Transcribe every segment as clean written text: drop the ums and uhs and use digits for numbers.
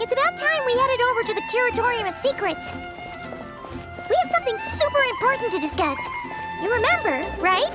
It's about time we headed over to the Curatorium of Secrets. We have something super important to discuss. You remember, right?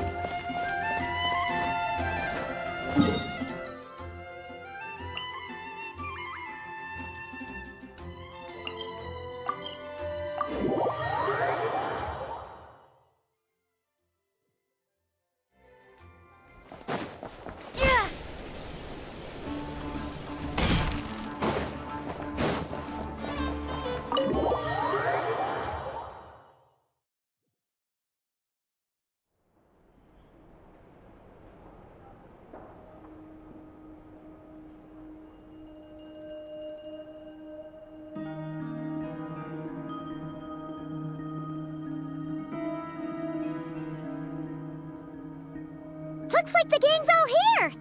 Looks like the gang's all here!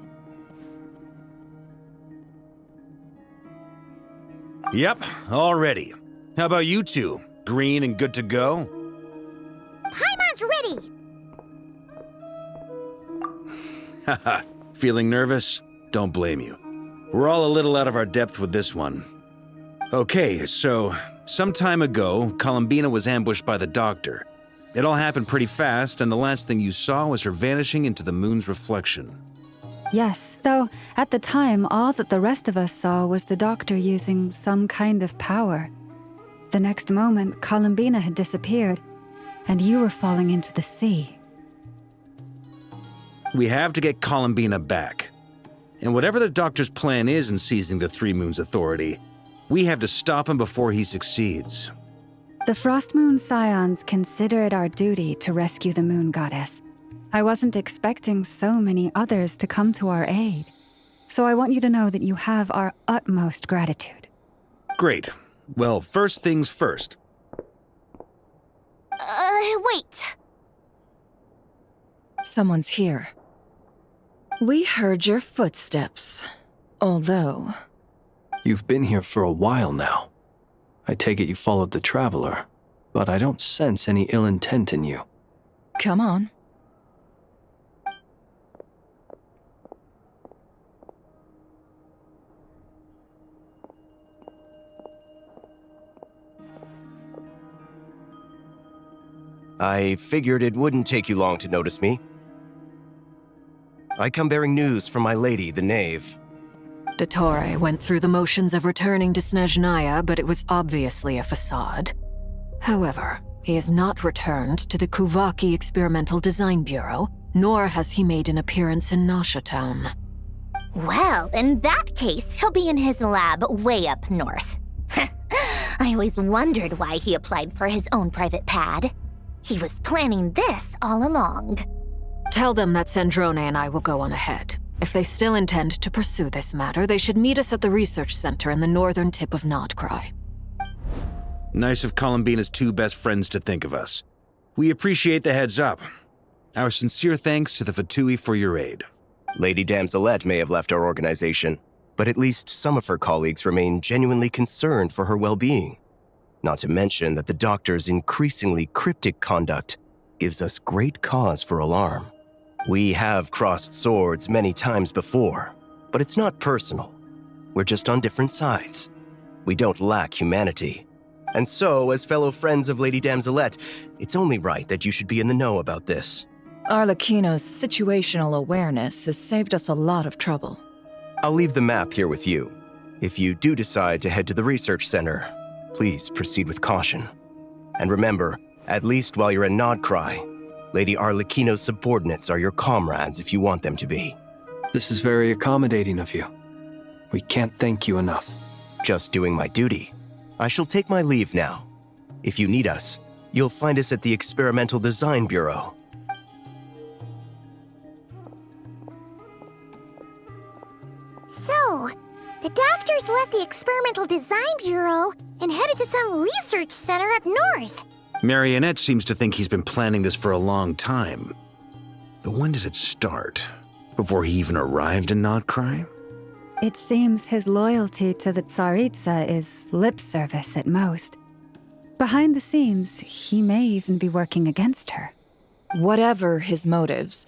Yep, all ready. How about you two? Green and good to go? Paimon's ready! Haha, feeling nervous? Don't blame you. We're all a little out of our depth with this one. Okay, so, some time ago, Columbina was ambushed by the Doctor. It all happened pretty fast, and the last thing you saw was her vanishing into the moon's reflection. Yes, though at the time, all that the rest of us saw was the Doctor using some kind of power. The next moment, Columbina had disappeared, and you were falling into the sea. We have to get Columbina back. And whatever the Doctor's plan is in seizing the Three Moons Authority, we have to stop him before he succeeds. The Frost Moon Scions consider it our duty to rescue the Moon Goddess. I wasn't expecting so many others to come to our aid. So I want you to know that you have our utmost gratitude. Great. Well, first things first. Wait. Someone's here. We heard your footsteps. Although... You've been here for a while now. I take it you followed the Traveler, but I don't sense any ill intent in you. Come on. I figured it wouldn't take you long to notice me. I come bearing news from my lady, the Knave. Dottore went through the motions of returning to Snezhnaya, but it was obviously a facade. However, he has not returned to the Kuvaki Experimental Design Bureau, nor has he made an appearance in Nasha Town. Well, in that case, he'll be in his lab way up north. I always wondered why he applied for his own private pad. He was planning this all along. Tell them that Sandrone and I will go on ahead. If they still intend to pursue this matter, they should meet us at the research center in the northern tip of Nodkrai. Nice of Columbina's two best friends to think of us. We appreciate the heads up. Our sincere thanks to the Fatui for your aid. Lady Damselette may have left our organization, but at least some of her colleagues remain genuinely concerned for her well-being. Not to mention that the Doctor's increasingly cryptic conduct gives us great cause for alarm. We have crossed swords many times before, but it's not personal. We're just on different sides. We don't lack humanity. And so, as fellow friends of Lady Damselette, it's only right that you should be in the know about this. Arlecchino's situational awareness has saved us a lot of trouble. I'll leave the map here with you. If you do decide to head to the research center, please proceed with caution. And remember, at least while you're in Nodkrai, Lady Arlecchino's subordinates are your comrades if you want them to be. This is very accommodating of you. We can't thank you enough. Just doing my duty. I shall take my leave now. If you need us, you'll find us at the Experimental Design Bureau. So, The doctors left the Experimental Design Bureau and headed to some research center up north. Marionette seems to think he's been planning this for a long time. But when did it start? Before he even arrived in Krai? It seems his loyalty to the Tsaritsa is lip service at most. Behind the scenes, he may even be working against her. Whatever his motives,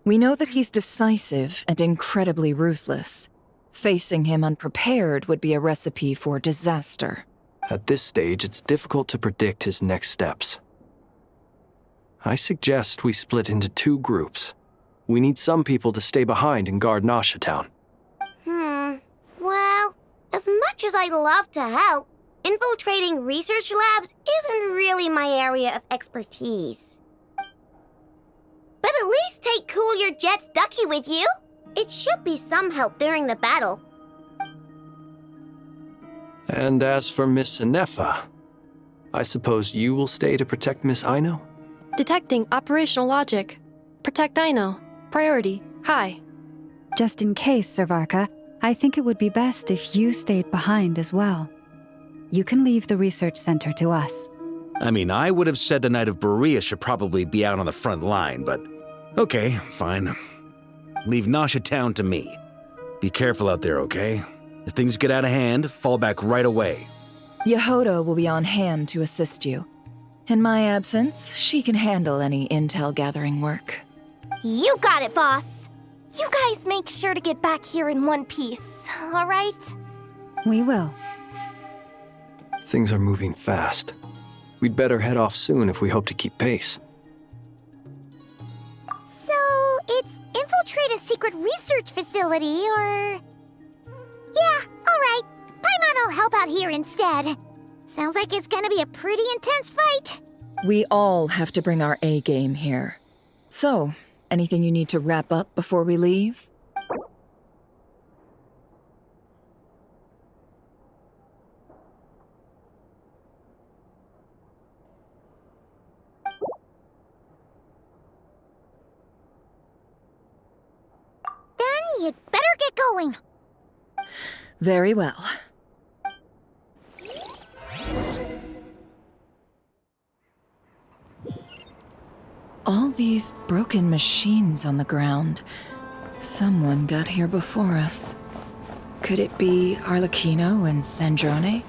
we know that he's decisive and incredibly ruthless. Facing him unprepared would be a recipe for disaster. At this stage, it's difficult to predict his next steps. I suggest we split into 2 groups. We need some people to stay behind and guard Nasha Town. Well, as much as I'd love to help, infiltrating research labs isn't really my area of expertise. But at least take Cool Your Jet's Ducky with you. It should be some help during the battle. And as for Miss Ineffa, I suppose you will stay to protect Miss Aino? Detecting operational logic. Protect Aino. Priority. High. Just in case, Sir Varka, I think it would be best if you stayed behind as well. You can leave the research center to us. I mean, I would have said the Knight of Berea should probably be out on the front line, but okay, fine. Leave Nasha Town to me. Be careful out there, okay? If things get out of hand, fall back right away. Jahoda will be on hand to assist you. In my absence, she can handle any intel gathering work. You got it, boss. You guys make sure to get back here in one piece, all right? We will. Things are moving fast. We'd better head off soon if we hope to keep pace. So, it's infiltrate a secret research facility, or... Yeah, all right. Paimon will help out here instead. Sounds like it's gonna be a pretty intense fight. We all have to bring our A game here. So, anything you need to wrap up before we leave? Then you'd better get going. Very well. All these broken machines on the ground. Someone got here before us. Could it be Arlecchino and Sandrone?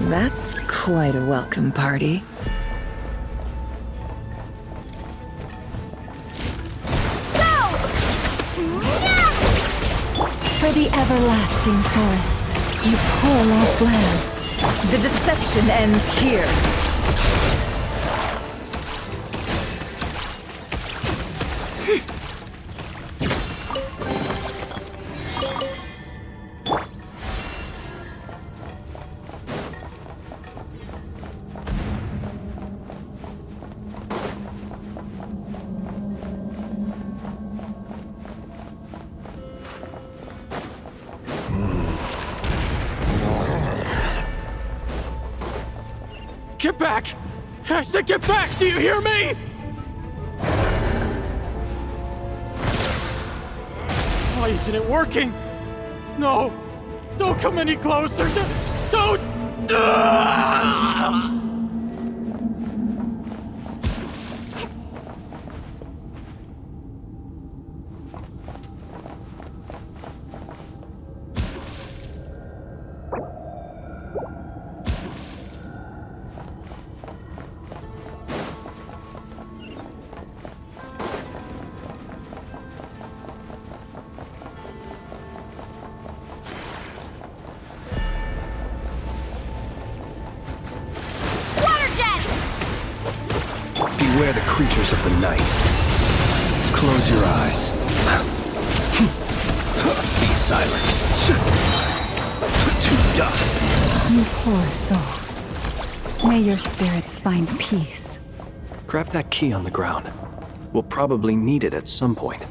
That's quite a welcome party. Go! For the everlasting forest, you poor lost lamb. The deception ends here. Get back! I said get back! Do you hear me? Why isn't it working? No! Don't come any closer! Don't! Beware the creatures of the night. Close your eyes. Be silent. To dust. You poor souls. May your spirits find peace. Grab that key on the ground. We'll probably need it at some point.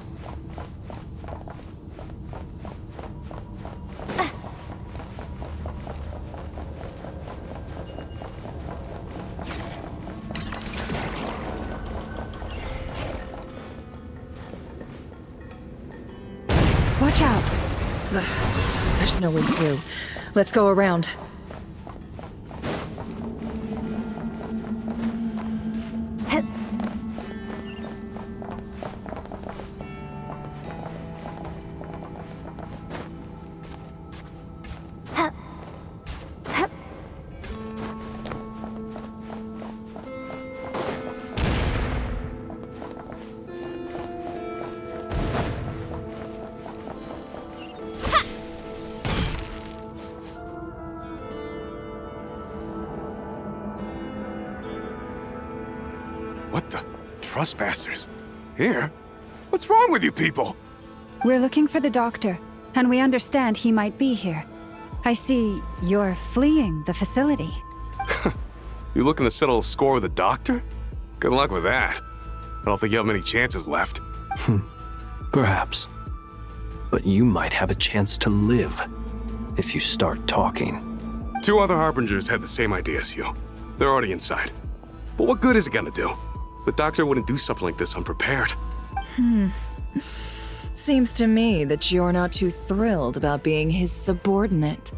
Watch out! Ugh, there's no way through. Let's go around. What the? Trespassers? Here? What's wrong with you people? We're looking for the doctor, and we understand he might be here. I see you're fleeing the facility. You looking to settle a score with the doctor? Good luck with that. I don't think you have many chances left. Perhaps. But you might have a chance to live if you start talking. 2 other Harbingers had the same idea as you. They're already inside. But what good is it gonna do? The doctor wouldn't do something like this unprepared. Seems to me that you're not too thrilled about being his subordinate.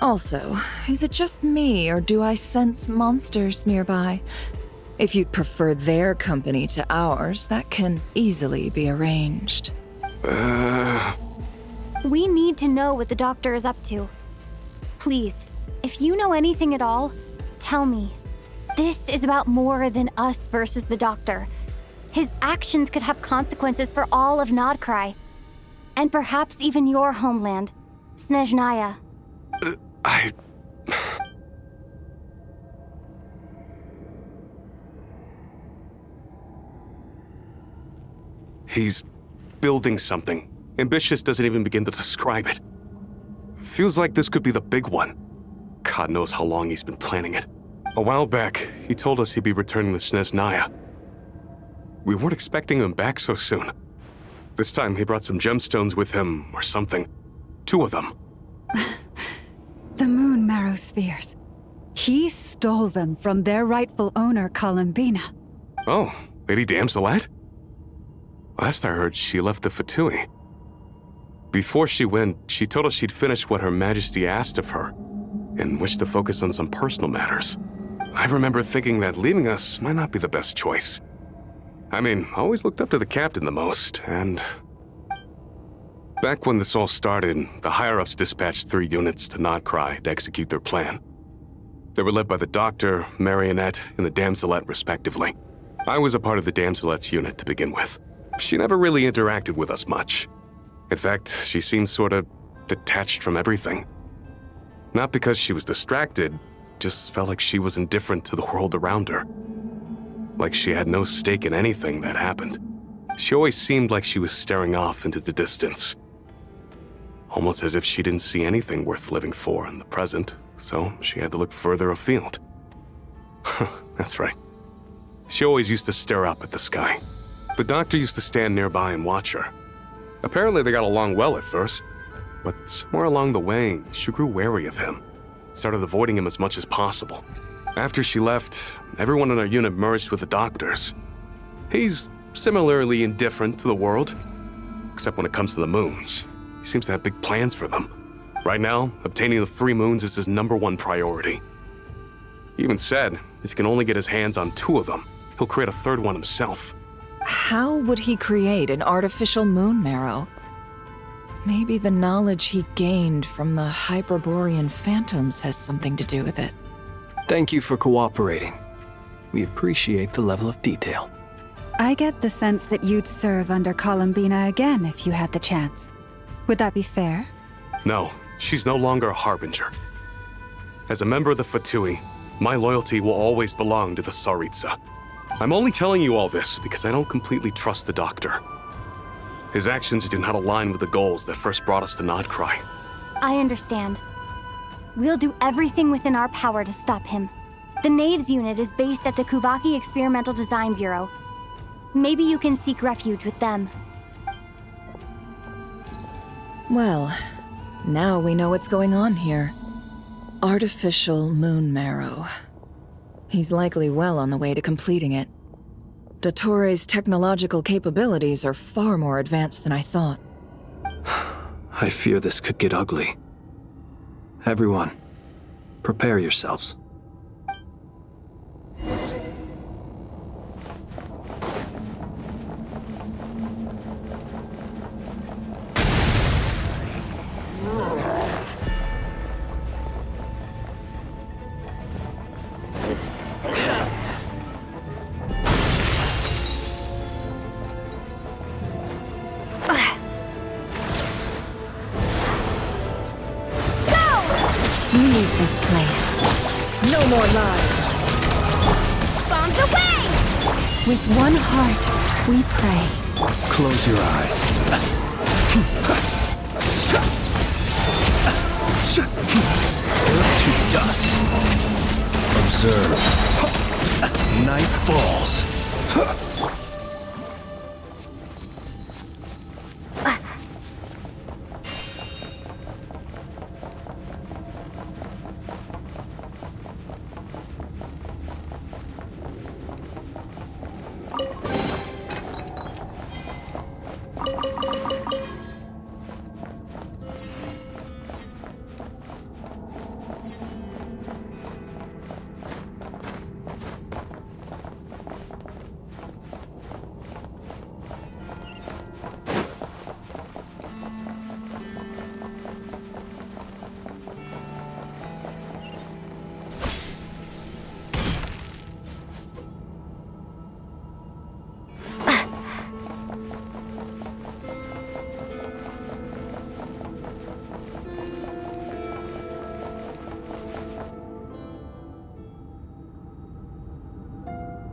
Also, is it just me, or do I sense monsters nearby? If you'd prefer their company to ours, that can easily be arranged. We need to know what the doctor is up to. Please, if you know anything at all, tell me. This is about more than us versus the doctor. His actions could have consequences for all of Nodkrai. And perhaps even your homeland, Snezhnaya. He's building something. Ambitious doesn't even begin to describe it. Feels like this could be the big one. God knows how long he's been planning it. A while back, he told us he'd be returning to Snezhnaya. We weren't expecting him back so soon. This time he brought some gemstones with him, or something. 2 of them. The moon marrow spheres. He stole them from their rightful owner, Columbina. Oh, Lady Damselette? Last I heard, she left the Fatui. Before she went, she told us she'd finished what Her Majesty asked of her, and wished to focus on some personal matters. I remember thinking that leaving us might not be the best choice. I mean, I always looked up to the captain the most, and... Back when this all started, the higher-ups dispatched 3 units to Nodkrai to execute their plan. They were led by the Doctor, Marionette, and the Damselette, respectively. I was a part of the Damselette's unit to begin with. She never really interacted with us much. In fact, she seemed sort of detached from everything. Not because she was distracted, just felt like she was indifferent to the world around her. Like she had no stake in anything that happened. She always seemed like she was staring off into the distance. Almost as if she didn't see anything worth living for in the present, so she had to look further afield. That's right. She always used to stare up at the sky. The doctor used to stand nearby and watch her. Apparently they got along well at first, but somewhere along the way, she grew wary of him. Started avoiding him as much as possible. After she left, everyone in our unit merged with the doctors. He's similarly indifferent to the world, except when it comes to the moons. He seems to have big plans for them. Right now, obtaining the 3 moons is his #1 priority. He even said if he can only get his hands on 2 of them, he'll create a 3rd one himself. How would he create an artificial moon marrow? Maybe the knowledge he gained from the Hyperborean phantoms has something to do with it. Thank you for cooperating. We appreciate the level of detail. I get the sense that you'd serve under Columbina again if you had the chance. Would that be fair? No, she's no longer a Harbinger. As a member of the Fatui, my loyalty will always belong to the Tsaritsa. I'm only telling you all this because I don't completely trust the Doctor. His actions do not align with the goals that first brought us to Nodcry. I understand. We'll do everything within our power to stop him. The Knaves unit is based at the Kuvaki Experimental Design Bureau. Maybe you can seek refuge with them. Well, now we know what's going on here. Artificial moon marrow. He's likely well on the way to completing it. Dottore's technological capabilities are far more advanced than I thought. I fear this could get ugly. Everyone, prepare yourselves. With one heart, we pray. Close your eyes. To dust. Observe. Night falls.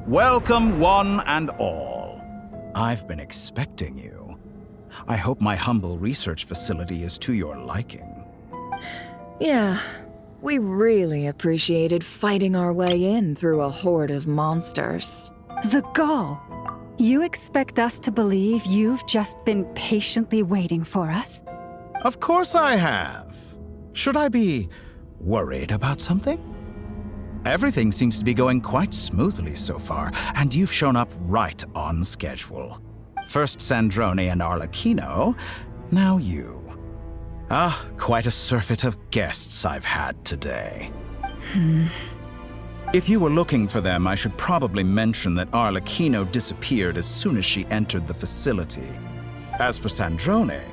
Welcome, one and all. I've been expecting you. I hope my humble research facility is to your liking. Yeah, we really appreciated fighting our way in through a horde of monsters. The gall! You expect us to believe you've just been patiently waiting for us? Of course I have. Should I be worried about something? Everything seems to be going quite smoothly so far, and you've shown up right on schedule. First Sandrone and Arlecchino, now you. Quite a surfeit of guests I've had today. If you were looking for them, I should probably mention that Arlecchino disappeared as soon as she entered the facility. As for Sandrone,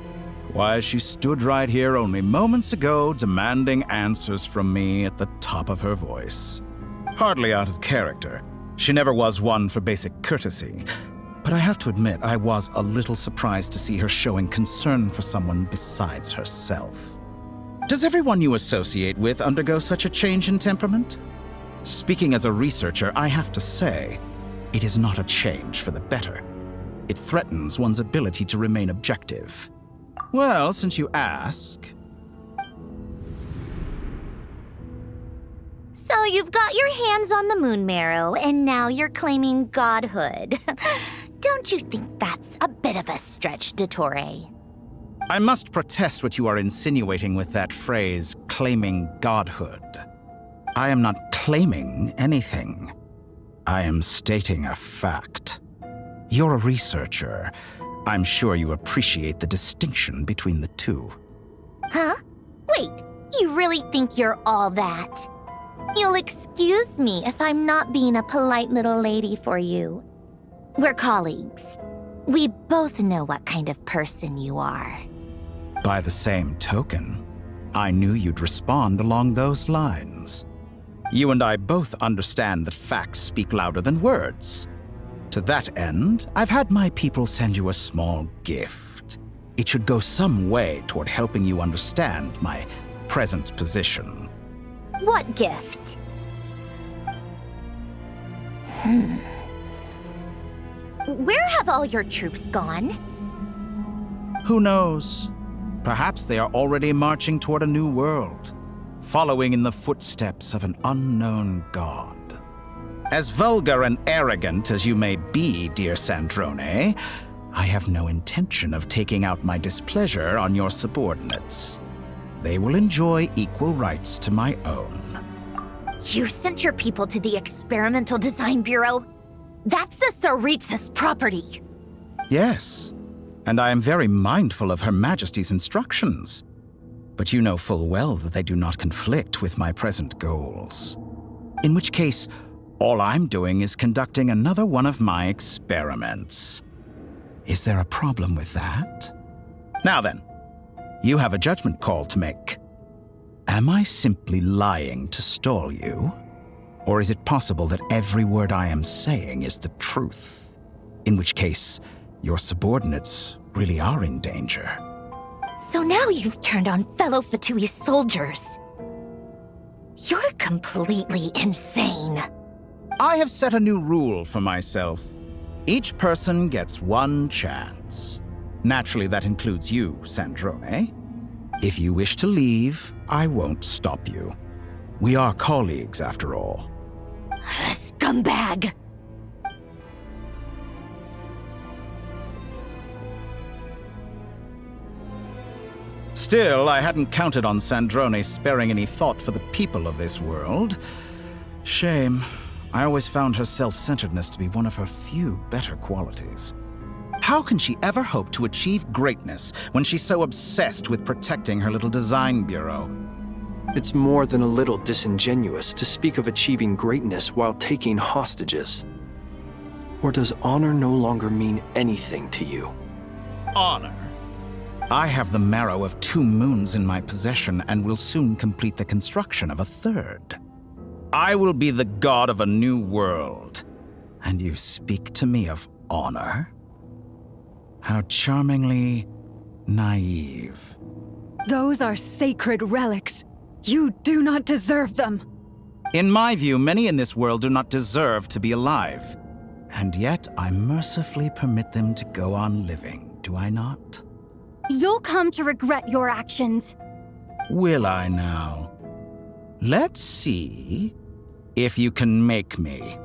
why, she stood right here only moments ago demanding answers from me at the top of her voice. Hardly out of character. She never was one for basic courtesy. But I have to admit, I was a little surprised to see her showing concern for someone besides herself. Does everyone you associate with undergo such a change in temperament? Speaking as a researcher, I have to say, it is not a change for the better. It threatens one's ability to remain objective. Well, since you ask... So you've got your hands on the moon marrow, and now you're claiming godhood. Don't you think that's a bit of a stretch, Dottore? I must protest what you are insinuating with that phrase, claiming godhood. I am not claiming anything. I am stating a fact. You're a researcher. I'm sure you appreciate the distinction between the two. Huh? Wait, you really think you're all that? You'll excuse me if I'm not being a polite little lady for you. We're colleagues. We both know what kind of person you are. By the same token, I knew you'd respond along those lines. You and I both understand that facts speak louder than words. To that end, I've had my people send you a small gift. It should go some way toward helping you understand my present position. What gift? Where have all your troops gone? Who knows? Perhaps they are already marching toward a new world, following in the footsteps of an unknown god. As vulgar and arrogant as you may be, dear Sandrone, I have no intention of taking out my displeasure on your subordinates. They will enjoy equal rights to my own. You sent your people to the Experimental Design Bureau? That's the Tsaritsa's property. Yes, and I am very mindful of Her Majesty's instructions. But you know full well that they do not conflict with my present goals. In which case, all I'm doing is conducting another one of my experiments. Is there a problem with that? Now then, you have a judgment call to make. Am I simply lying to stall you? Or is it possible that every word I am saying is the truth? In which case, your subordinates really are in danger. So now you've turned on fellow Fatui soldiers. You're completely insane. I have set a new rule for myself. Each person gets one chance. Naturally, that includes you, Sandrone. If you wish to leave, I won't stop you. We are colleagues, after all. Scumbag! Still, I hadn't counted on Sandrone sparing any thought for the people of this world. Shame. I always found her self-centeredness to be one of her few better qualities. How can she ever hope to achieve greatness when she's so obsessed with protecting her little design bureau? It's more than a little disingenuous to speak of achieving greatness while taking hostages. Or does honor no longer mean anything to you? Honor? I have the marrow of 2 moons in my possession and will soon complete the construction of a 3rd. I will be the god of a new world. And you speak to me of honor? How charmingly naive. Those are sacred relics. You do not deserve them. In my view, many in this world do not deserve to be alive. And yet, I mercifully permit them to go on living, do I not? You'll come to regret your actions. Will I now? Let's see if you can make me.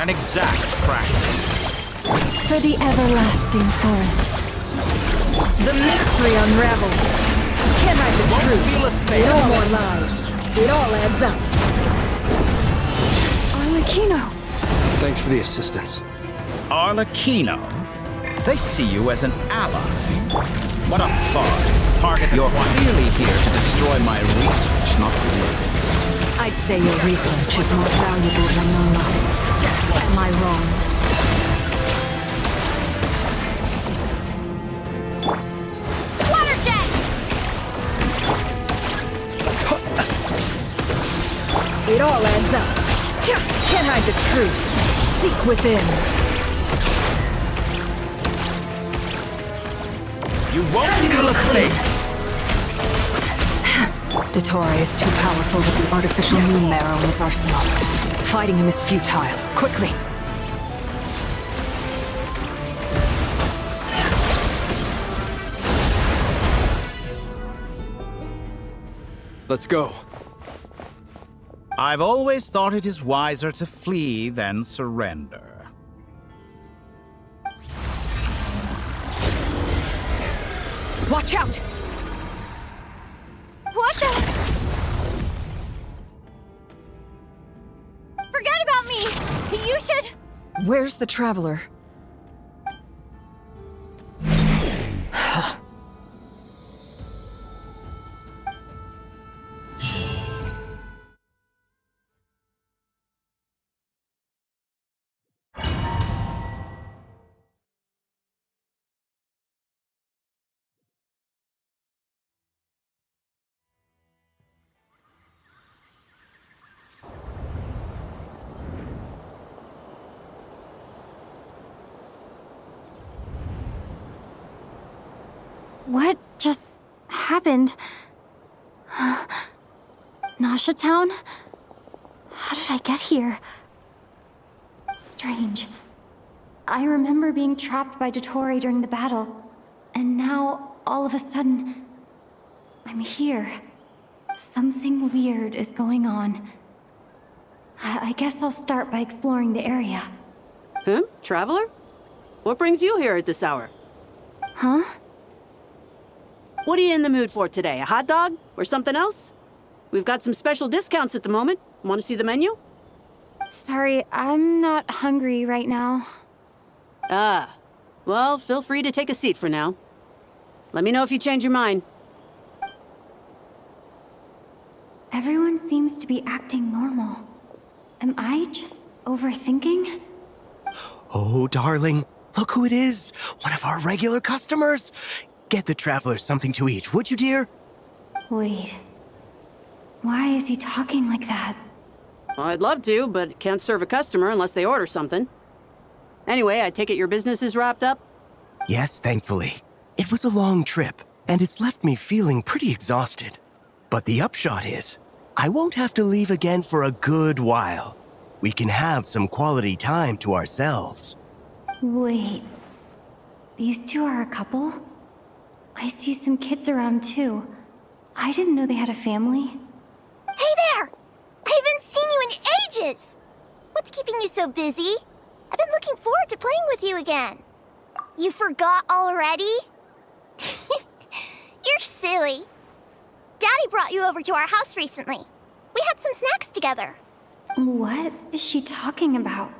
An exact practice. For the everlasting forest. The mystery unravels. Can I the truth? No more lies. It all adds up. Arlecchino! Thanks for the assistance. Arlecchino? They see you as an ally. What a farce. You're clearly here to destroy my research, not me. I'd say your research is more valuable than your life. Am I wrong? Water jet! It all adds up. Can't hide the truth. Seek within. You won't feel a thing! Dottore is too powerful with the artificial moon marrow in his arsenal. Fighting him is futile. Quickly! Let's go. I've always thought it is wiser to flee than surrender. Watch out! What the? Forget about me! You should... Where's the traveler? What just happened? Nasha Town? How did I get here? Strange. I remember being trapped by Dottore during the battle, and now, all of a sudden, I'm here. Something weird is going on. I guess I'll start by exploring the area. Huh? Traveler? What brings you here at this hour? Huh? What are you in the mood for today? A hot dog? Or something else? We've got some special discounts at the moment. Want to see the menu? Sorry, I'm not hungry right now. Ah. Well, feel free to take a seat for now. Let me know if you change your mind. Everyone seems to be acting normal. Am I just overthinking? Oh, darling, look who it is. One of our regular customers. Get the traveler something to eat, would you, dear? Wait. Why is he talking like that? Well, I'd love to, but can't serve a customer unless they order something. Anyway, I take it your business is wrapped up? Yes, thankfully. It was a long trip, and it's left me feeling pretty exhausted. But the upshot is, I won't have to leave again for a good while. We can have some quality time to ourselves. Wait. These two are a couple? I see some kids around too. I didn't know they had a family. Hey there! I haven't seen you in ages! What's keeping you so busy? I've been looking forward to playing with you again. You forgot already? You're silly. Daddy brought you over to our house recently. We had some snacks together. What is she talking about?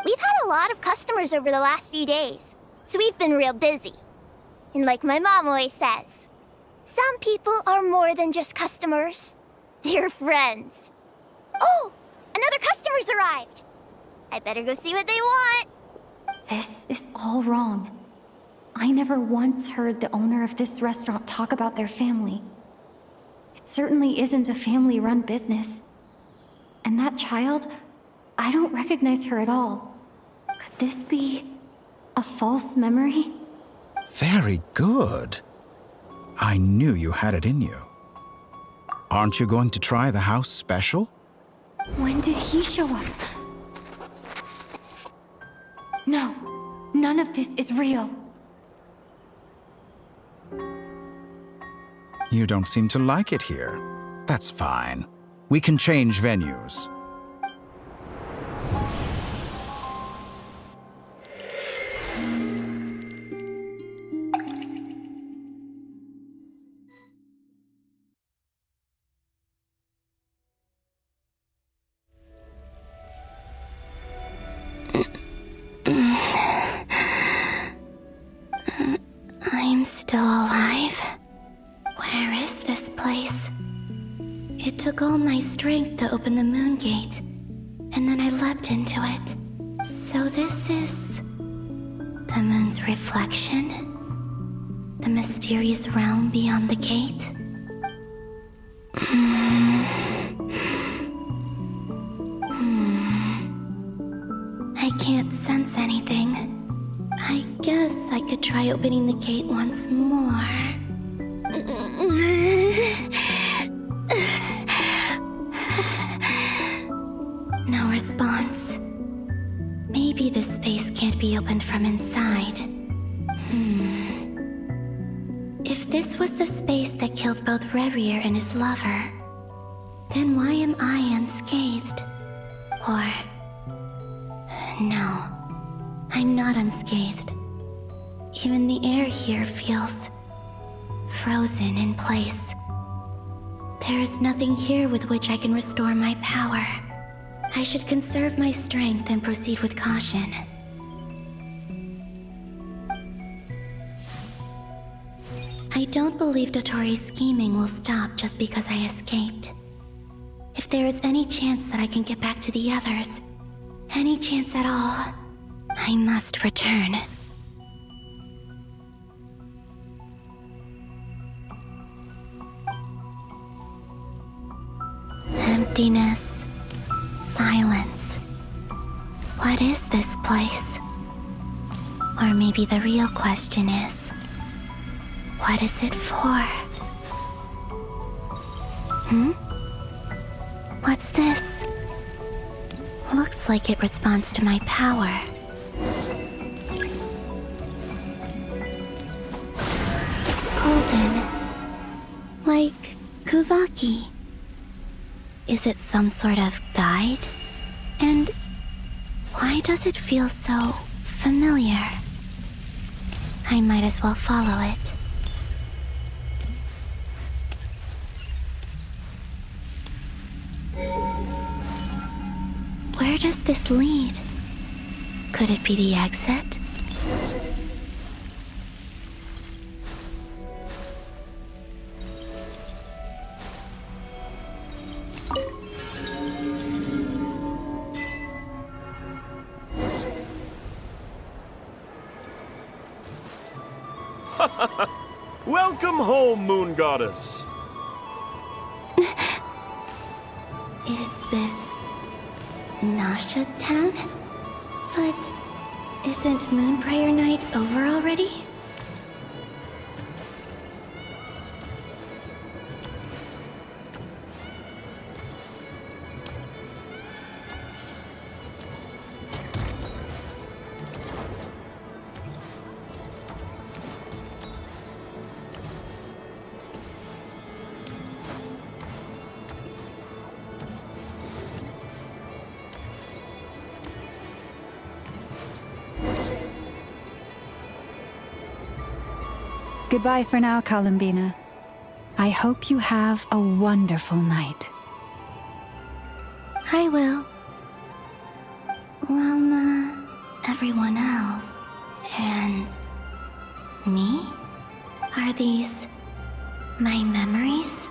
We've had a lot of customers over the last few days, so we've been real busy. And like my mom always says, some people are more than just customers. They're friends. Oh, another customer's arrived. I better go see what they want. This is all wrong. I never once heard the owner of this restaurant talk about their family. It certainly isn't a family-run business. And that child, I don't recognize her at all. Could this be a false memory? Very good. I knew you had it in you. Aren't you going to try the house special? When did he show up? No, none of this is real. You don't seem to like it here. That's fine. We can change venues. I'm still alive. Where is this place? It took all my strength to open the moon gate, and then I leapt into it. So this is the moon's reflection? The mysterious realm beyond the gate? I can't sense anything. I guess I could try opening the gate once more. No response. Maybe this space can't be opened from inside. If this was the space that killed both Rerir and his lover, then why am I unscathed? Or... no, I'm not unscathed. Even the air here feels frozen in place. There is nothing here with which I can restore my power. I should conserve my strength and proceed with caution. I don't believe Dottore's scheming will stop just because I escaped. If there is any chance that I can get back to the others, any chance at all, I must return. Emptiness. Silence. What is this place? Or maybe the real question is, what is it for? What's this? Looks like it responds to my power. Golden. Like Kuvaki. Is it some sort of guide? And why does it feel so familiar? I might as well follow it. Where does this lead? Could it be the exit? Welcome home, Moon Goddess. Is this Nasha Town? But isn't Moon Prayer Night over already? Goodbye for now, Columbina. I hope you have a wonderful night. I will. Lauma, everyone else, and me? Are these my memories?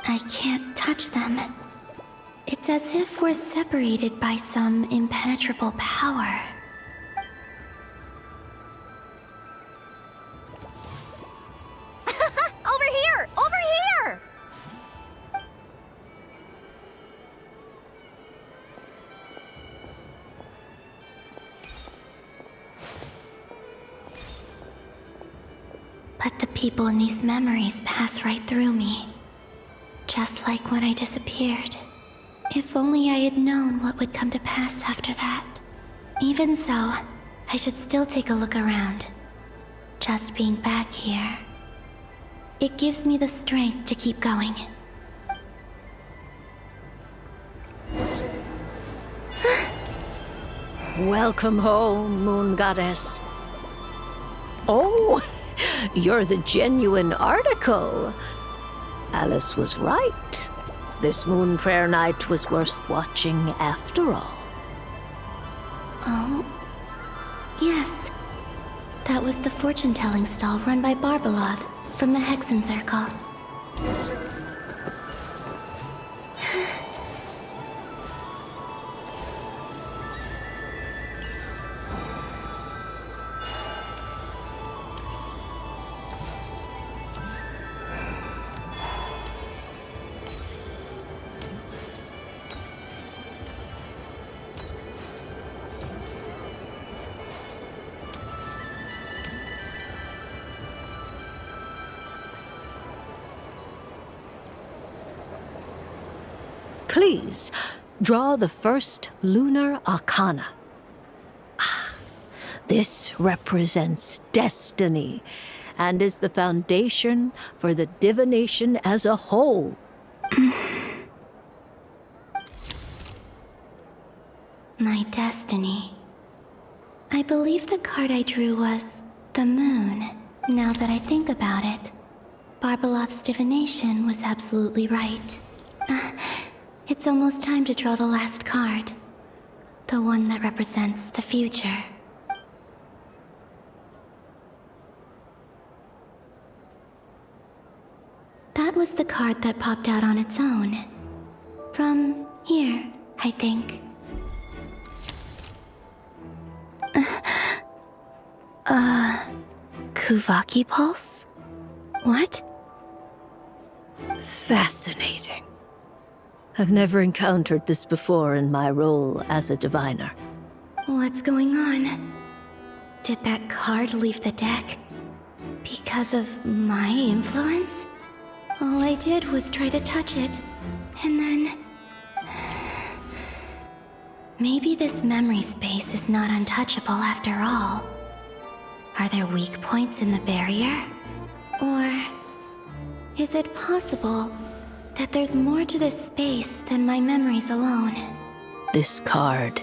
I can't touch them. It's as if we're separated by some impenetrable power. Over here! Over here! But the people in these memories pass right through me. Just like when I disappeared. If only I had known what would come to pass after that. Even so, I should still take a look around. Just being back here. It gives me the strength to keep going. Welcome home, Moon Goddess. Oh, you're the genuine article. Alice was right. This Moon Prayer Night was worth watching after all. Oh, yes. That was the fortune-telling stall run by Barbeloth from the Hexen Circle. Please, draw the first lunar arcana. This represents destiny and is the foundation for the divination as a whole. My destiny. I believe the card I drew was the moon. Now that I think about it, Barbeloth's divination was absolutely right. It's almost time to draw the last card. The one that represents the future. That was the card that popped out on its own. From here, I think. Kuvaki Pulse? What? Fascinating. I've never encountered this before in my role as a diviner. What's going on? Did that card leave the deck because of my influence? All I did was try to touch it, and then... Maybe this memory space is not untouchable after all. Are there weak points in the barrier? Or is it possible that there's more to this space than my memories alone? This card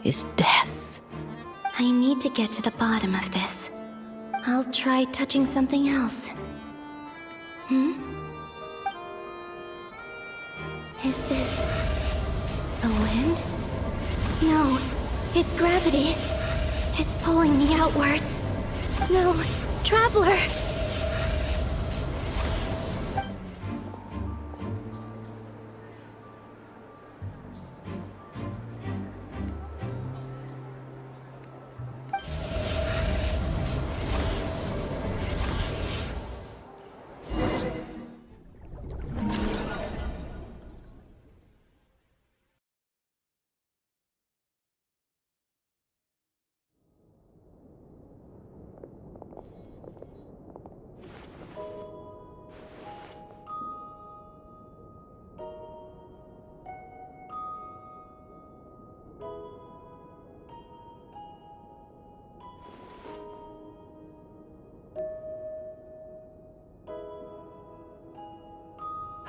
is death. I need to get to the bottom of this. I'll try touching something else. Is this the wind? No, it's gravity. It's pulling me outwards. No, Traveler!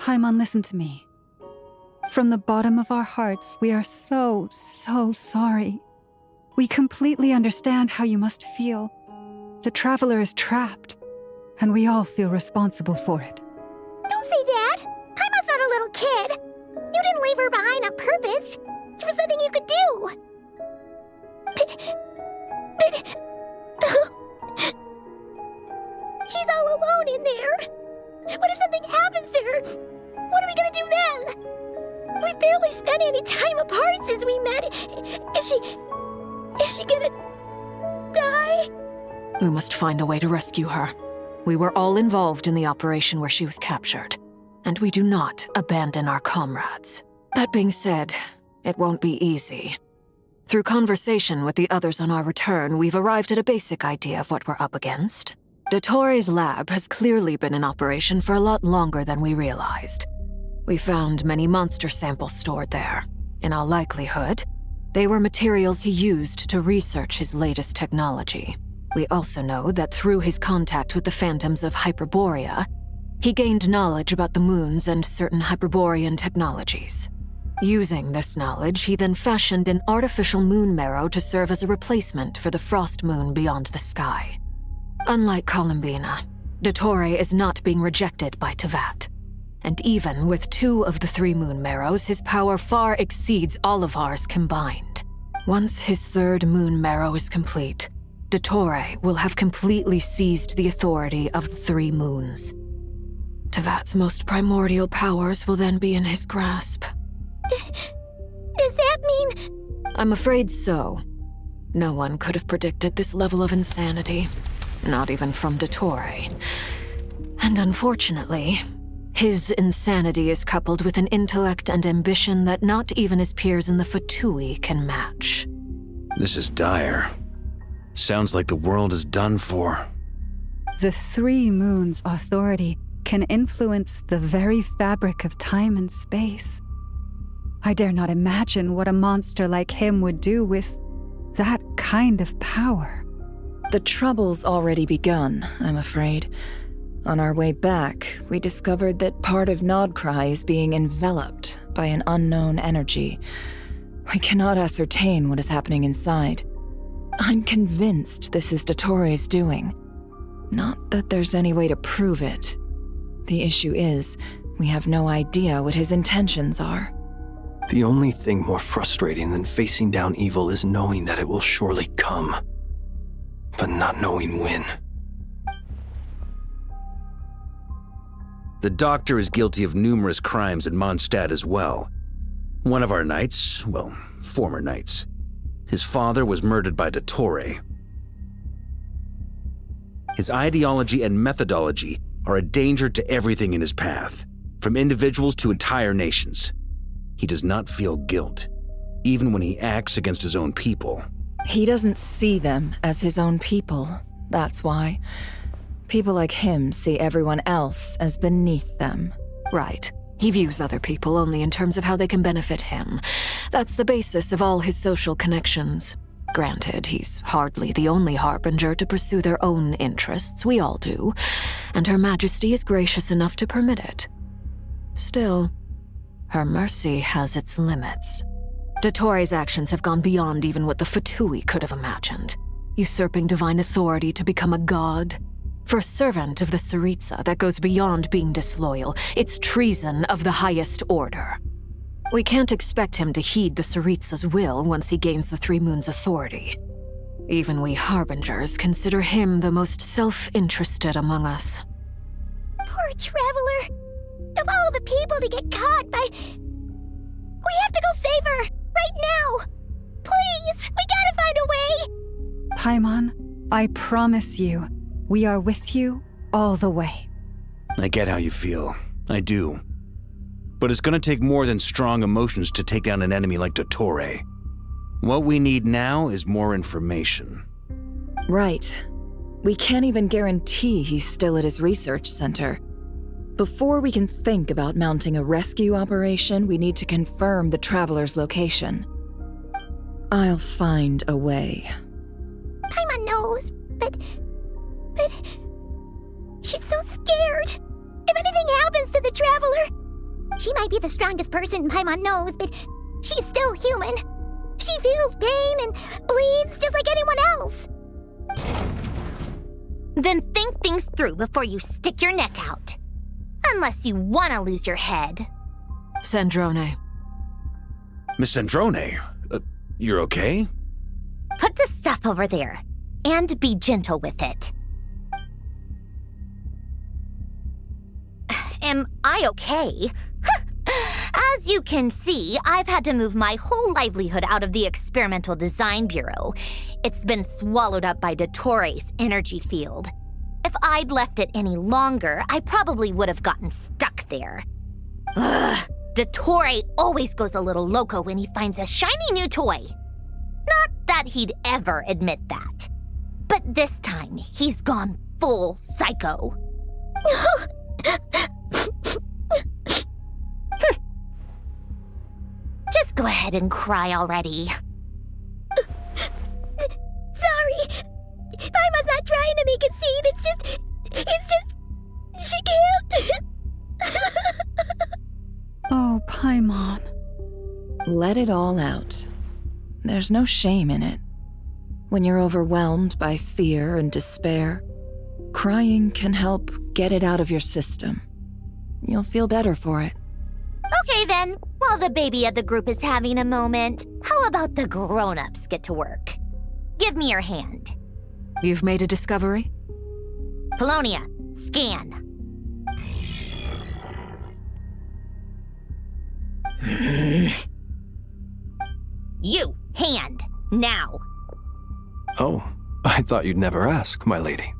Haimon, listen to me. From the bottom of our hearts, we are so sorry. We completely understand how you must feel. The Traveler is trapped, and we all feel responsible for it. Don't say that! Haimon's not a little kid! You didn't leave her behind on purpose! There was nothing you could do! But... She's all alone in there! What if something happens to her? What are we gonna do then? We've barely spent any time apart since we met. Is she gonna die? We must find a way to rescue her. We were all involved in the operation where she was captured, and we do not abandon our comrades. That being said, it won't be easy. Through conversation with the others on our return, we've arrived at a basic idea of what we're up against. Dottore's lab has clearly been in operation for a lot longer than we realized. We found many monster samples stored there. In all likelihood, they were materials he used to research his latest technology. We also know that through his contact with the phantoms of Hyperborea, he gained knowledge about the moons and certain Hyperborean technologies. Using this knowledge, he then fashioned an artificial moon marrow to serve as a replacement for the frost moon beyond the sky. Unlike Columbina, Dottore is not being rejected by Teyvat. And even with 2 of the 3 moon marrows, his power far exceeds all of ours combined. Once his 3rd moon marrow is complete, Dottore will have completely seized the authority of the 3 moons. Teyvat's most primordial powers will then be in his grasp. Does that mean... I'm afraid so. No one could have predicted this level of insanity. Not even from Dottore. And unfortunately, his insanity is coupled with an intellect and ambition that not even his peers in the Fatui can match. This is dire. Sounds like the world is done for. The 3 moons' authority can influence the very fabric of time and space. I dare not imagine what a monster like him would do with that kind of power. The trouble's already begun, I'm afraid. On our way back, we discovered that part of Nodkrai is being enveloped by an unknown energy. We cannot ascertain what is happening inside. I'm convinced this is Dottore's doing. Not that there's any way to prove it. The issue is, we have no idea what his intentions are. The only thing more frustrating than facing down evil is knowing that it will surely come, but not knowing when. The Doctor is guilty of numerous crimes in Mondstadt as well. One of our knights, well, former knights, his father was murdered by Dottore. His ideology and methodology are a danger to everything in his path, from individuals to entire nations. he does not feel guilt, even when he acts against his own people. He doesn't see them as his own people, that's why. People like him see everyone else as beneath them. Right. He views other people only in terms of how they can benefit him. That's the basis of all his social connections. Granted, he's hardly the only harbinger to pursue their own interests. We all do. And Her Majesty is gracious enough to permit it. Still, her mercy has its limits. Dottore's actions have gone beyond even what the Fatui could have imagined. Usurping divine authority to become a god. For a servant of the Tsaritsa, that goes beyond being disloyal. It's treason of the highest order. We can't expect him to heed the Tsaritsa's will once he gains the Three Moons' authority. Even we Harbingers consider him the most self-interested among us. Poor Traveler. Of all the people to get caught by... We have to go save her! Right now! Please! We gotta find a way! Paimon, I promise you, we are with you all the way. I get how you feel. I do. But it's gonna take more than strong emotions to take down an enemy like Dottore. What we need now is more information. Right. We can't even guarantee he's still at his research center. Before we can think about mounting a rescue operation, we need to confirm the Traveler's location. I'll find a way. Paimon knows, but... She's so scared. If anything happens to the Traveler... She might be the strongest person Paimon knows, but she's still human. She feels pain and bleeds just like anyone else. Then think things through before you stick your neck out. Unless you want to lose your head. Sandrone. Miss Sandrone, you're okay? Put the stuff over there, and be gentle with it. Am I okay? As you can see, I've had to move my whole livelihood out of the Experimental Design Bureau. It's been swallowed up by Dottore's energy field. If I'd left it any longer, I probably would have gotten stuck there. Ugh, Dottore always goes a little loco when he finds a shiny new toy. Not that he'd ever admit that. But this time, he's gone full psycho. Just go ahead and cry already. Sorry. Paimon's not trying to make a scene. It's just... She can't. Oh, Paimon. Let it all out. There's no shame in it. When you're overwhelmed by fear and despair, crying can help get it out of your system. You'll feel better for it. Okay then, while the baby of the group is having a moment, how about the grown-ups get to work? Give me your hand. You've made a discovery? Polonia, scan. You, hand, now. Oh, I thought you'd never ask, my lady.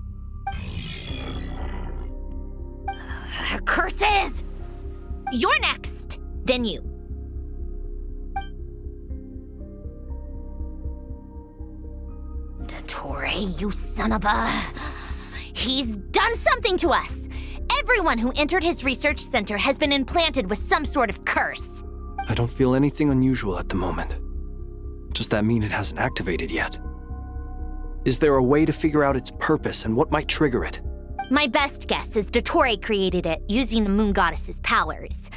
Curses! You're next, then you. Dottore, you son of a... He's done something to us! Everyone who entered his research center has been implanted with some sort of curse. I don't feel anything unusual at the moment. Does that mean it hasn't activated yet? Is there a way to figure out its purpose and what might trigger it? My best guess is Dottore created it using the Moon Goddess's powers.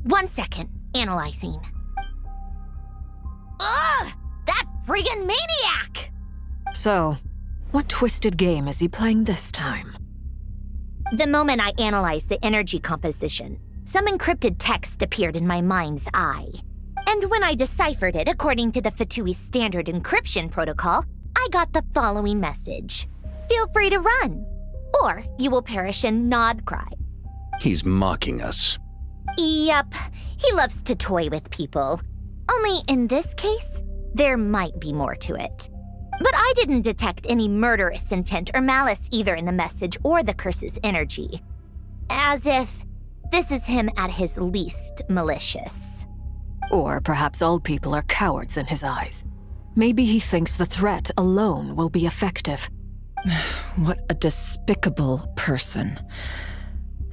1 second, analyzing. Ugh! That friggin' maniac! So, what twisted game is he playing this time? The moment I analyzed the energy composition, some encrypted text appeared in my mind's eye. And when I deciphered it according to the Fatui's standard encryption protocol, I got the following message. Feel free to run, or you will perish in nod cry. He's mocking us. Yup, he loves to toy with people. Only in this case, there might be more to it. But I didn't detect any murderous intent or malice either in the message or the curse's energy. As if this is him at his least malicious. Or perhaps all people are cowards in his eyes. Maybe he thinks the threat alone will be effective. What a despicable person.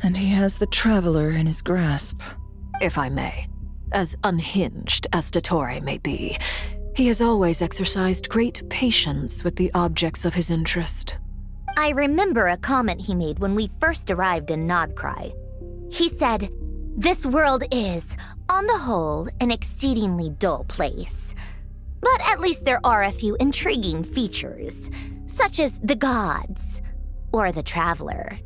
And he has the Traveler in his grasp. If I may, as unhinged as Dottore may be, he has always exercised great patience with the objects of his interest. I remember a comment he made when we first arrived in Nodkrai. He said, "This world is, on the whole, an exceedingly dull place. But at least there are a few intriguing features, such as the gods or the Traveler.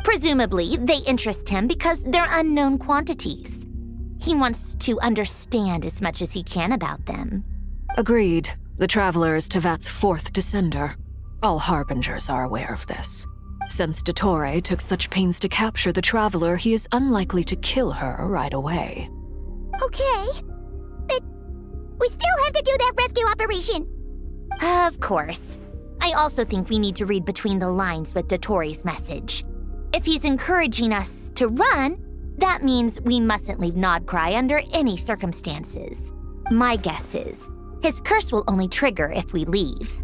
Presumably, they interest him because they're unknown quantities. He wants to understand as much as he can about them." Agreed. The Traveler is Tevat's fourth descender. All Harbingers are aware of this. Since Dottore took such pains to capture the Traveler, he is unlikely to kill her right away. Okay, but we still have to do that rescue operation. Of course. I also think we need to read between the lines with Dottore's message. If he's encouraging us to run, that means we mustn't leave Nodkrai under any circumstances. My guess is, his curse will only trigger if we leave.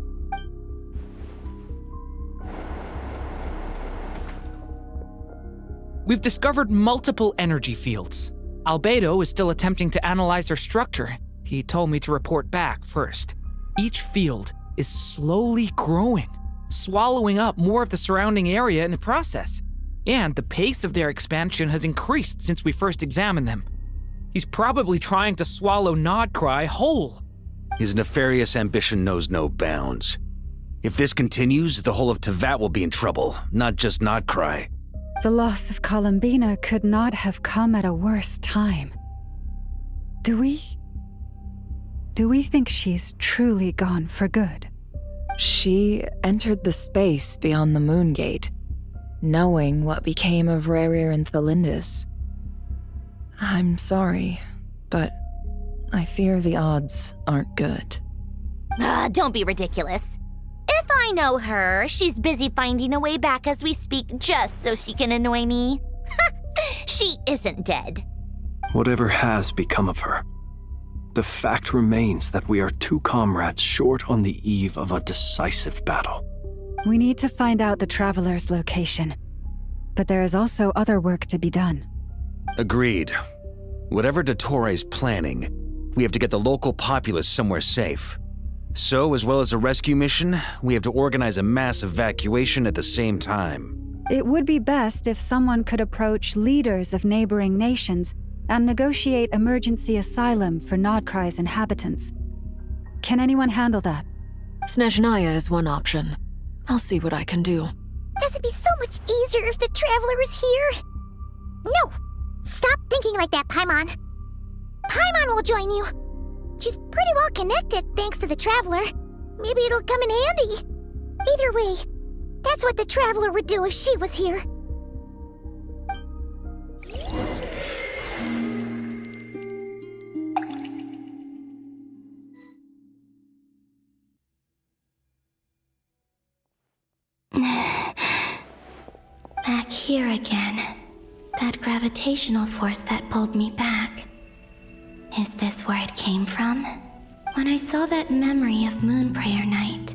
We've discovered multiple energy fields. Albedo is still attempting to analyze their structure. He told me to report back first. Each field is slowly growing, swallowing up more of the surrounding area in the process. And the pace of their expansion has increased since we first examined them. He's probably trying to swallow Nodkrai whole. His nefarious ambition knows no bounds. If this continues, the whole of Tevat will be in trouble, not just Nodkrai. The loss of Columbina could not have come at a worse time. Do we think she's truly gone for good? She entered the space beyond the Moon Gate, knowing what became of Rerir and Thelindis. I'm sorry, but I fear the odds aren't good. Don't be ridiculous. If I know her, she's busy finding a way back as we speak just so she can annoy me. She isn't dead. Whatever has become of her, the fact remains that we are two comrades short on the eve of a decisive battle. We need to find out the Traveler's location, but there is also other work to be done. Agreed. Whatever Dottore's planning, we have to get the local populace somewhere safe. So, as well as a rescue mission, we have to organize a mass evacuation at the same time. It would be best if someone could approach leaders of neighboring nations and negotiate emergency asylum for Nodkrai's inhabitants. Can anyone handle that? Snezhnaya is one option. I'll see what I can do. This would be so much easier if the Traveler is here. No! Stop thinking like that, Paimon. Paimon will join you. She's pretty well connected thanks to the Traveler. Maybe it'll come in handy. Either way, that's what the Traveler would do if she was here. Back here again. That gravitational force that pulled me back. Is this where it came from? When I saw that memory of Moon Prayer Night,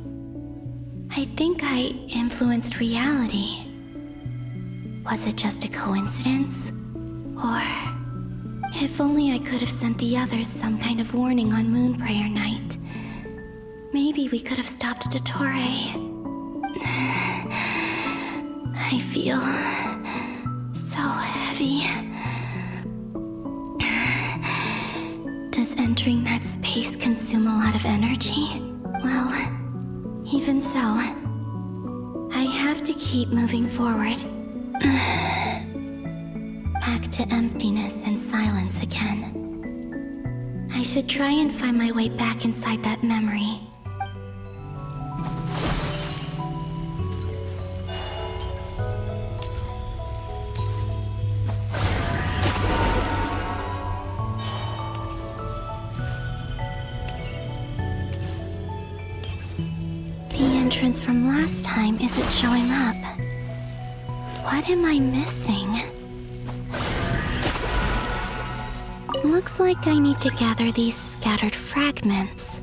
I think I influenced reality. Was it just a coincidence? Or if only I could have sent the others some kind of warning on Moon Prayer Night. Maybe we could have stopped Dottore. I feel so heavy. Does entering that space consume a lot of energy? Well, even so, I have to keep moving forward. Back to emptiness and silence again. I should try and find my way back inside that memory. From last time isn't showing up. What am I missing? Looks like I need to gather these scattered fragments.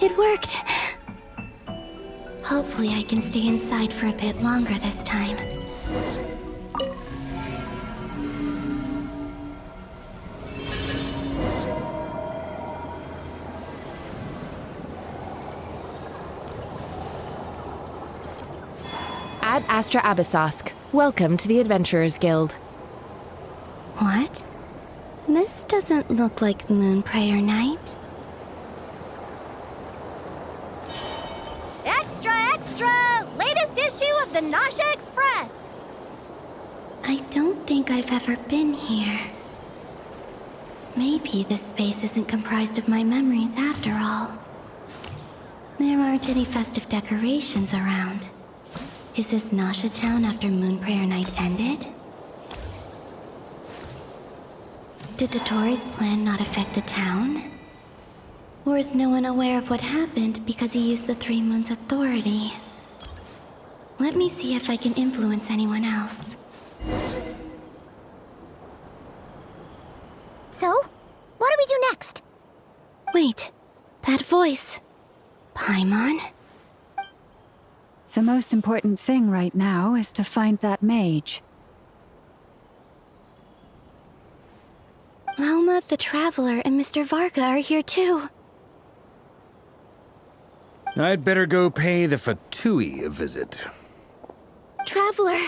It worked! Hopefully I can stay inside for a bit longer this time. Ad Astra Abyssosk. Welcome to the Adventurers Guild. What? This doesn't look like Moonprayer Night. Extra, extra! Latest issue of the Nausea Express! I don't think I've ever been here. Maybe this space isn't comprised of my memories after all. There aren't any festive decorations around. Is this Nausea Town after Moonprayer Night ended? Did Dottore's plan not affect the town? Or is no one aware of what happened because he used the Three Moons' authority? Let me see if I can influence anyone else. So, what do we do next? Wait, that voice. Paimon? The most important thing right now is to find that mage. Lauma, the Traveler, and Mr. Varka are here too. I'd better go pay the Fatui a visit. Traveler!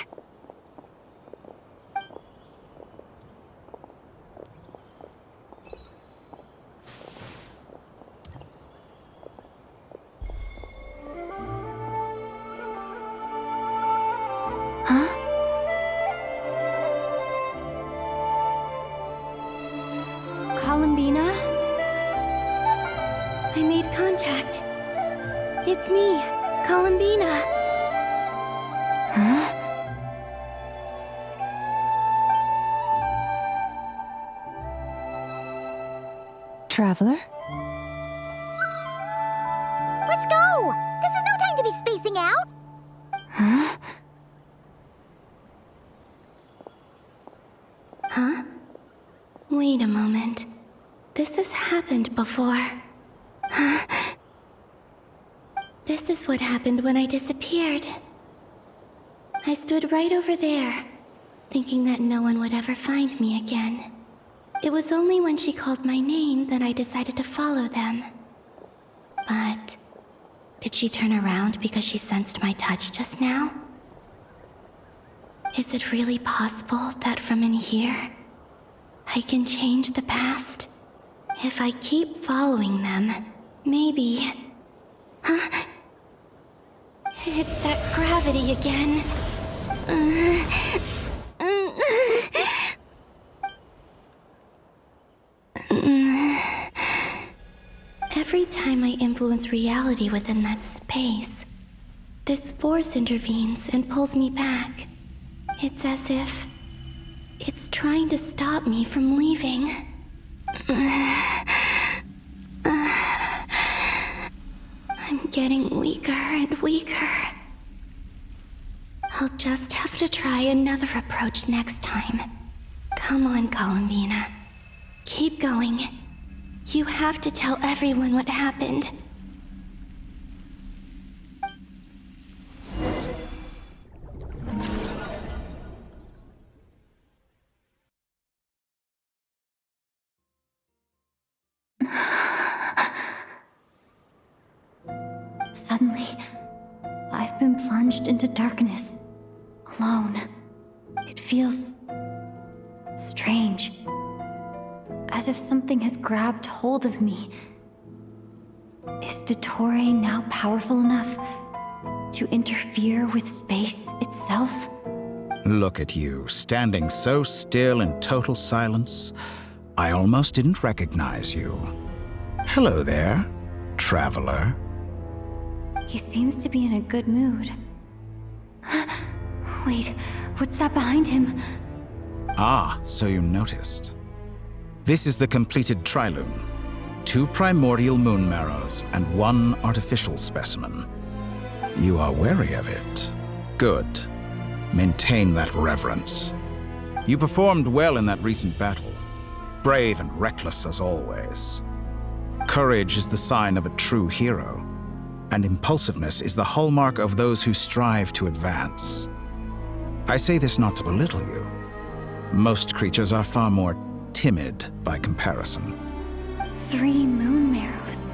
Huh? Columbina? I made contact. It's me, Columbina. Huh? Traveler? Let's go! This is no time to be spacing out! Huh? Huh? Wait a moment. This has happened before. Huh? This is what happened when I disappeared. I stood right over there, thinking that no one would ever find me again. It was only when she called my name that I decided to follow them. But did she turn around because she sensed my touch just now? Is it really possible that from in here, I can change the past? If I keep following them, maybe... Huh? It's that gravity again. Every time I influence reality within that space, this force intervenes and pulls me back. It's as if it's trying to stop me from leaving. I'm getting weaker and weaker. I'll just have to try another approach next time. Come on, Columbina. Keep going. You have to tell everyone what happened. Suddenly, I've been plunged into darkness, alone. It feels strange, as if something has grabbed hold of me. Is Dottore now powerful enough to interfere with space itself? Look at you, standing so still in total silence. I almost didn't recognize you. Hello there, traveler. He seems to be in a good mood. Wait, what's that behind him? Ah, so you noticed. This is the completed Trilune. 2 primordial moon marrows and 1 artificial specimen. You are wary of it. Good. Maintain that reverence. You performed well in that recent battle. Brave and reckless as always. Courage is the sign of a true hero, and impulsiveness is the hallmark of those who strive to advance. I say this not to belittle you. Most creatures are far more timid by comparison. 3 moon marrows.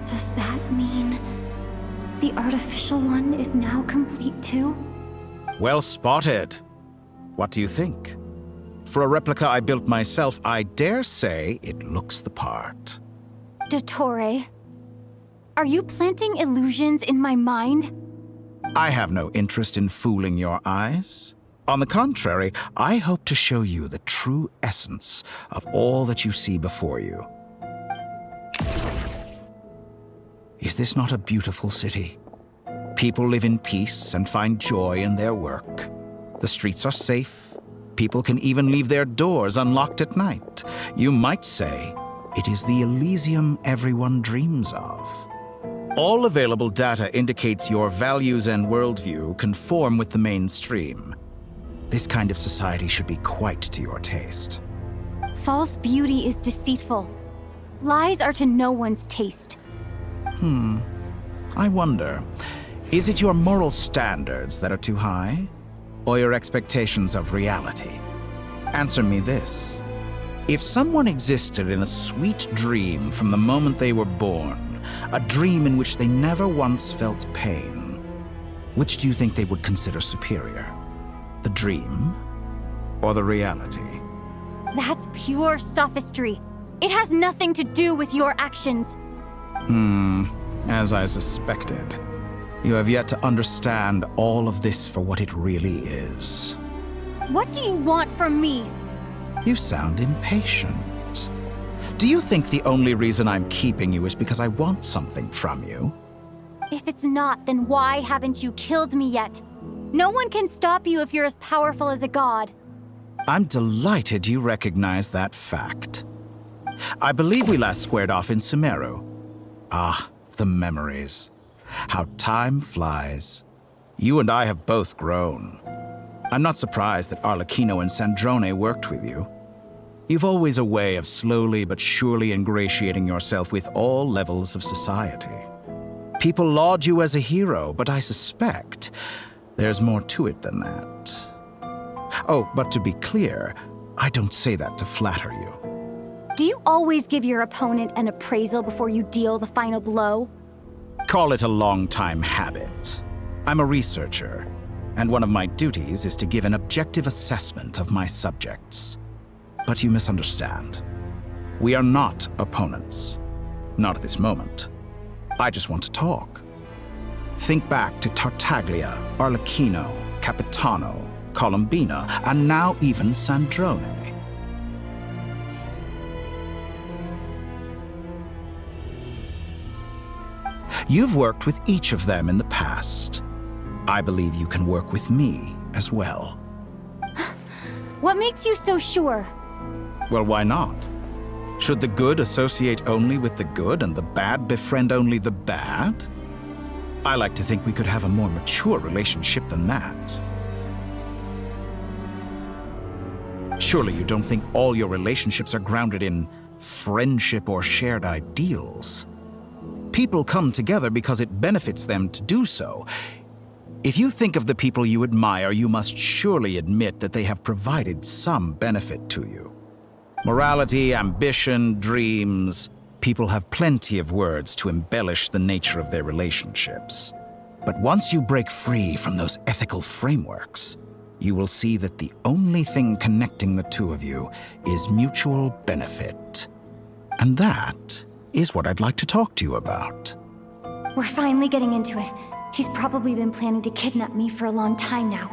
Does that mean the artificial one is now complete too? Well spotted. What do you think? For a replica I built myself, I dare say it looks the part. Dottore, are you planting illusions in my mind? I have no interest in fooling your eyes. On the contrary, I hope to show you the true essence of all that you see before you. Is this not a beautiful city? People live in peace and find joy in their work. The streets are safe. People can even leave their doors unlocked at night. You might say it is the Elysium everyone dreams of. All available data indicates your values and worldview conform with the mainstream. This kind of society should be quite to your taste. False beauty is deceitful. Lies are to no one's taste. I wonder, is it your moral standards that are too high? Or your expectations of reality? Answer me this. If someone existed in a sweet dream from the moment they were born, a dream in which they never once felt pain, which do you think they would consider superior? The dream or the reality? That's pure sophistry. It has nothing to do with your actions. As I suspected. You have yet to understand all of this for what it really is. What do you want from me? You sound impatient. Do you think the only reason I'm keeping you is because I want something from you? If it's not, then why haven't you killed me yet? No one can stop you if you're as powerful as a god. I'm delighted you recognize that fact. I believe we last squared off in Sumeru. Ah, the memories. How time flies. You and I have both grown. I'm not surprised that Arlecchino and Sandrone worked with you. You've always a way of slowly but surely ingratiating yourself with all levels of society. People laud you as a hero, but I suspect there's more to it than that. Oh, but to be clear, I don't say that to flatter you. Do you always give your opponent an appraisal before you deal the final blow? Call it a long-time habit. I'm a researcher, and one of my duties is to give an objective assessment of my subjects. But you misunderstand. We are not opponents. Not at this moment. I just want to talk. Think back to Tartaglia, Arlecchino, Capitano, Columbina, and now even Sandrone. You've worked with each of them in the past. I believe you can work with me as well. What makes you so sure? Well, why not? Should the good associate only with the good and the bad befriend only the bad? I like to think we could have a more mature relationship than that. Surely you don't think all your relationships are grounded in friendship or shared ideals? People come together because it benefits them to do so. If you think of the people you admire, you must surely admit that they have provided some benefit to you. Morality, ambition, dreams. People have plenty of words to embellish the nature of their relationships. But once you break free from those ethical frameworks, you will see that the only thing connecting the two of you is mutual benefit. And that is what I'd like to talk to you about. We're finally getting into it. He's probably been planning to kidnap me for a long time now.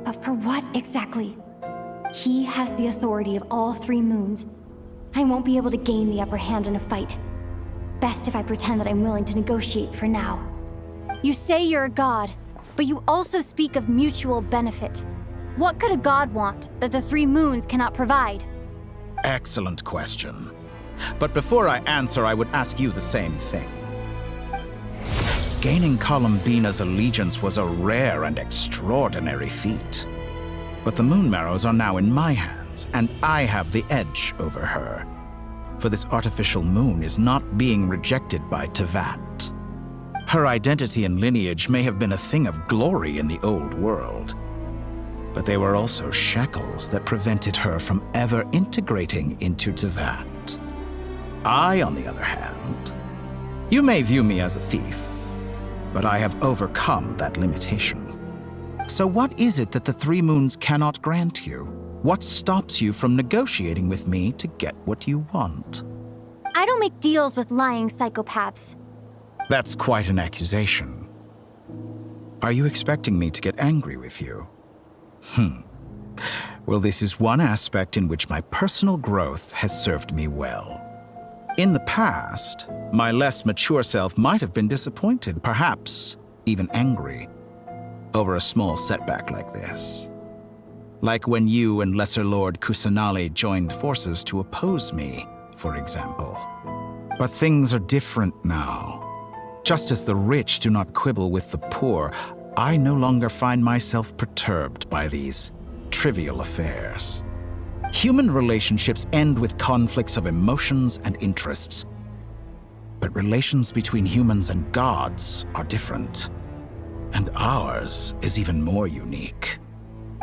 But for what exactly? He has the authority of all 3 moons. I won't be able to gain the upper hand in a fight. Best if I pretend that I'm willing to negotiate for now. You say you're a god, but you also speak of mutual benefit. What could a god want that the 3 moons cannot provide? Excellent question. But before I answer, I would ask you the same thing. Gaining Columbina's allegiance was a rare and extraordinary feat. But the Moon Marrows are now in my hands, and I have the edge over her. For this artificial moon is not being rejected by Teyvat. Her identity and lineage may have been a thing of glory in the old world, but they were also shackles that prevented her from ever integrating into Teyvat. I, on the other hand, you may view me as a thief, but I have overcome that limitation. So what is it that the 3 moons cannot grant you? What stops you from negotiating with me to get what you want? I don't make deals with lying psychopaths. That's quite an accusation. Are you expecting me to get angry with you? Well, this is one aspect in which my personal growth has served me well. In the past, my less mature self might have been disappointed, perhaps even angry, over a small setback like this. Like when you and Lesser Lord Kusanali joined forces to oppose me, for example. But things are different now. Just as the rich do not quibble with the poor, I no longer find myself perturbed by these trivial affairs. Human relationships end with conflicts of emotions and interests. But relations between humans and gods are different. And ours is even more unique.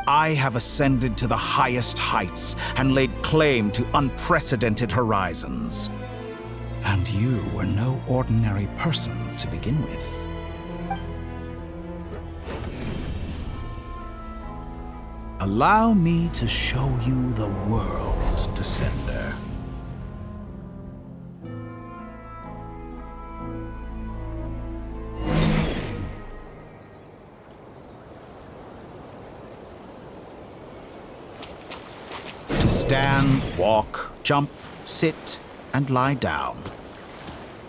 I have ascended to the highest heights and laid claim to unprecedented horizons. And you were no ordinary person to begin with. Allow me to show you the world, Descender. To stand, walk, jump, sit, and lie down.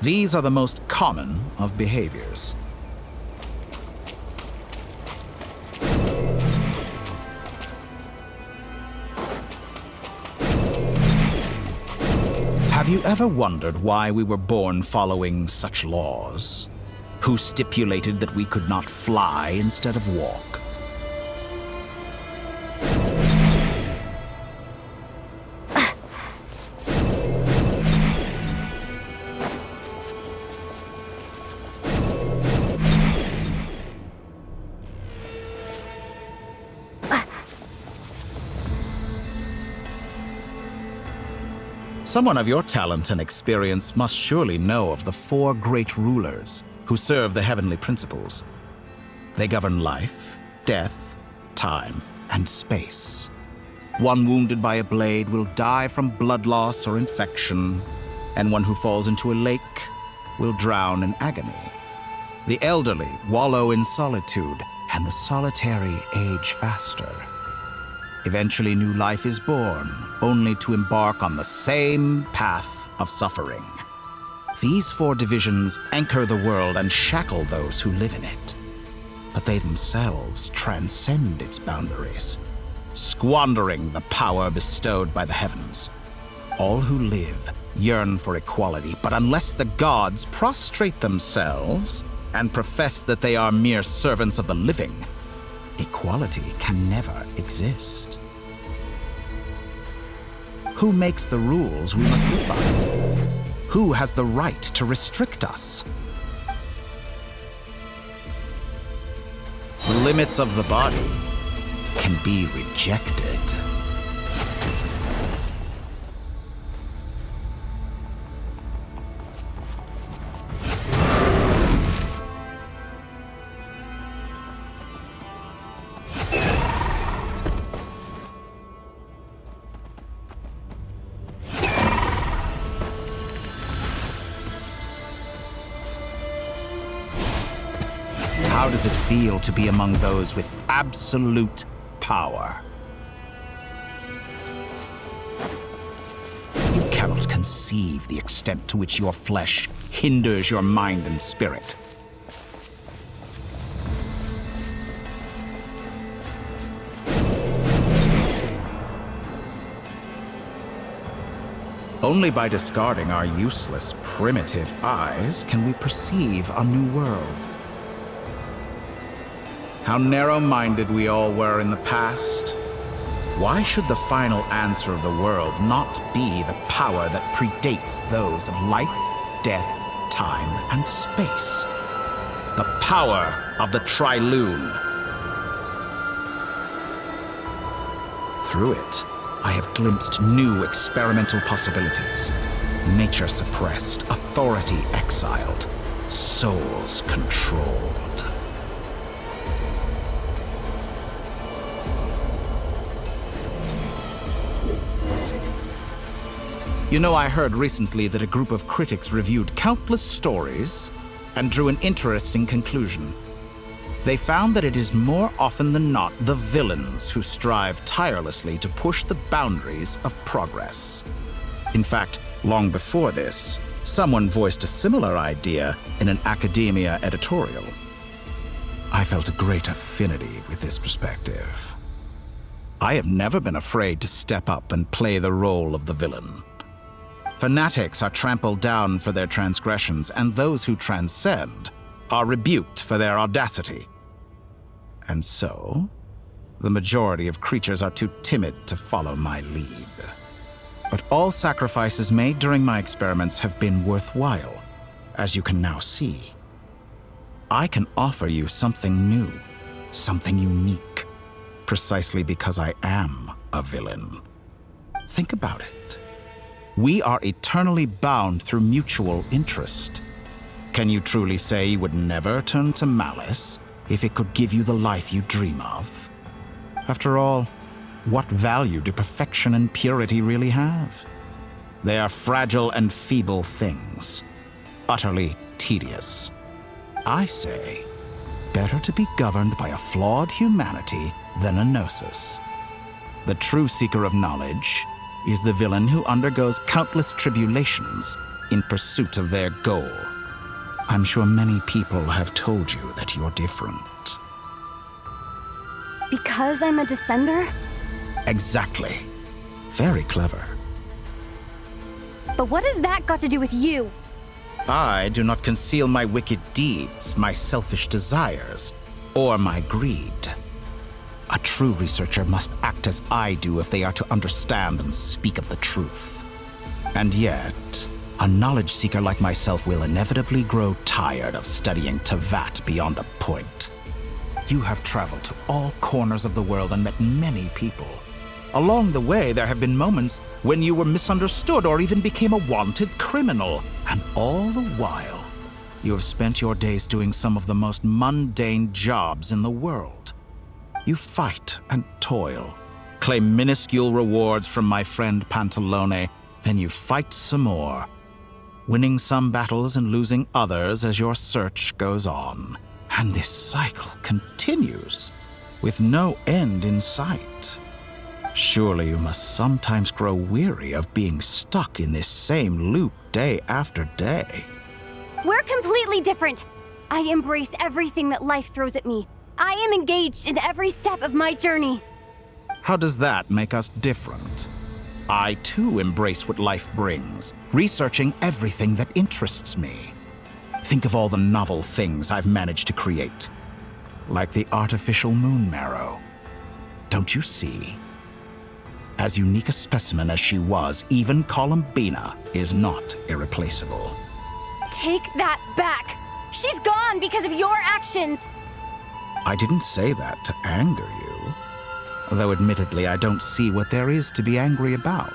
These are the most common of behaviors. Have you ever wondered why we were born following such laws? Who stipulated that we could not fly instead of walk? Someone of your talent and experience must surely know of the 4 great rulers who serve the heavenly principles. They govern life, death, time, and space. One wounded by a blade will die from blood loss or infection, and one who falls into a lake will drown in agony. The elderly wallow in solitude, and the solitary age faster. Eventually, new life is born, only to embark on the same path of suffering. These 4 divisions anchor the world and shackle those who live in it. But they themselves transcend its boundaries, squandering the power bestowed by the heavens. All who live yearn for equality, but unless the gods prostrate themselves and profess that they are mere servants of the living, equality can never exist. Who makes the rules we must live by? Who has the right to restrict us? The limits of the body can be rejected. How does it feel to be among those with absolute power? You cannot conceive the extent to which your flesh hinders your mind and spirit. Only by discarding our useless, primitive eyes can we perceive a new world. How narrow-minded we all were in the past. Why should the final answer of the world not be the power that predates those of life, death, time, and space? The power of the Trilune. Through it, I have glimpsed new experimental possibilities. Nature suppressed, authority exiled, souls controlled. You know, I heard recently that a group of critics reviewed countless stories and drew an interesting conclusion. They found that it is more often than not the villains who strive tirelessly to push the boundaries of progress. In fact, long before this, someone voiced a similar idea in an academia editorial. I felt a great affinity with this perspective. I have never been afraid to step up and play the role of the villain. Fanatics are trampled down for their transgressions, and those who transcend are rebuked for their audacity. And so, the majority of creatures are too timid to follow my lead. But all sacrifices made during my experiments have been worthwhile, as you can now see. I can offer you something new, something unique, precisely because I am a villain. Think about it. We are eternally bound through mutual interest. Can you truly say you would never turn to malice if it could give you the life you dream of? After all, what value do perfection and purity really have? They are fragile and feeble things, utterly tedious. I say, better to be governed by a flawed humanity than a gnosis. The true seeker of knowledge is the villain who undergoes countless tribulations in pursuit of their goal. I'm sure many people have told you that you're different. Because I'm a descender? Exactly. Very clever. But what has that got to do with you? I do not conceal my wicked deeds, my selfish desires, or my greed. A true researcher must act as I do if they are to understand and speak of the truth. And yet, a knowledge seeker like myself will inevitably grow tired of studying Tevat beyond a point. You have traveled to all corners of the world and met many people. Along the way, there have been moments when you were misunderstood or even became a wanted criminal. And all the while, you have spent your days doing some of the most mundane jobs in the world. You fight and toil, claim minuscule rewards from my friend Pantalone, then you fight some more, winning some battles and losing others as your search goes on. And this cycle continues, with no end in sight. Surely you must sometimes grow weary of being stuck in this same loop day after day. We're completely different. I embrace everything that life throws at me. I am engaged in every step of my journey. How does that make us different? I too embrace what life brings, researching everything that interests me. Think of all the novel things I've managed to create, like the artificial moon marrow. Don't you see? As unique a specimen as she was, even Columbina is not irreplaceable. Take that back! She's gone because of your actions! I didn't say that to anger you. Though admittedly, I don't see what there is to be angry about.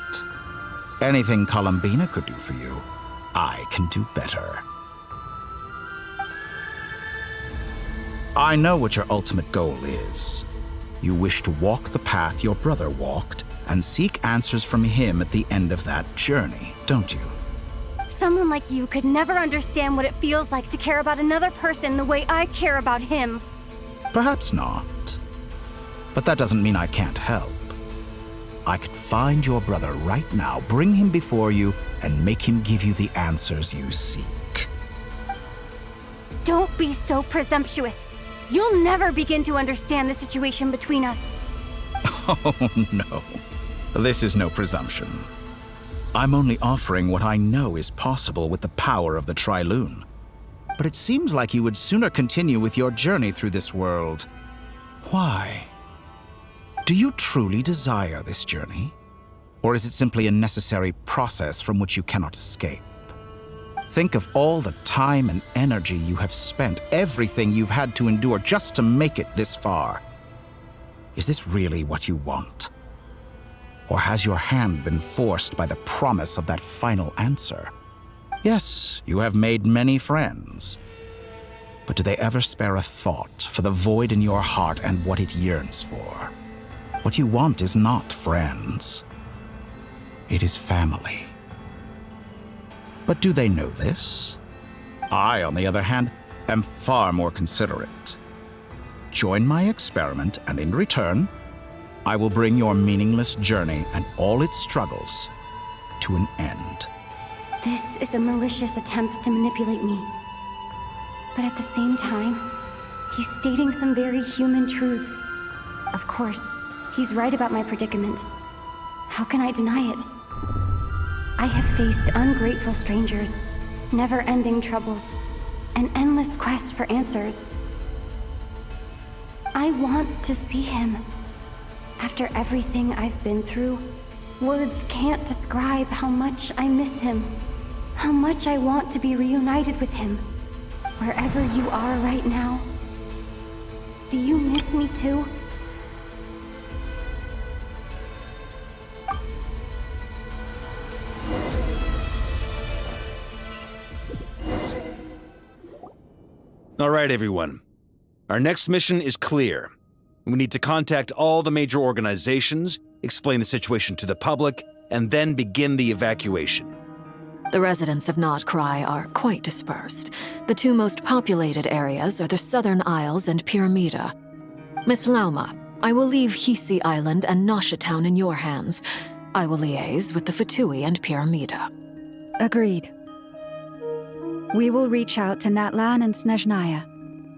Anything Columbina could do for you, I can do better. I know what your ultimate goal is. You wish to walk the path your brother walked and seek answers from him at the end of that journey, don't you? Someone like you could never understand what it feels like to care about another person the way I care about him. Perhaps not. But that doesn't mean I can't help. I could find your brother right now, bring him before you, and make him give you the answers you seek. Don't be so presumptuous. You'll never begin to understand the situation between us. Oh, no. This is no presumption. I'm only offering what I know is possible with the power of the Trilune. But it seems like you would sooner continue with your journey through this world. Why? Do you truly desire this journey? Or is it simply a necessary process from which you cannot escape? Think of all the time and energy you have spent, everything you've had to endure just to make it this far. Is this really what you want? Or has your hand been forced by the promise of that final answer? Yes, you have made many friends. But do they ever spare a thought for the void in your heart and what it yearns for? What you want is not friends. It is family. But do they know this? I, on the other hand, am far more considerate. Join my experiment, and in return, I will bring your meaningless journey and all its struggles to an end. This is a malicious attempt to manipulate me. But at the same time, he's stating some very human truths. Of course, he's right about my predicament. How can I deny it? I have faced ungrateful strangers, never-ending troubles, an endless quest for answers. I want to see him. After everything I've been through, words can't describe how much I miss him, how much I want to be reunited with him. Wherever you are right now, do you miss me too? All right, everyone. Our next mission is clear. We need to contact all the major organizations, explain the situation to the public, and then begin the evacuation. The residents of Not Krai are quite dispersed. The two most populated areas are the Southern Isles and Pyramida. Miss Lauma, I will leave Hisi Island and Nasha Town in your hands. I will liaise with the Fatui and Pyramida. Agreed. We will reach out to Natlan and Snezhnaya.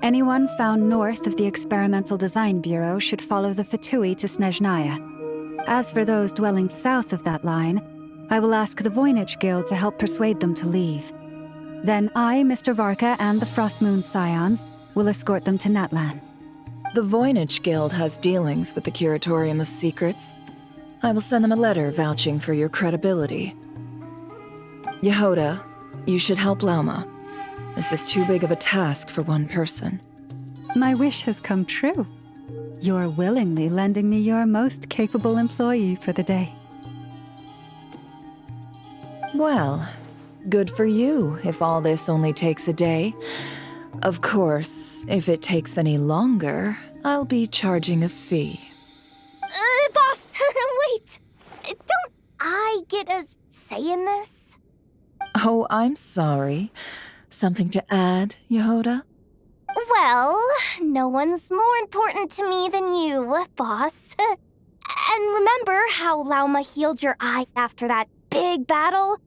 Anyone found north of the Experimental Design Bureau should follow the Fatui to Snezhnaya. As for those dwelling south of that line, I will ask the Voynich Guild to help persuade them to leave. Then I, Mr. Varka, and the Frostmoon Scions will escort them to Natlan. The Voynich Guild has dealings with the Curatorium of Secrets. I will send them a letter vouching for your credibility. Jahoda, you should help Lauma. This is too big of a task for one person. My wish has come true. You're willingly lending me your most capable employee for the day. Well, good for you if all this only takes a day. Of course, if it takes any longer, I'll be charging a fee. Boss, wait! Don't I get a say in this? Oh, I'm sorry. Something to add, Jahoda? Well, no one's more important to me than you, boss. And remember how Lauma healed your eyes after that big battle?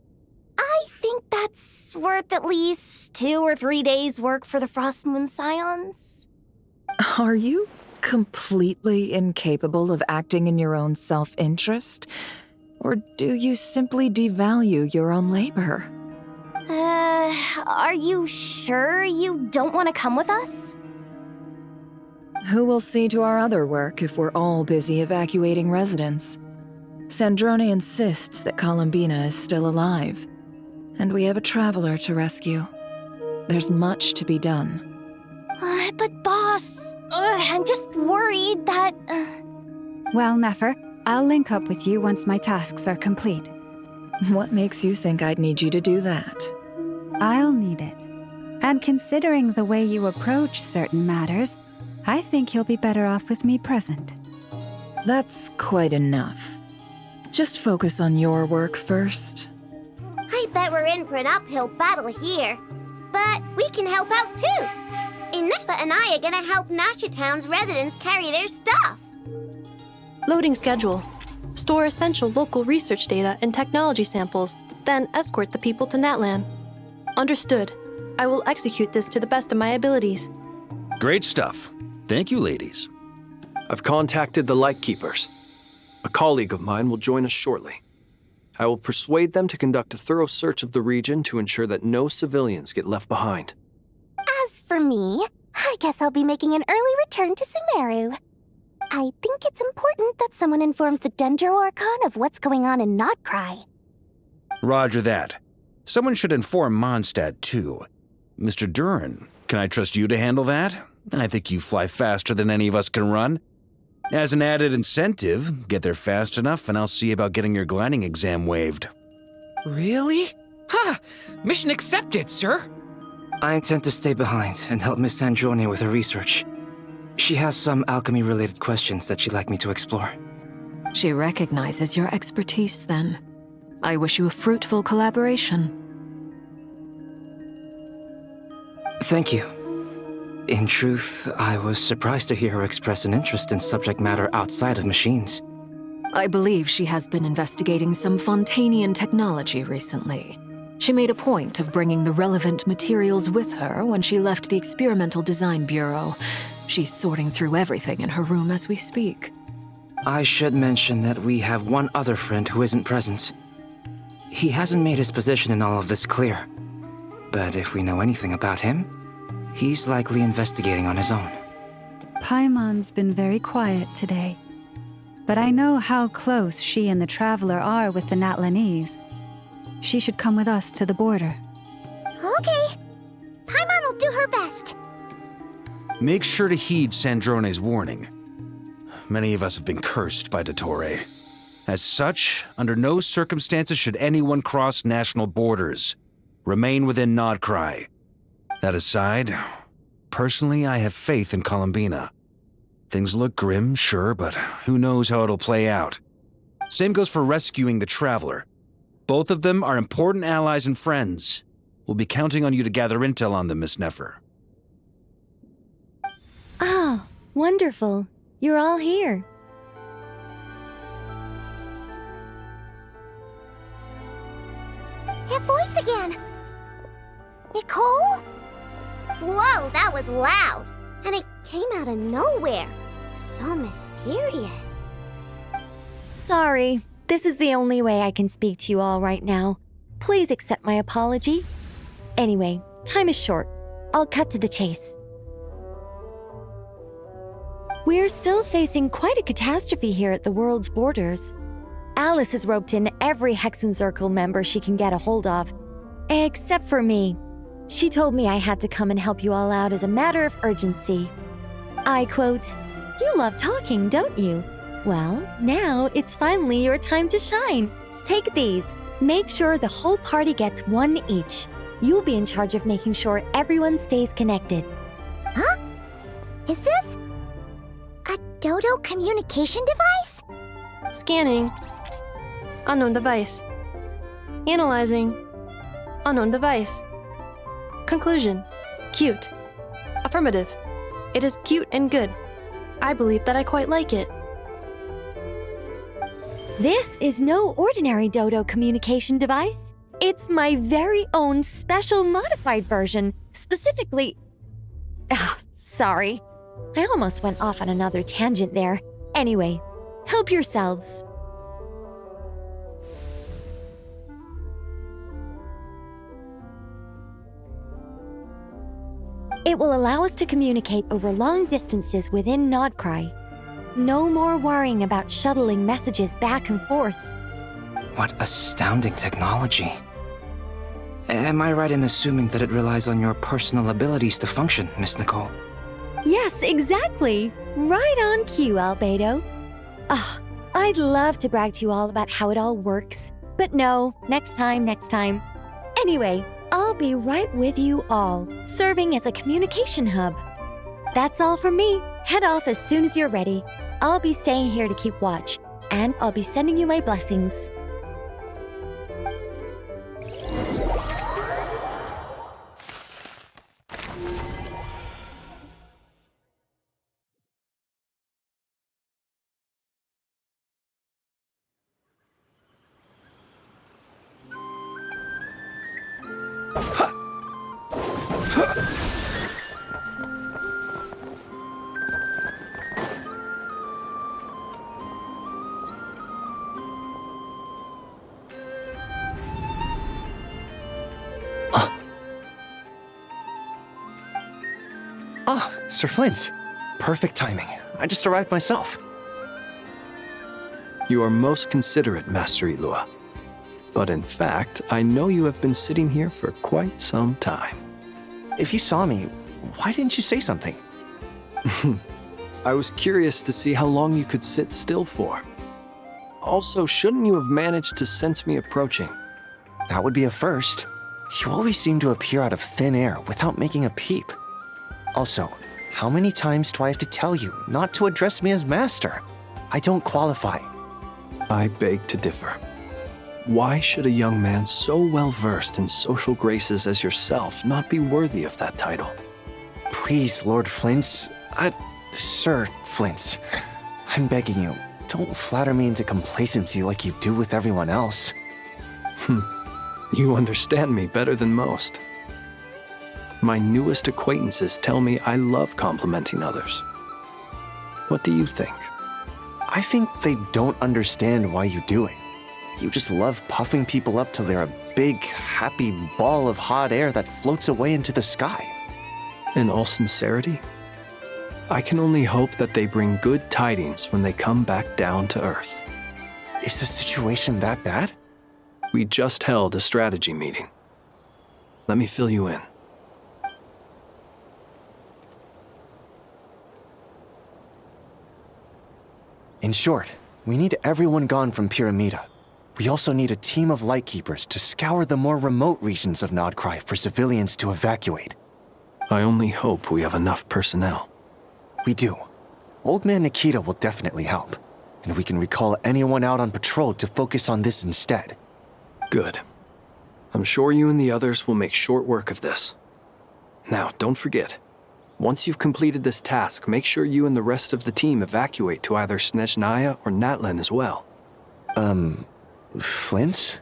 I think that's worth at least 2 or 3 days' work for the Frostmoon Scions. Are you completely incapable of acting in your own self-interest? Or do you simply devalue your own labor? Are you sure you don't want to come with us? Who will see to our other work if we're all busy evacuating residents? Sandrone insists that Columbina is still alive, and we have a traveler to rescue. There's much to be done. But boss, I'm just worried that... Well, Nefer, I'll link up with you once my tasks are complete. What makes you think I'd need you to do that? I'll need it. And considering the way you approach certain matters, I think you'll be better off with me present. That's quite enough. Just focus on your work first. I bet we're in for an uphill battle here. But we can help out too. Ineffa and I are gonna help Nasha Town's residents carry their stuff. Loading schedule. Store essential local research data and technology samples, then escort the people to Natlan. Understood. I will execute this to the best of my abilities. Great stuff. Thank you, ladies. I've contacted the Lightkeepers. A colleague of mine will join us shortly. I will persuade them to conduct a thorough search of the region to ensure that no civilians get left behind. As for me, I guess I'll be making an early return to Sumeru. I think it's important that someone informs the Dendro Archon of what's going on in Nodcry. Roger that. Someone should inform Mondstadt, too. Mr. Durin, can I trust you to handle that? I think you fly faster than any of us can run. As an added incentive, get there fast enough and I'll see about getting your gliding exam waived. Really? Ha! Mission accepted, sir. I intend to stay behind and help Miss Sandrone with her research. She has some alchemy-related questions that she'd like me to explore. She recognizes your expertise, then. I wish you a fruitful collaboration. Thank you. In truth, I was surprised to hear her express an interest in subject matter outside of machines. I believe she has been investigating some Fontanian technology recently. She made a point of bringing the relevant materials with her when she left the Experimental Design Bureau. She's sorting through everything in her room as we speak. I should mention that we have one other friend who isn't present. He hasn't made his position in all of this clear. But if we know anything about him, he's likely investigating on his own. Paimon's been very quiet today. But I know how close she and the Traveler are with the Natlanese. She should come with us to the border. Okay. Paimon will do her best. Make sure to heed Sandrone's warning. Many of us have been cursed by Dottore. As such, under no circumstances should anyone cross national borders. Remain within Nodcry. That aside, personally I have faith in Columbina. Things look grim, sure, but who knows how it'll play out. Same goes for rescuing the Traveler. Both of them are important allies and friends. We'll be counting on you to gather intel on them, Miss Nefer. Oh, wonderful. You're all here. That voice again! Nicole? Whoa, that was loud! And it came out of nowhere. So mysterious. Sorry, this is the only way I can speak to you all right now. Please accept my apology. Anyway, time is short. I'll cut to the chase. We're still facing quite a catastrophe here at the world's borders. Alice has roped in every Hexen Circle member she can get a hold of. Except for me. She told me I had to come and help you all out as a matter of urgency. I quote, "You love talking, don't you? Well, now it's finally your time to shine. Take these. Make sure the whole party gets one each. You'll be in charge of making sure everyone stays connected." Huh? Is this a Dodo communication device? Scanning. Unknown device. Analyzing. Unknown device. Conclusion. Cute. Affirmative. It is cute and good. I believe that I quite like it. This is no ordinary Dodo communication device. It's my very own special modified version, specifically... sorry. I almost went off on another tangent there. Anyway, help yourselves. It will allow us to communicate over long distances within Nodcry. No more worrying about shuttling messages back and forth. What astounding technology. Am I right in assuming that it relies on your personal abilities to function, Miss Nicole? Yes, exactly. Right on cue, Albedo. I'd love to brag to you all about how it all works. But no, next time. Anyway, I'll be right with you all, serving as a communication hub. That's all from me. Head off as soon as you're ready. I'll be staying here to keep watch, and I'll be sending you my blessings. Ah, Sir Flins. Perfect timing. I just arrived myself. You are most considerate, Master Ilua. But in fact, I know you have been sitting here for quite some time. If you saw me, why didn't you say something? I was curious to see how long you could sit still for. Also, shouldn't you have managed to sense me approaching? That would be a first. You always seem to appear out of thin air without making a peep. Also, how many times do I have to tell you not to address me as master? I don't qualify. I beg to differ. Why should a young man so well versed in social graces as yourself not be worthy of that title? Please, Lord Flins. Sir Flins. I'm begging you, don't flatter me into complacency like you do with everyone else. You understand me better than most. My newest acquaintances tell me I love complimenting others. What do you think? I think they don't understand why you do it. You just love puffing people up till they're a big, happy ball of hot air that floats away into the sky. In all sincerity, I can only hope that they bring good tidings when they come back down to Earth. Is the situation that bad? We just held a strategy meeting. Let me fill you in. In short, we need everyone gone from Pyramida. We also need a team of Lightkeepers to scour the more remote regions of Nodkrai for civilians to evacuate. I only hope we have enough personnel. We do. Old Man Nikita will definitely help, and we can recall anyone out on patrol to focus on this instead. Good. I'm sure you and the others will make short work of this. Now, don't forget, once you've completed this task, make sure you and the rest of the team evacuate to either Snezhnaya or Natlan as well. Flins?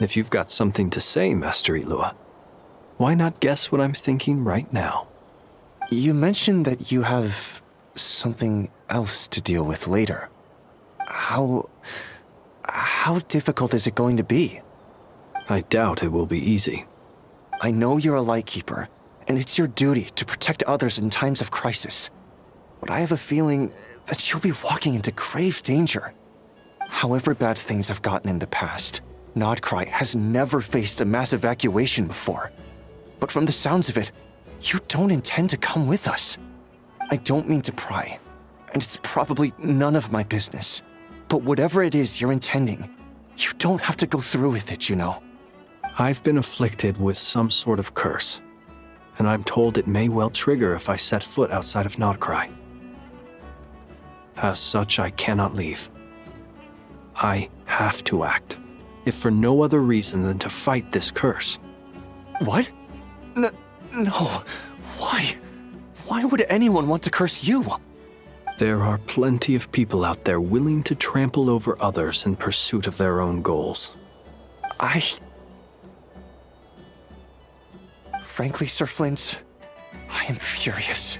If you've got something to say, Master Ilua, why not guess what I'm thinking right now? You mentioned that you have something else to deal with later. How difficult is it going to be? I doubt it will be easy. I know you're a Lightkeeper, and it's your duty to protect others in times of crisis. But I have a feeling that you'll be walking into grave danger. However bad things have gotten in the past, Nodkrai has never faced a mass evacuation before. But from the sounds of it, you don't intend to come with us. I don't mean to pry, and it's probably none of my business. But whatever it is you're intending, you don't have to go through with it, you know. I've been afflicted with some sort of curse, and I'm told it may well trigger if I set foot outside of Nodkrai. As such, I cannot leave. I have to act, if for no other reason than to fight this curse. What? No. Why? Why would anyone want to curse you? There are plenty of people out there willing to trample over others in pursuit of their own goals. Frankly, Sir Flins, I am furious.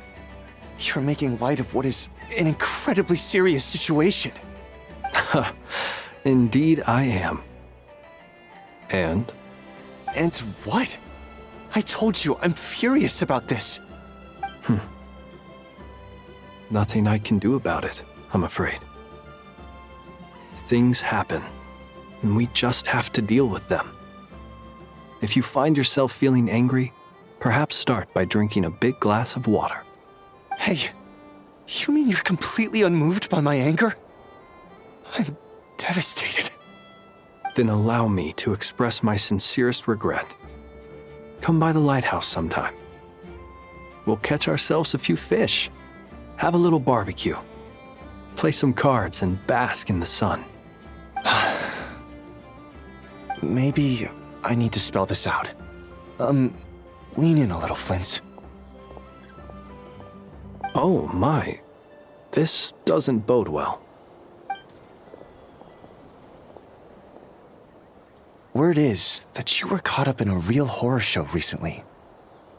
You're making light of what is an incredibly serious situation. Indeed I am. And? And what? I told you I'm furious about this. Nothing I can do about it, I'm afraid. Things happen, and we just have to deal with them. If you find yourself feeling angry, perhaps start by drinking a big glass of water. Hey, you mean you're completely unmoved by my anger? I'm devastated. Then allow me to express my sincerest regret. Come by the lighthouse sometime. We'll catch ourselves a few fish, have a little barbecue, play some cards, and bask in the sun. Maybe I need to spell this out. Lean in a little, Flins. Oh my, this doesn't bode well. Word is that you were caught up in a real horror show recently.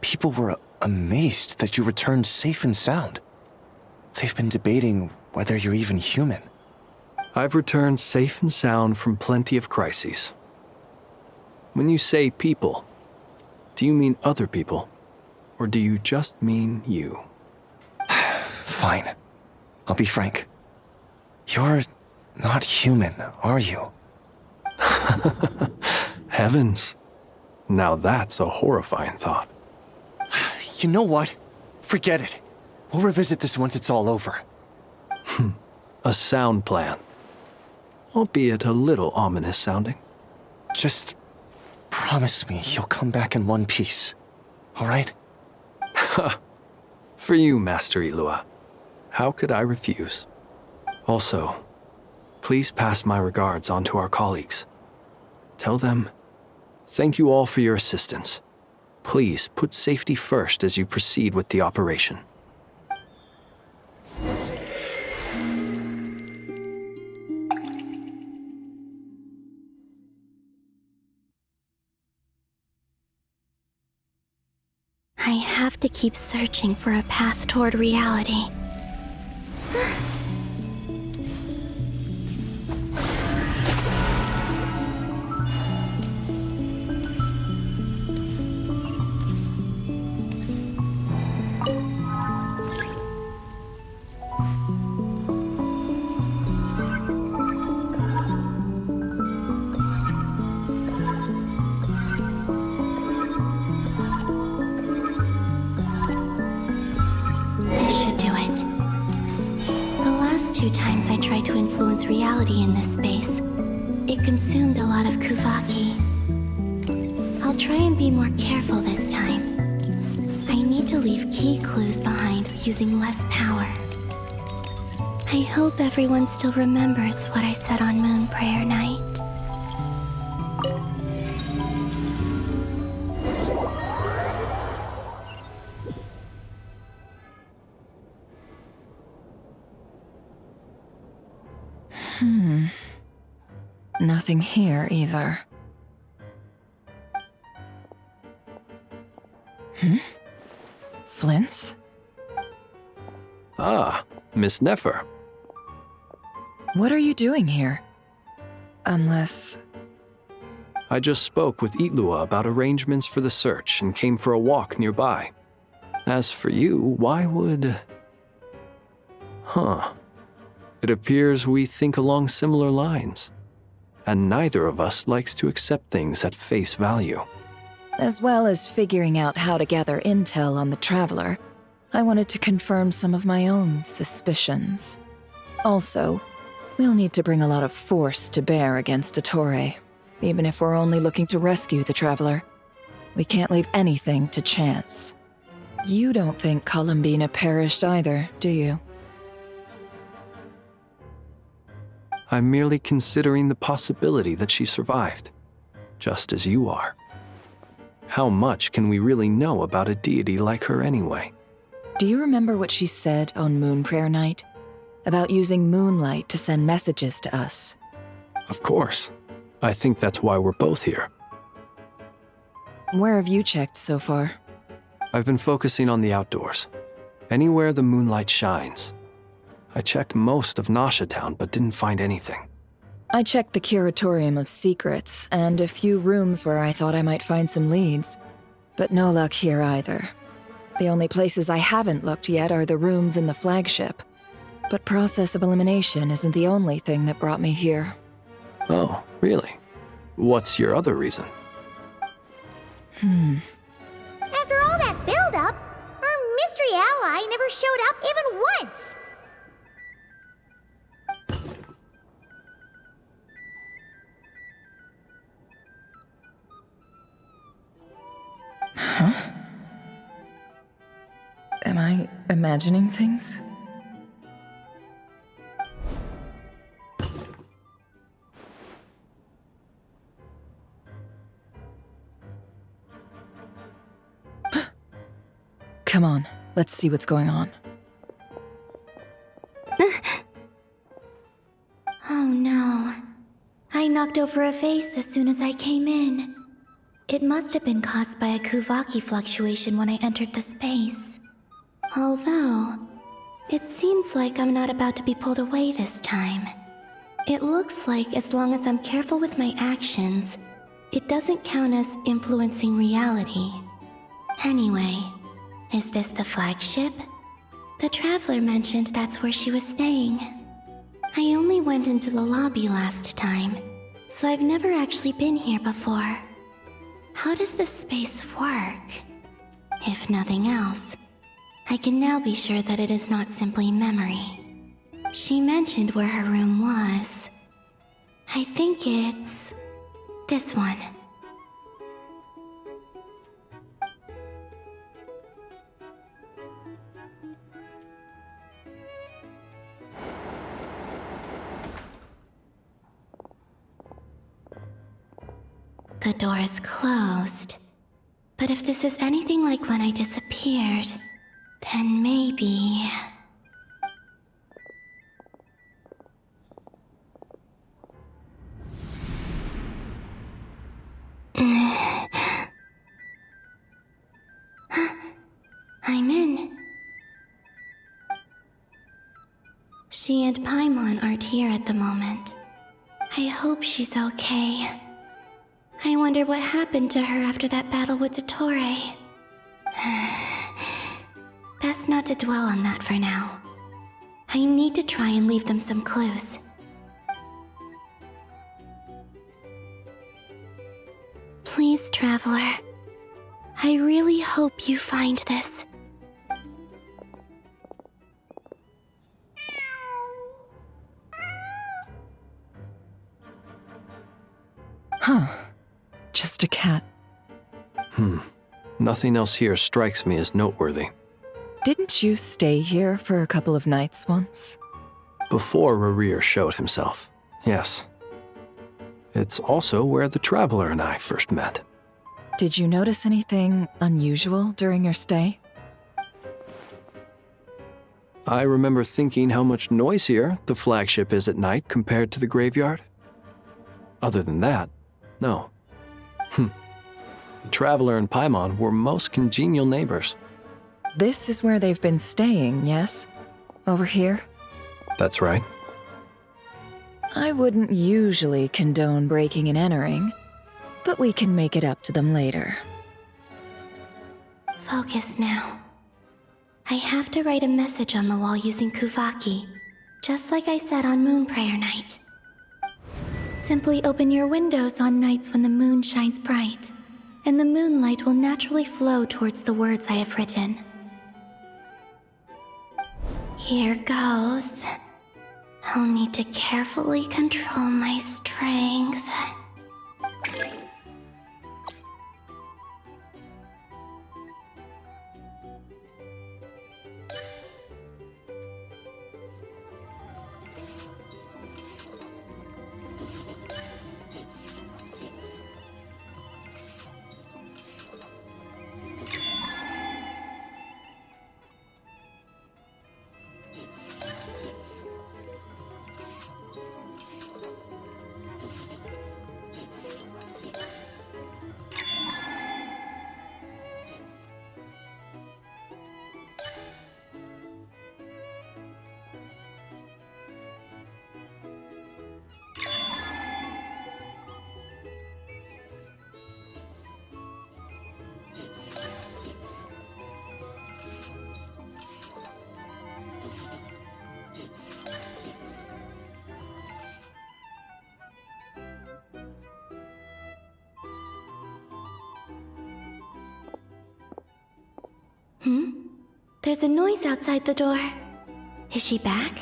People were amazed that you returned safe and sound. They've been debating whether you're even human. I've returned safe and sound from plenty of crises. When you say people, do you mean other people? Or do you just mean you? Fine. I'll be frank. You're not human, are you? Heavens. Now that's a horrifying thought. You know what? Forget it. We'll revisit this once it's all over. A sound plan. Albeit a little ominous sounding. Just promise me you'll come back in one piece. All right? For you, Master Ilua. How could I refuse? Also, please pass my regards on to our colleagues. Tell them, thank you all for your assistance. Please put safety first as you proceed with the operation. I have to keep searching for a path toward reality. Reality in this space. It consumed a lot of Kuvaki. I'll try and be more careful this time. I need to leave key clues behind using less power. I hope everyone still remembers what I said on Moon Prayer Night. Nothing here either. Flins? Ah, Miss Nefer. What are you doing here? Unless... I just spoke with Ilua about arrangements for the search and came for a walk nearby. As for you, why would... It appears we think along similar lines. And neither of us likes to accept things at face value. As well as figuring out how to gather intel on the Traveler, I wanted to confirm some of my own suspicions. Also, we'll need to bring a lot of force to bear against Dottore, even if we're only looking to rescue the Traveler. We can't leave anything to chance. You don't think Columbina perished either, do you? I'm merely considering the possibility that she survived, just as you are. How much can we really know about a deity like her anyway? Do you remember what she said on Moon Prayer Night? About using moonlight to send messages to us? Of course. I think that's why we're both here. Where have you checked so far? I've been focusing on the outdoors. Anywhere the moonlight shines. I checked most of Nasha Town, but didn't find anything. I checked the Curatorium of Secrets, and a few rooms where I thought I might find some leads. But no luck here either. The only places I haven't looked yet are the rooms in the flagship. But process of elimination isn't the only thing that brought me here. Oh, really? What's your other reason? After all that build-up, our mystery ally never showed up even once! Huh? Am I imagining things? Come on, let's see what's going on. Oh no. I knocked over a vase as soon as I came in. It must have been caused by a Kuvaki fluctuation when I entered the space. Although, it seems like I'm not about to be pulled away this time. It looks like as long as I'm careful with my actions, it doesn't count as influencing reality. Anyway, is this the flagship? The Traveler mentioned that's where she was staying. I only went into the lobby last time, so I've never actually been here before. How does this space work? If nothing else, I can now be sure that it is not simply memory. She mentioned where her room was. I think it's this one. The door is closed. But if this is anything like when I disappeared, then maybe... I'm in. She and Paimon aren't here at the moment. I hope she's okay. I wonder what happened to her after that battle with Dottore. Best not to dwell on that for now. I need to try and leave them some clues. Please, Traveler. I really hope you find this. Huh. Just a cat. Nothing else here strikes me as noteworthy. Didn't you stay here for a couple of nights once? Before Rerir showed himself, yes. It's also where the Traveler and I first met. Did you notice anything unusual during your stay? I remember thinking how much noisier the flagship is at night compared to the graveyard. Other than that, no. The Traveler and Paimon were most congenial neighbors. This is where they've been staying, yes? Over here? That's right. I wouldn't usually condone breaking and entering, but we can make it up to them later. Focus now. I have to write a message on the wall using Kuvaki, just like I said on Moon Prayer Night. Simply open your windows on nights when the moon shines bright, and the moonlight will naturally flow towards the words I have written. Here goes. I'll need to carefully control my strength. There's a noise outside the door. Is she back?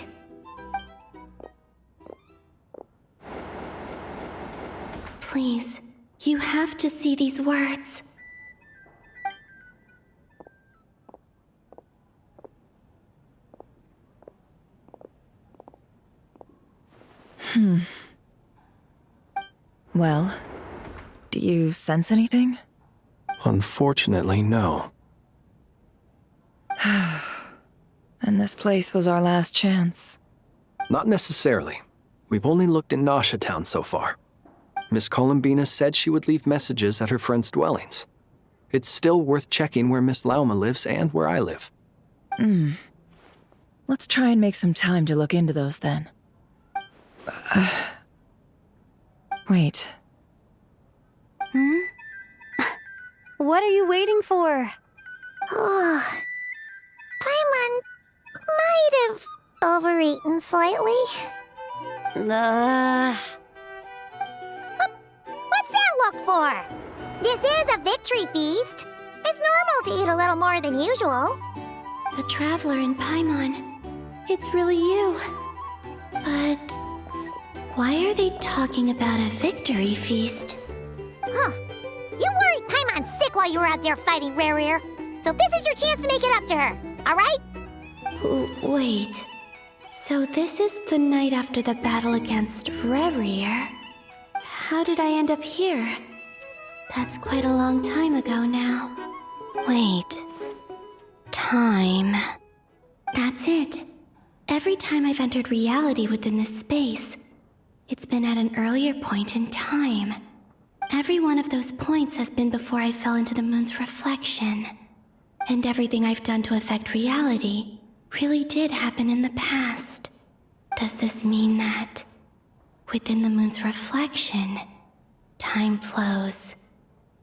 Please, you have to see these words. Well, do you sense anything? Unfortunately, no. And this place was our last chance. Not necessarily. We've only looked in Nasha Town so far. Miss Columbina said she would leave messages at her friends' dwellings. It's still worth checking where Miss Lauma lives and where I live. Let's try and make some time to look into those then. Wait. What are you waiting for? Oh, Paimon might have overeaten slightly. What's that look for? This is a victory feast. It's normal to eat a little more than usual. The Traveler and Paimon. It's really you. But why are they talking about a victory feast? Huh. You worried Paimon sick while you were out there fighting Rerir, so this is your chance to make it up to her, alright? Wait. So this is the night after the battle against Rerir? How did I end up here? That's quite a long time ago now. Wait. Time. That's it. Every time I've entered reality within this space, it's been at an earlier point in time. Every one of those points has been before I fell into the moon's reflection. And everything I've done to affect reality really did happen in the past. Does this mean that within the moon's reflection, time flows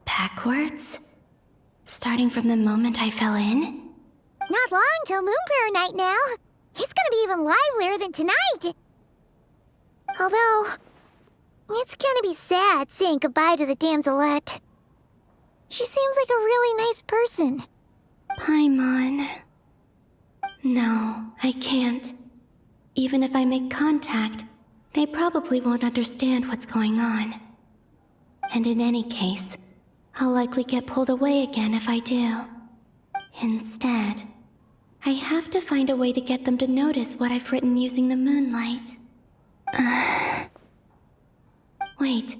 backwards? Starting from the moment I fell in? Not long till Moon Prayer Night now. It's gonna be even livelier than tonight. Although, it's gonna be sad saying goodbye to the damselette. She seems like a really nice person. Paimon. No, I can't. Even if I make contact, they probably won't understand what's going on. And in any case, I'll likely get pulled away again if I do. Instead, I have to find a way to get them to notice what I've written using the moonlight. Wait,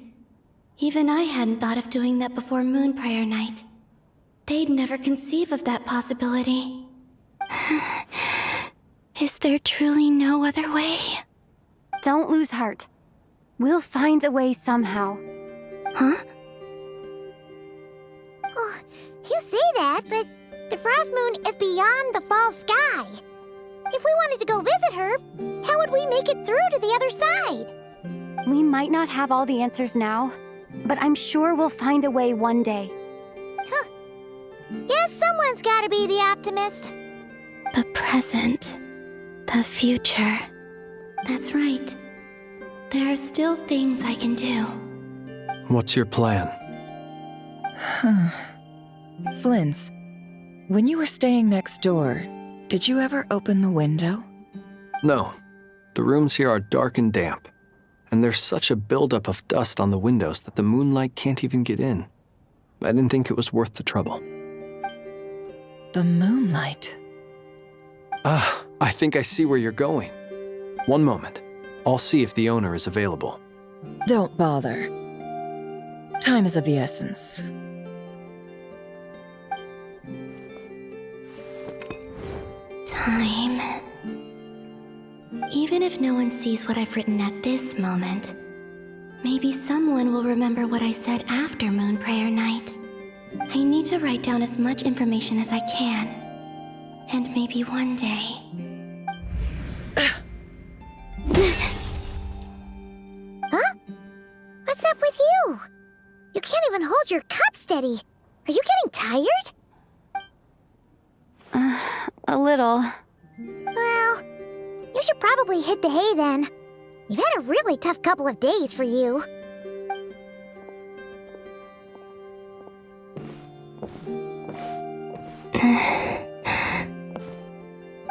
even I hadn't thought of doing that before Moon Prayer Night. They'd never conceive of that possibility. Is there truly no other way? Don't lose heart. We'll find a way somehow. Huh? Oh, you say that, but the Frost Moon is beyond the fall sky. If we wanted to go visit her, how would we make it through to the other side? We might not have all the answers now, but I'm sure we'll find a way one day. Huh. Guess someone's gotta be the optimist. The present. The future. That's right. There are still things I can do. What's your plan? Flins, when you were staying next door, did you ever open the window? No. The rooms here are dark and damp, and there's such a buildup of dust on the windows that the moonlight can't even get in. I didn't think it was worth the trouble. The moonlight? I think I see where you're going. One moment. I'll see if the owner is available. Don't bother. Time is of the essence. Time. Even if no one sees what I've written at this moment, maybe someone will remember what I said after Moon Prayer Night. I need to write down as much information as I can. And maybe one day... Huh? What's up with you? You can't even hold your cup steady. Are you getting tired? A little. Well, you should probably hit the hay then. You've had a really tough couple of days for you.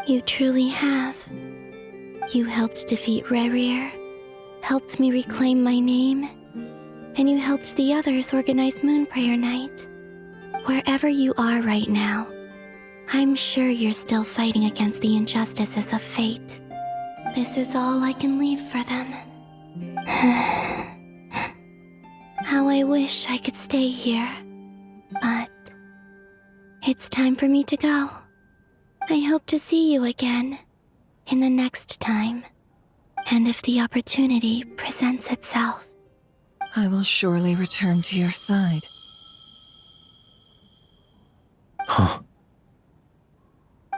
You truly have. You helped defeat Rerir, helped me reclaim my name, and you helped the others organize Moon Prayer Night. Wherever you are right now, I'm sure you're still fighting against the injustices of fate. This is all I can leave for them. How I wish I could stay here. But it's time for me to go. I hope to see you again in the next time, and if the opportunity presents itself. I will surely return to your side. Huh.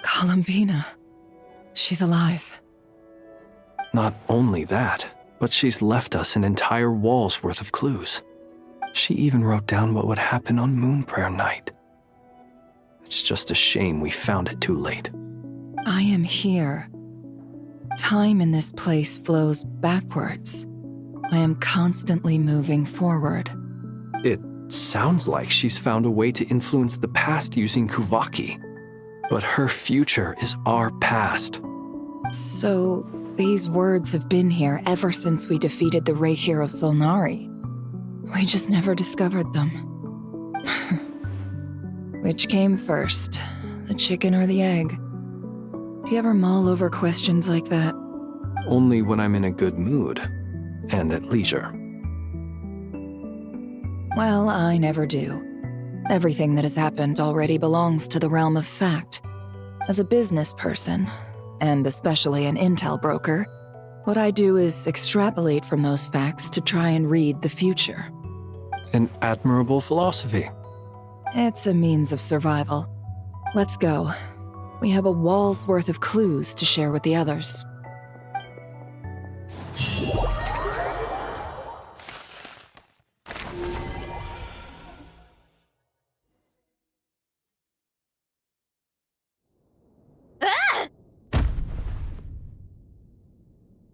Columbina. She's alive. Not only that, but she's left us an entire wall's worth of clues. She even wrote down what would happen on Moon Prayer Night. It's just a shame we found it too late. I am here. Time in this place flows backwards. I am constantly moving forward. It sounds like she's found a way to influence the past using Kuvaki. But her future is our past. So, these words have been here ever since we defeated the Rerir of Solnari. We just never discovered them. Which came first, the chicken or the egg? Do you ever mull over questions like that? Only when I'm in a good mood and at leisure. Well, I never do. Everything that has happened already belongs to the realm of fact. As a business person, and especially an intel broker, what I do is extrapolate from those facts to try and read the future. An admirable philosophy. It's a means of survival. Let's go. We have a wall's worth of clues to share with the others.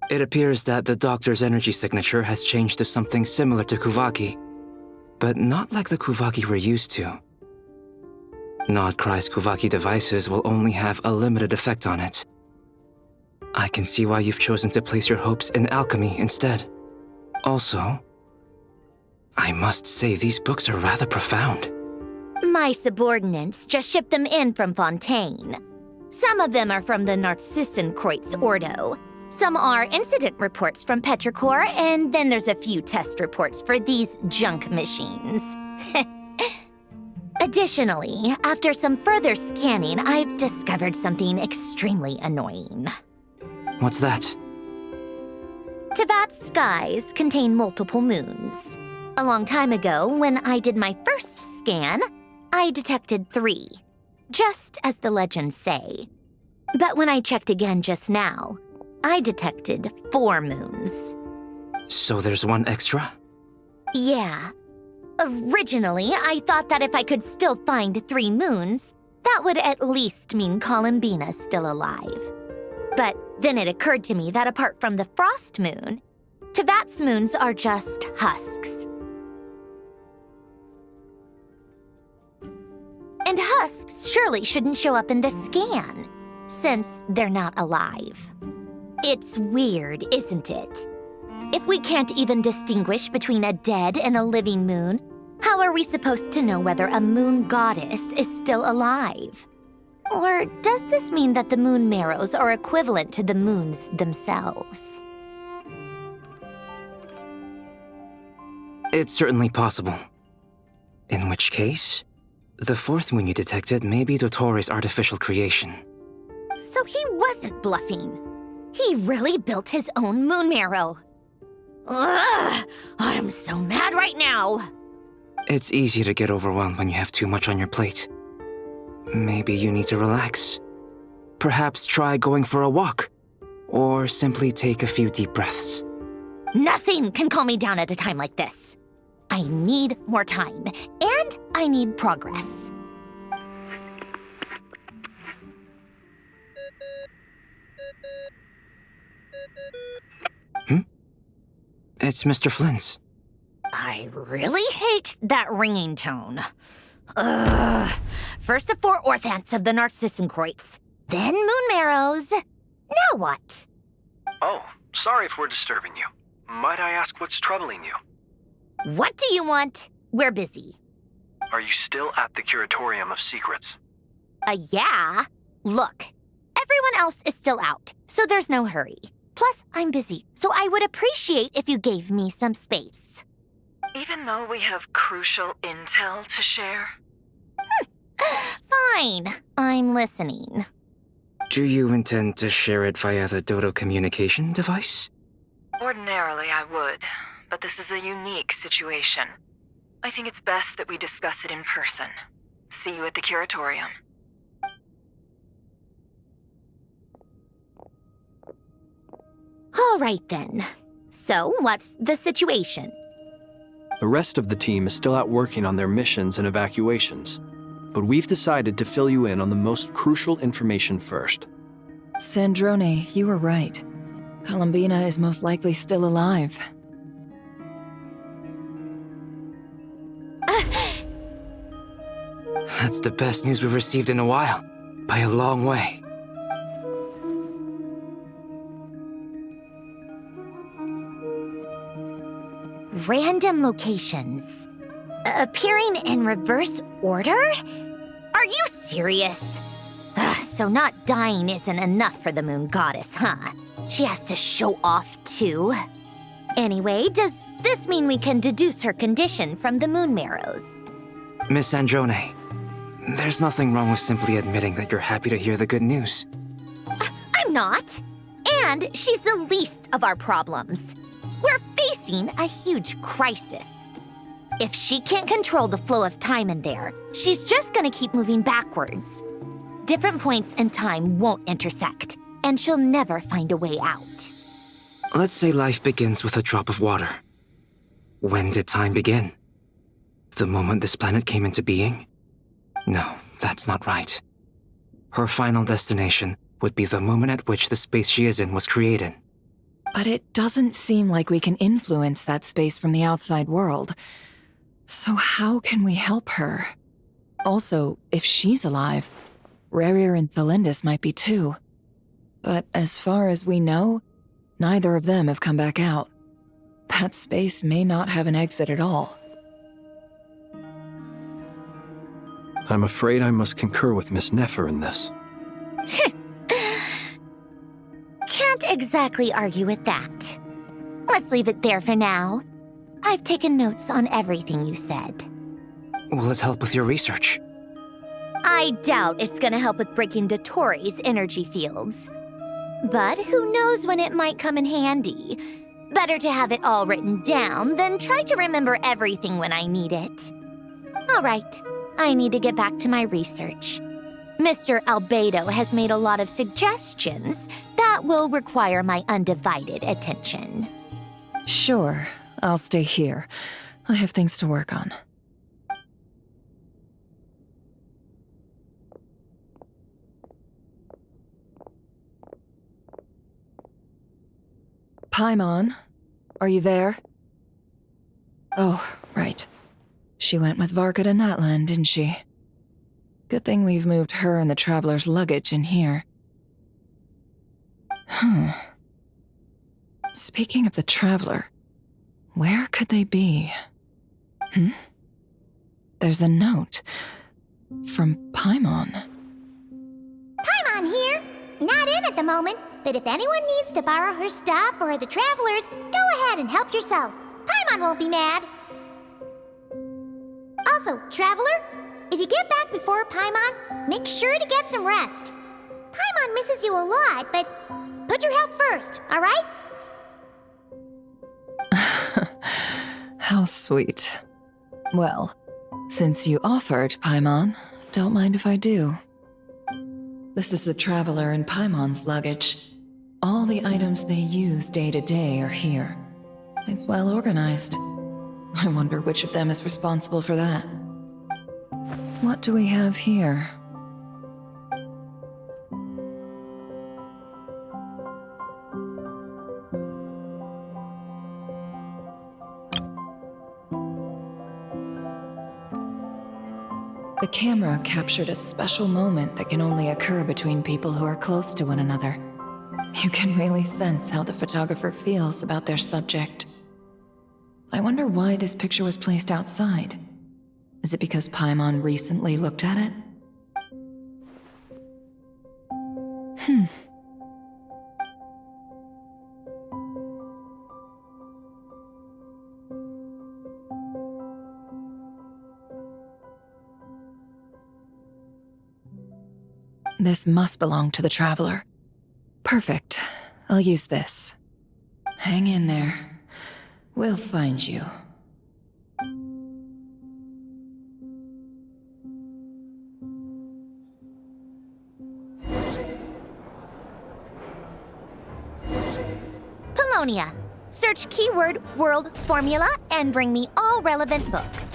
It appears that the Doctor's energy signature has changed to something similar to Kuvaki, but not like the Kuvaki we're used to. Not Krai's Kuvaki devices will only have a limited effect on it. I can see why you've chosen to place your hopes in alchemy instead. Also, I must say these books are rather profound. My subordinates just shipped them in from Fontaine. Some of them are from the Narcissenkreuz Ordo. Some are incident reports from Petrichor, and then there's a few test reports for these junk machines. Additionally, after some further scanning, I've discovered something extremely annoying. What's that? Teyvat's skies contain multiple moons. A long time ago, when I did my first scan, I detected 3, just as the legends say. But when I checked again just now, I detected 4 moons. So there's one extra? Yeah. Originally, I thought that if I could still find 3 moons, that would at least mean Columbina's still alive. But then it occurred to me that apart from the frost moon, Teyvat's moons are just husks. And husks surely shouldn't show up in the scan, since they're not alive. It's weird, isn't it? If we can't even distinguish between a dead and a living moon, how are we supposed to know whether a moon goddess is still alive? Or does this mean that the moon marrows are equivalent to the moons themselves? It's certainly possible. In which case, the 4th moon you detected may be Dottore's artificial creation. So he wasn't bluffing. He really built his own moon marrow. Ugh! I'm so mad right now! It's easy to get overwhelmed when you have too much on your plate. Maybe you need to relax. Perhaps try going for a walk, or simply take a few deep breaths. Nothing can calm me down at a time like this. I need more time, and I need progress. It's Mr. Flins. I really hate that ringing tone. Ugh. First the 4 orthants of the Narcissenkreuz, then moon marrows. Now what? Oh, sorry if we're disturbing you. Might I ask what's troubling you? What do you want? We're busy. Are you still at the Curatorium of Secrets? Yeah. Look, everyone else is still out, so there's no hurry. Plus, I'm busy, so I would appreciate if you gave me some space. Even though we have crucial intel to share? Fine, I'm listening. Do you intend to share it via the Dodo communication device? Ordinarily I would, but this is a unique situation. I think it's best that we discuss it in person. See you at the curatorium. All right then. So, what's the situation? The rest of the team is still out working on their missions and evacuations, but we've decided to fill you in on the most crucial information first. Sandrone, you were right. Columbina is most likely still alive. That's the best news we've received in a while, by a long way. Random locations. Appearing in reverse order? Are you serious? So not dying isn't enough for the moon goddess, huh? She has to show off too. Anyway, does this mean we can deduce her condition from the moon marrows? Miss Sandrone, there's nothing wrong with simply admitting that you're happy to hear the good news. I'm not. And she's the least of our problems. We're facing a huge crisis. If she can't control the flow of time in there, she's just gonna keep moving backwards. Different points in time won't intersect, and she'll never find a way out. Let's say life begins with a drop of water. When did time begin? The moment this planet came into being? No, that's not right. Her final destination would be the moment at which the space she is in was created. But it doesn't seem like we can influence that space from the outside world. So how can we help her? Also, if she's alive, Rerir and Thalindis might be too. But as far as we know, neither of them have come back out. That space may not have an exit at all. I'm afraid I must concur with Miss Nefer in this. Can't exactly argue with that. Let's leave it there for now. I've taken notes on everything you said. Will it help with your research? I doubt it's gonna help with breaking Dottore's energy fields. But who knows when it might come in handy. Better to have it all written down than try to remember everything when I need it. All right, I need to get back to my research. Mr. Albedo has made a lot of suggestions that will require my undivided attention. Sure, I'll stay here. I have things to work on. Paimon, are you there? Oh, right. She went with Varka to Natlan, didn't she? Good thing we've moved her and the Traveler's luggage in here. Speaking of the Traveler, where could they be? There's a note from Paimon. Paimon here. Not in at the moment, but if anyone needs to borrow her stuff or the Travelers, go ahead and help yourself. Paimon won't be mad. Also, Traveler, if you get back before Paimon, make sure to get some rest. Paimon misses you a lot, but put your health first, all right? How sweet. Well, since you offered, Paimon, don't mind if I do. This is the Traveler and Paimon's luggage. All the items they use day to day are here. It's well organized. I wonder which of them is responsible for that. What do we have here? The camera captured a special moment that can only occur between people who are close to one another. You can really sense how the photographer feels about their subject. I wonder why this picture was placed outside. Is it because Paimon recently looked at it? This must belong to the Traveler. Perfect. I'll use this. Hang in there. We'll find you. Polonia. Search keyword world formula and bring me all relevant books.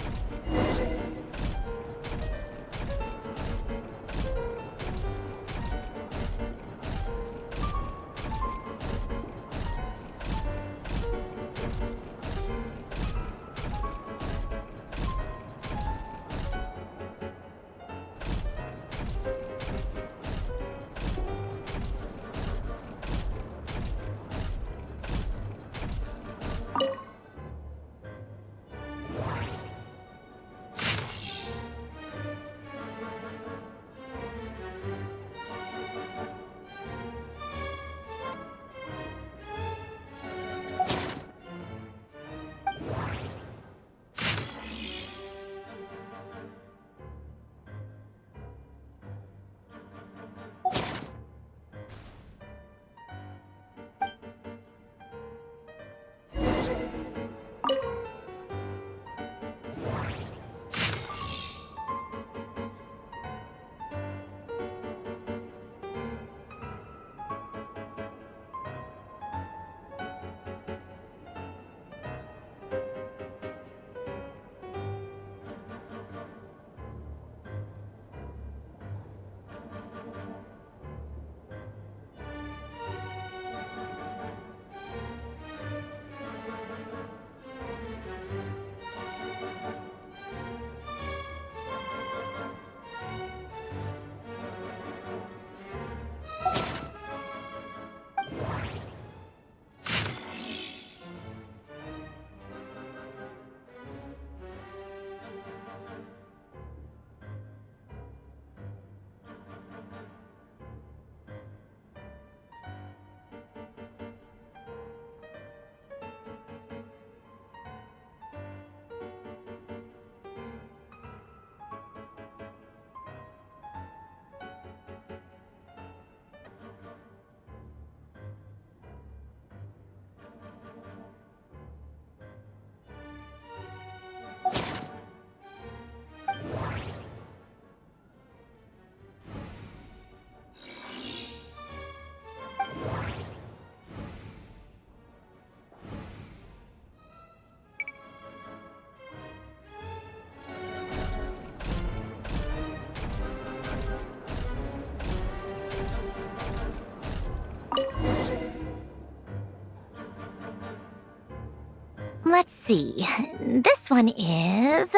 Let's see. This one is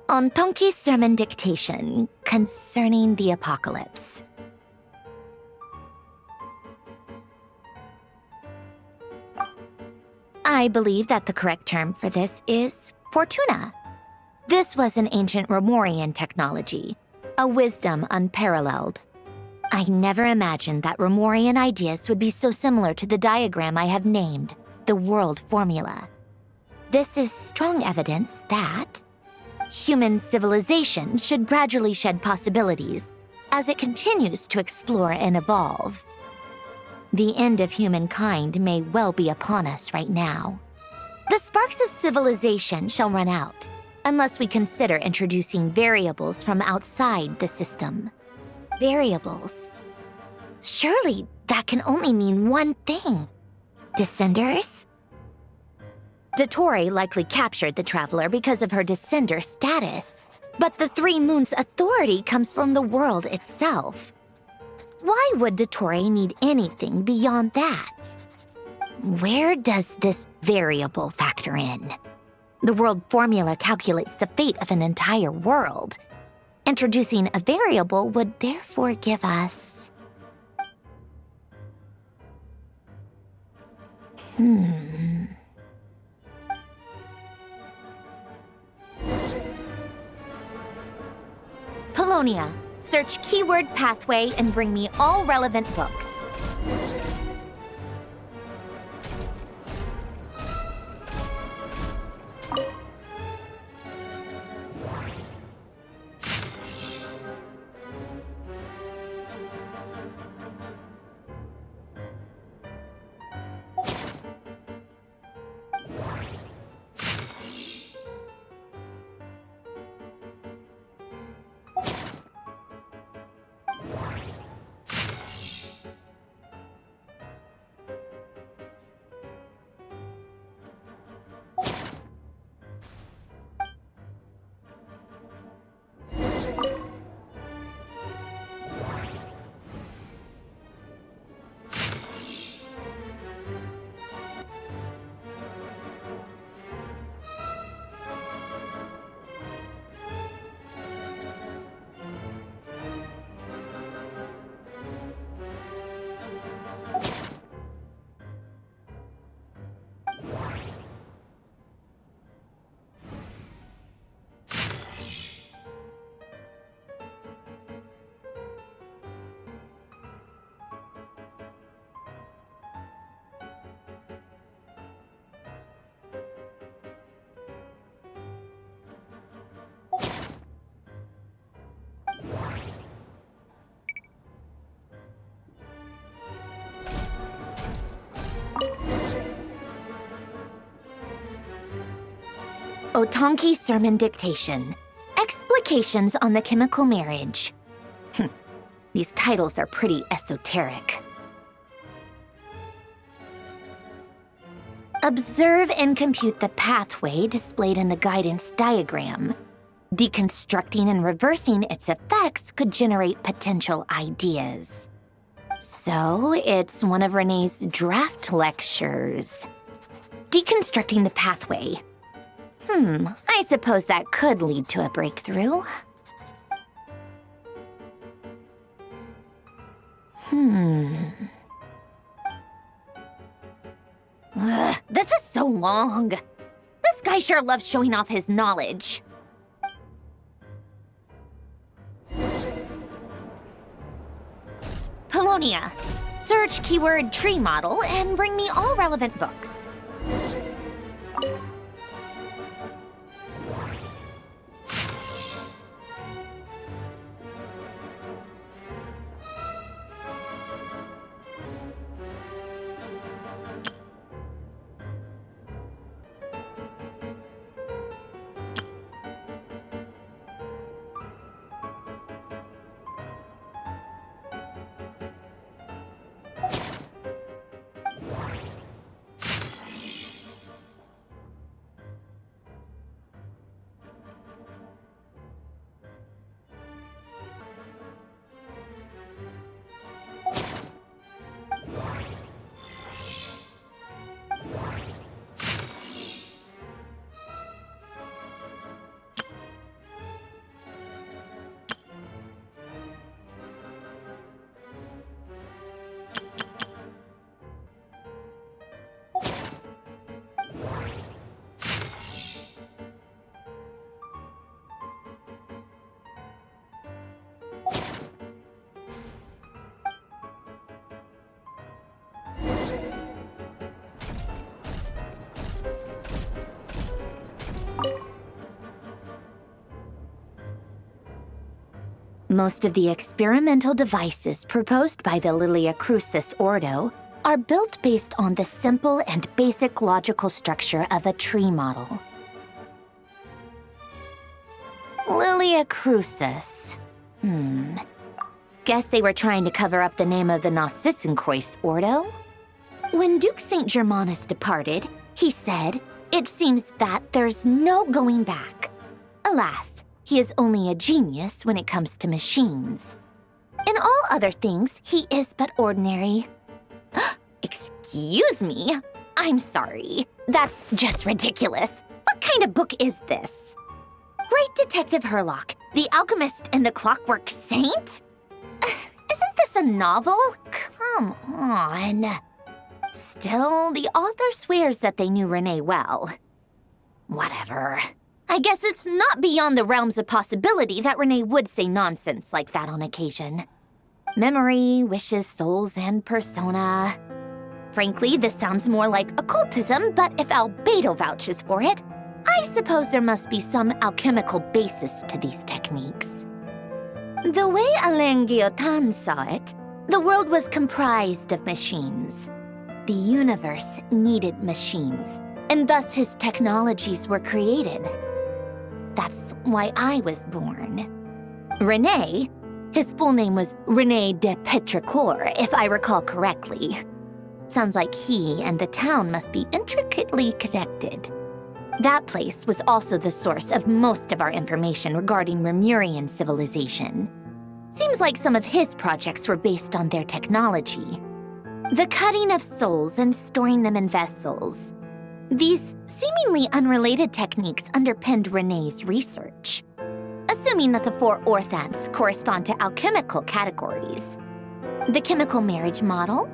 on Tonki's sermon dictation concerning the apocalypse. I believe that the correct term for this is Fortuna. This was an ancient Remorian technology, a wisdom unparalleled. I never imagined that Remorian ideas would be so similar to the diagram I have named, the world formula. This is strong evidence that human civilization should gradually shed possibilities as it continues to explore and evolve. The end of humankind may well be upon us right now. The sparks of civilization shall run out unless we consider introducing variables from outside the system. Variables. Surely that can only mean one thing. Descenders? Dottore likely captured the Traveler because of her descender status. But the Three Moons' authority comes from the world itself. Why would Dottore need anything beyond that? Where does this variable factor in? The world formula calculates the fate of an entire world. Introducing a variable would therefore give us... Polonia, search keyword pathway and bring me all relevant books. Otonki Sermon Dictation. Explications on the Chemical Marriage. These titles are pretty esoteric. Observe and compute the pathway displayed in the guidance diagram. Deconstructing and reversing its effects could generate potential ideas. So, it's one of Renee's draft lectures. Deconstructing the pathway. I suppose that could lead to a breakthrough. This is so long. This guy sure loves showing off his knowledge. Polonia. Search keyword tree model and bring me all relevant books. Most of the experimental devices proposed by the Lilia Crucis Ordo are built based on the simple and basic logical structure of a tree model. Lilia Crucis. Guess they were trying to cover up the name of the Nausitzenkois Ordo? When Duke St. Germanus departed, he said, "It seems that there's no going back." Alas, he is only a genius when it comes to machines. In all other things, he is but ordinary. Excuse me? I'm sorry. That's just ridiculous. What kind of book is this? Great Detective Herlock, The Alchemist and the Clockwork Saint? Isn't this a novel? Come on. Still, the author swears that they knew Renee well. Whatever. I guess it's not beyond the realms of possibility that Renee would say nonsense like that on occasion. Memory, wishes, souls, and persona. Frankly, this sounds more like occultism, but if Albedo vouches for it, I suppose there must be some alchemical basis to these techniques. The way Alain Guillotin saw it, the world was comprised of machines. The universe needed machines, and thus his technologies were created. That's why I was born. René, his full name was René de Petrichor, if I recall correctly. Sounds like he and the town must be intricately connected. That place was also the source of most of our information regarding Remurian civilization. Seems like some of his projects were based on their technology. The cutting of souls and storing them in vessels. These seemingly unrelated techniques underpinned René's research. Assuming that the 4 orthants correspond to alchemical categories. The chemical marriage model?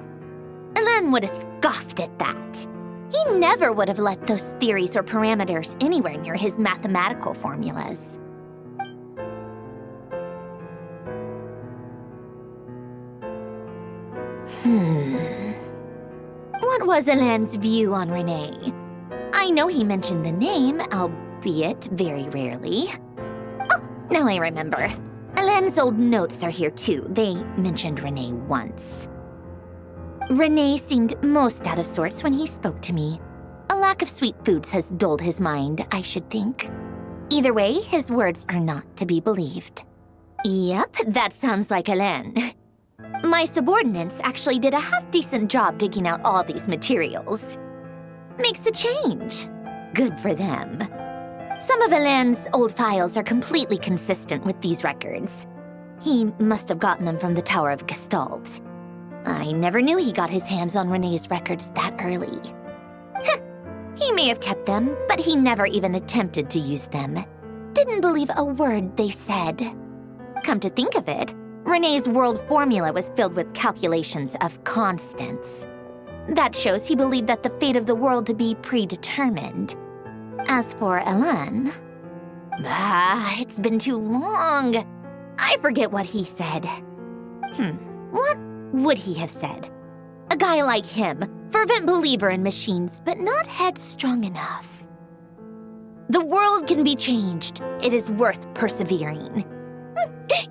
Alain would have scoffed at that. He never would have let those theories or parameters anywhere near his mathematical formulas. What was Alain's view on Renee? I know he mentioned the name, albeit very rarely. Oh, now I remember. Alain's old notes are here too. They mentioned Renee once. Renee seemed most out of sorts when he spoke to me. A lack lack of sweet foods has dulled his mind, I should think. Either way, his words are not to be believed. Yep, that sounds like Hélène. My subordinates actually did a half-decent job digging out all these materials. Makes a change. Good for them. Some of Hélène's old files are completely consistent with these records. He must have gotten them from the Tower of Gestalt. I never knew he got his hands on Renee's records that early. He may have kept them, but he never even attempted to use them. Didn't believe a word they said. Come to think of it, Renee's world formula was filled with calculations of constants. That shows he believed that the fate of the world to be predetermined. As for Hélène... it's been too long. I forget what he said. What would he have said? A guy like him, fervent believer in machines, but not headstrong enough. The world can be changed. It is worth persevering.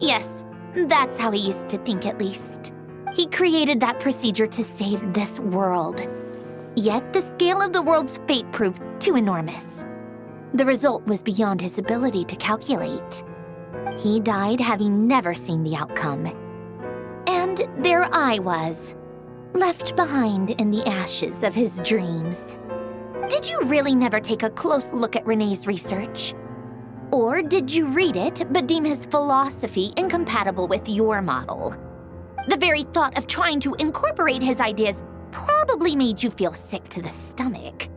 Yes, that's how he used to think at least. He created that procedure to save this world. Yet the scale of the world's fate proved too enormous. The result was beyond his ability to calculate. He died having never seen the outcome. And there I was, left behind in the ashes of his dreams. Did you really never take a close look at Renee's research? Or did you read it but deem his philosophy incompatible with your model? The very thought of trying to incorporate his ideas probably made you feel sick to the stomach.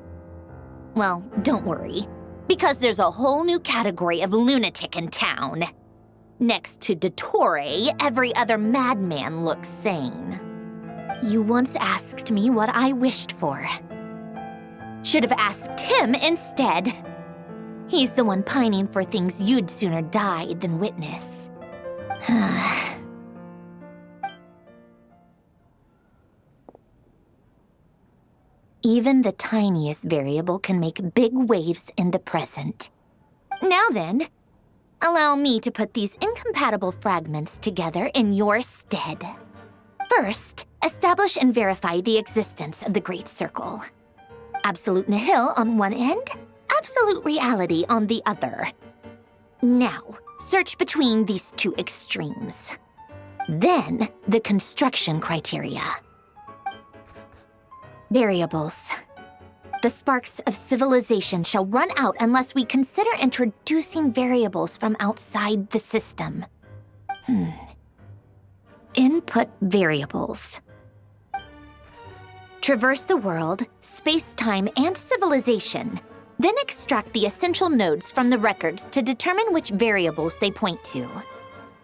Well, don't worry, because there's a whole new category of lunatic in town. Next to Dottore, every other madman looks sane. You once asked me what I wished for. Should have asked him instead. He's the one pining for things you'd sooner die than witness. Even the tiniest variable can make big waves in the present. Now then, allow me to put these incompatible fragments together in your stead. First, establish and verify the existence of the Great Circle. Absolute nihil on one end, absolute reality on the other. Now, search between these two extremes. Then, the construction criteria. Variables. The sparks of civilization shall run out unless we consider introducing variables from outside the system. Input variables. Traverse the world, space-time, and civilization, then extract the essential nodes from the records to determine which variables they point to.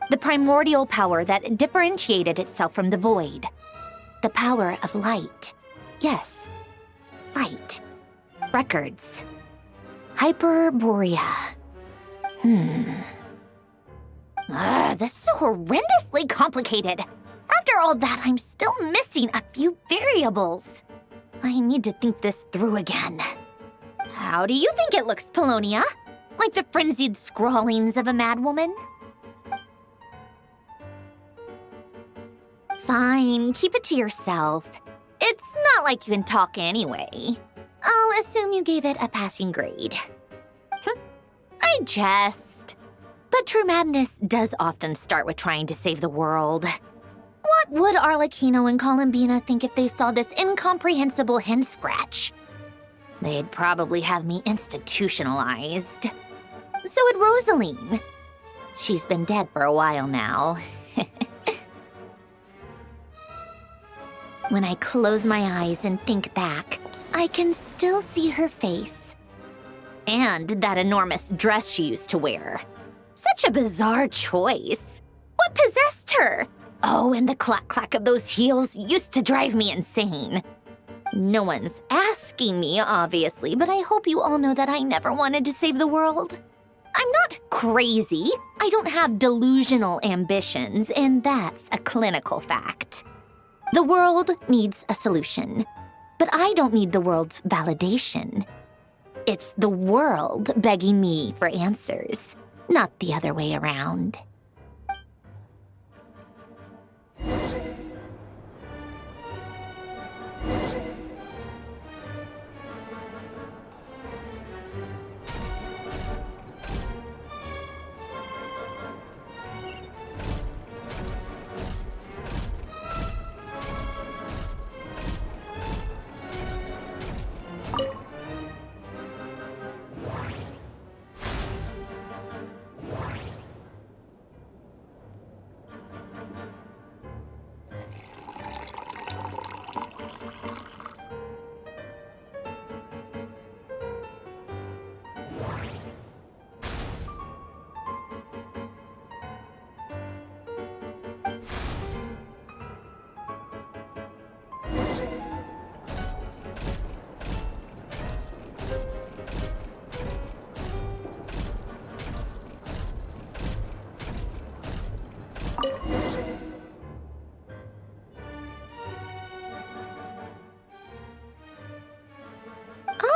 The primordial power that differentiated itself from the void. The power of light. Yes, light. Records. Hyperborea. This is so horrendously complicated. After all that, I'm still missing a few variables. I need to think this through again. How do you think it looks, Polonia? Like the frenzied scrawlings of a madwoman? Fine, keep it to yourself. It's not like you can talk anyway. I'll assume you gave it a passing grade. I jest. But true madness does often start with trying to save the world. What would Arlecchino and Columbina think if they saw this incomprehensible hen scratch? They'd probably have me institutionalized. So would Rosaline. She's been dead for a while now. When I close my eyes and think back, I can still see her face. And that enormous dress she used to wear. Such a bizarre choice. What possessed her? Oh, and the clack-clack of those heels used to drive me insane. No one's asking me, obviously, but I hope you all know that I never wanted to save the world. I'm not crazy. I don't have delusional ambitions, and that's a clinical fact. The world needs a solution, but I don't need the world's validation. It's the world begging me for answers, not the other way around.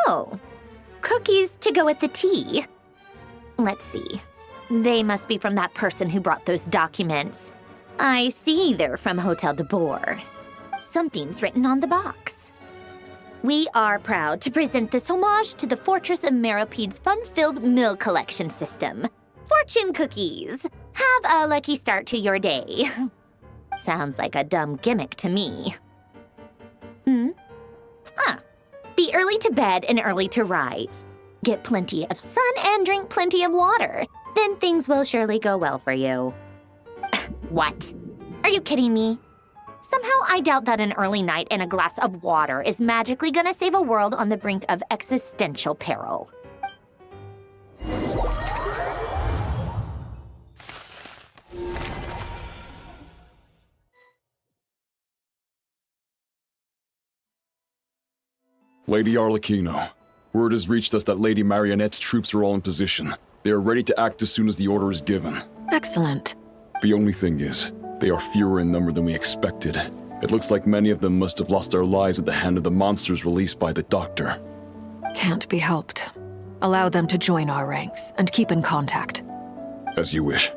Oh, cookies to go with the tea. Let's see. They must be from that person who brought those documents. I see they're from Hotel de Boer. Something's written on the box. We are proud to present this homage to the Fortress of Meropede's fun-filled meal collection system. Fortune cookies. Have a lucky start to your day. Sounds like a dumb gimmick to me. Be early to bed and early to rise. Get plenty of sun and drink plenty of water. Then things will surely go well for you. What? Are you kidding me? Somehow I doubt that an early night and a glass of water is magically gonna save a world on the brink of existential peril. Lady Arlecchino, word has reached us that Lady Marionette's troops are all in position. They are ready to act as soon as the order is given. Excellent. The only thing is, they are fewer in number than we expected. It looks like many of them must have lost their lives at the hand of the monsters released by the Doctor. Can't be helped. Allow them to join our ranks and keep in contact. As you wish.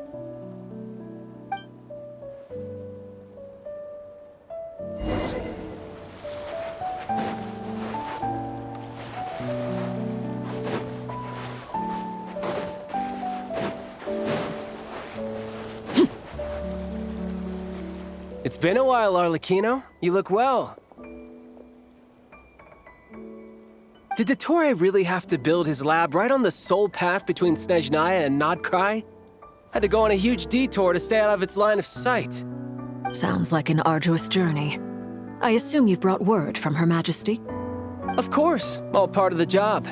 It's been a while, Arlecchino. You look well. Did Dottore really have to build his lab right on the sole path between Snezhnaya and Krai? Had to go on a huge detour to stay out of its line of sight. Sounds like an arduous journey. I assume you've brought word from Her Majesty? Of course, all part of the job.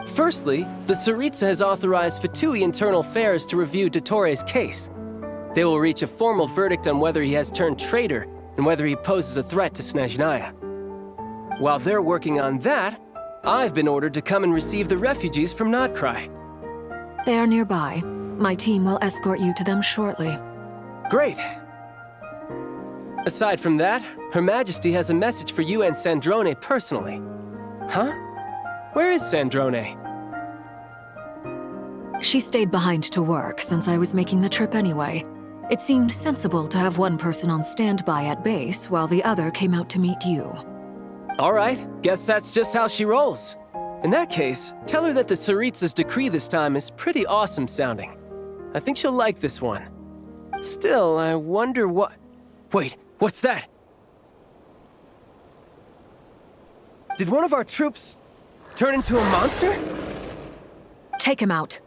Firstly, the Tsaritsa has authorized Fatui Internal Affairs to review Dottore's case. They will reach a formal verdict on whether he has turned traitor and whether he poses a threat to Snezhnaya. While they're working on that, I've been ordered to come and receive the refugees from Krai. They are nearby. My team will escort you to them shortly. Great. Aside from that, Her Majesty has a message for you and Sandrone personally. Huh? Where is Sandrone? She stayed behind to work since I was making the trip anyway. It seemed sensible to have one person on standby at base while the other came out to meet you. All right, guess that's just how she rolls. In that case, tell her that the Tsaritsa's decree this time is pretty awesome sounding. I think she'll like this one. Still, I wonder what... Wait, what's that? Did one of our troops turn into a monster? Take him out.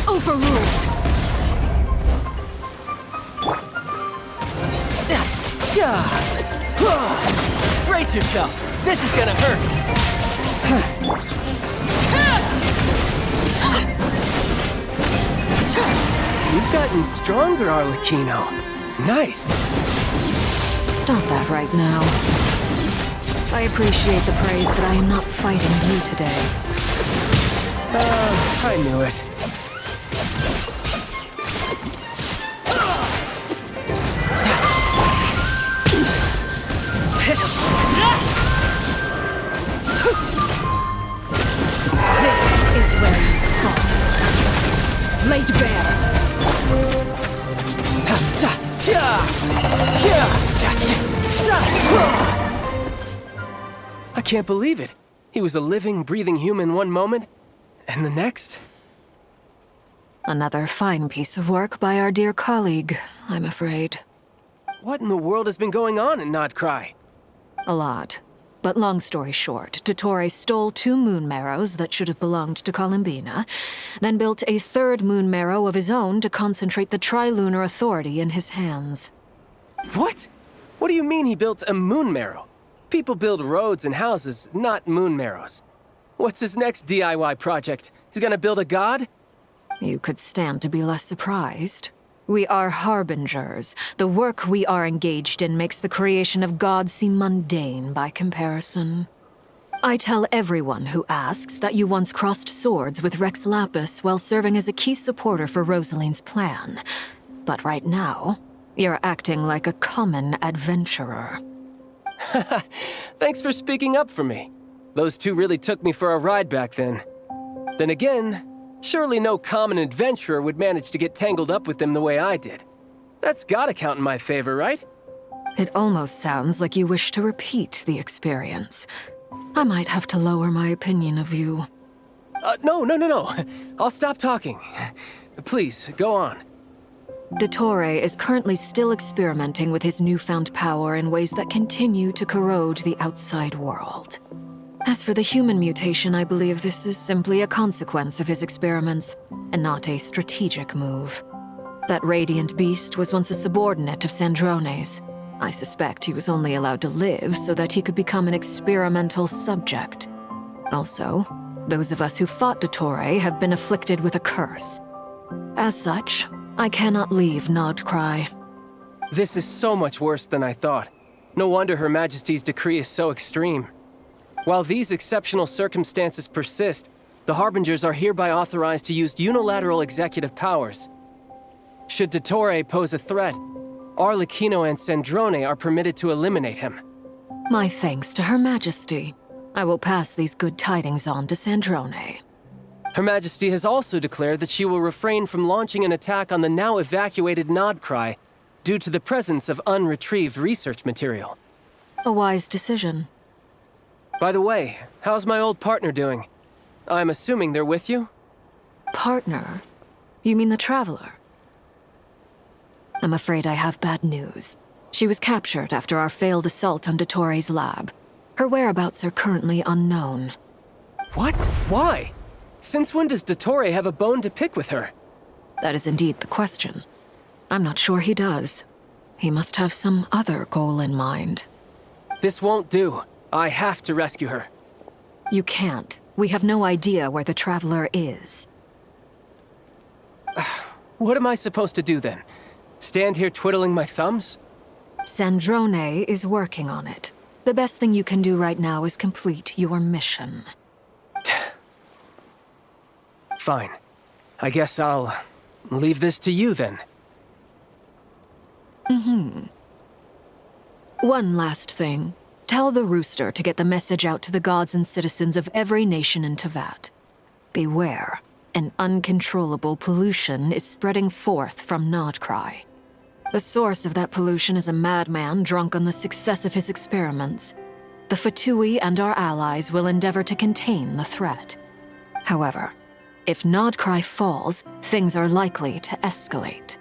Overruled! Brace yourself! This is gonna hurt! You've gotten stronger, Arlecchino. Nice! Stop that right now. I appreciate the praise, but I am not fighting you today. I knew it. This is where you fall. Laid bare. I can't believe it. He was a living, breathing human one moment, and the next... Another fine piece of work by our dear colleague, I'm afraid. What in the world has been going on in Krai? A lot. But long story short, Dottore stole 2 moon marrows that should have belonged to Columbina, then built a 3rd moon marrow of his own to concentrate the Trilunar Authority in his hands. What? What do you mean he built a moon marrow? People build roads and houses, not moon marrows. What's his next DIY project? He's gonna build a god? You could stand to be less surprised. We are harbingers. The work we are engaged in makes the creation of gods seem mundane by comparison. I tell everyone who asks that you once crossed swords with Rex Lapis while serving as a key supporter for Rosaline's plan. But right now, you're acting like a common adventurer. Thanks for speaking up for me. Those two really took me for a ride back then. Then again, surely no common adventurer would manage to get tangled up with them the way I did. That's gotta count in my favor, right? It almost sounds like you wish to repeat the experience. I might have to lower my opinion of you. No. I'll stop talking. Please, go on. Dottore is currently still experimenting with his newfound power in ways that continue to corrode the outside world. As for the human mutation, I believe this is simply a consequence of his experiments, and not a strategic move. That radiant beast was once a subordinate of Sandrone's. I suspect he was only allowed to live so that he could become an experimental subject. Also, those of us who fought Dottore have been afflicted with a curse. As such, I cannot leave Krai. This is so much worse than I thought. No wonder Her Majesty's decree is so extreme. While these exceptional circumstances persist, the Harbingers are hereby authorized to use unilateral executive powers. Should Dottore pose a threat, Arlecchino and Sandrone are permitted to eliminate him. My thanks to Her Majesty. I will pass these good tidings on to Sandrone. Her Majesty has also declared that she will refrain from launching an attack on the now evacuated Krai due to the presence of unretrieved research material. A wise decision. By the way, how's my old partner doing? I'm assuming they're with you? Partner? You mean the Traveler? I'm afraid I have bad news. She was captured after our failed assault on Dottore's lab. Her whereabouts are currently unknown. What? Why? Since when does Dottore have a bone to pick with her? That is indeed the question. I'm not sure he does. He must have some other goal in mind. This won't do. I have to rescue her. You can't. We have no idea where the Traveler is. What am I supposed to do then? Stand here twiddling my thumbs? Sandrone is working on it. The best thing you can do right now is complete your mission. Fine. I guess I'll leave this to you then. One last thing. Tell the Rooster to get the message out to the gods and citizens of every nation in Teyvat. Beware. An uncontrollable pollution is spreading forth from Krai. The source of that pollution is a madman drunk on the success of his experiments. The Fatui and our allies will endeavor to contain the threat. However, if Krai falls, things are likely to escalate.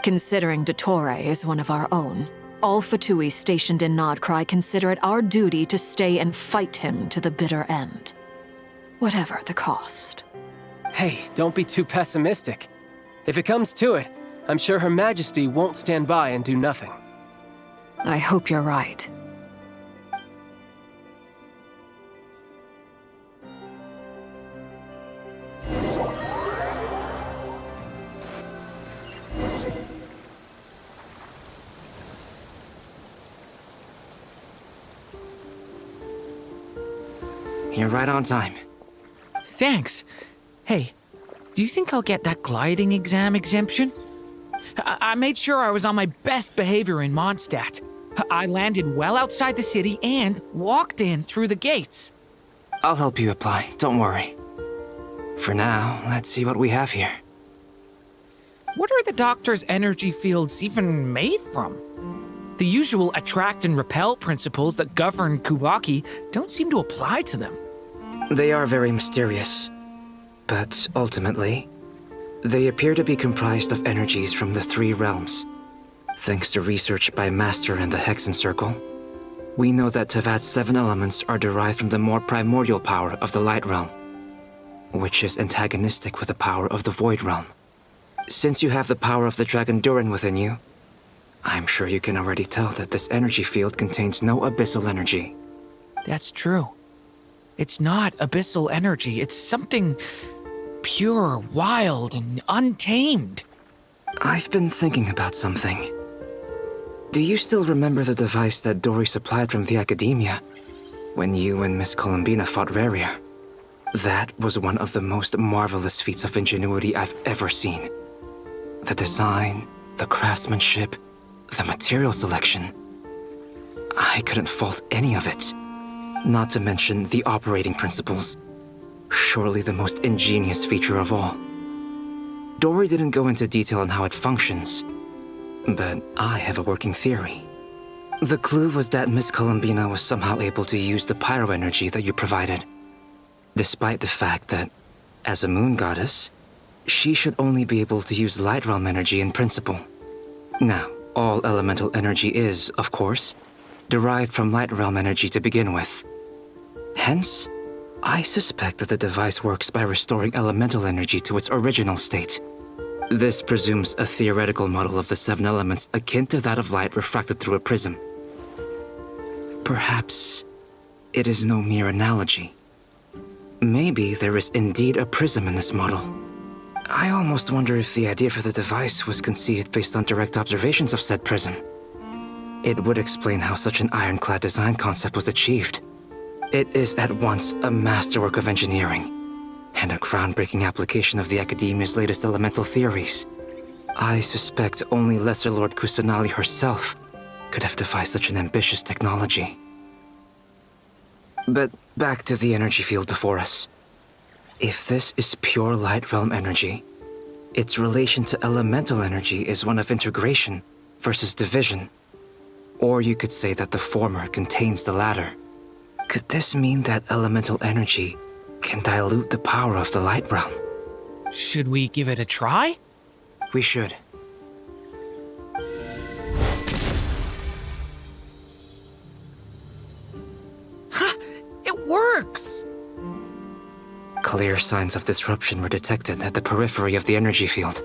Considering Dottore is one of our own, all Fatui stationed in Krai consider it our duty to stay and fight him to the bitter end. Whatever the cost. Hey, don't be too pessimistic. If it comes to it, I'm sure Her Majesty won't stand by and do nothing. I hope you're right. You're right on time. Thanks. Hey, do you think I'll get that gliding exam exemption? I made sure I was on my best behavior in Mondstadt. I landed well outside the city and walked in through the gates. I'll help you apply, don't worry. For now, let's see what we have here. What are the Doctor's energy fields even made from? The usual attract and repel principles that govern Kuvaki don't seem to apply to them. They are very mysterious, but ultimately, they appear to be comprised of energies from the 3 realms. Thanks to research by Master in the Hexen Circle, we know that Teyvat's 7 elements are derived from the more primordial power of the Light Realm, which is antagonistic with the power of the Void Realm. Since you have the power of the dragon Durin within you, I'm sure you can already tell that this energy field contains no abyssal energy. That's true. It's not abyssal energy. It's something pure, wild, and untamed. I've been thinking about something. Do you still remember the device that Dory supplied from the Academia when you and Miss Columbina fought Rerir? That was one of the most marvelous feats of ingenuity I've ever seen. The design, the craftsmanship, the material selection. I couldn't fault any of it. Not to mention the operating principles. Surely the most ingenious feature of all. Dory didn't go into detail on how it functions, but I have a working theory. The clue was that Miss Columbina was somehow able to use the pyro energy that you provided, despite the fact that, as a moon goddess, she should only be able to use light realm energy in principle. Now, all elemental energy is, of course, derived from light realm energy to begin with. Hence, I suspect that the device works by restoring elemental energy to its original state. This presumes a theoretical model of the 7 elements akin to that of light refracted through a prism. Perhaps it is no mere analogy. Maybe there is indeed a prism in this model. I almost wonder if the idea for the device was conceived based on direct observations of said prism. It would explain how such an ironclad design concept was achieved. It is at once a masterwork of engineering and a groundbreaking application of the Academia's latest elemental theories. I suspect only Lesser Lord Kusanali herself could have devised such an ambitious technology. But back to the energy field before us. If this is pure light realm energy, its relation to elemental energy is one of integration versus division. Or you could say that the former contains the latter. Could this mean that elemental energy can dilute the power of the light realm? Should we give it a try? We should. Ha! It works! Clear signs of disruption were detected at the periphery of the energy field.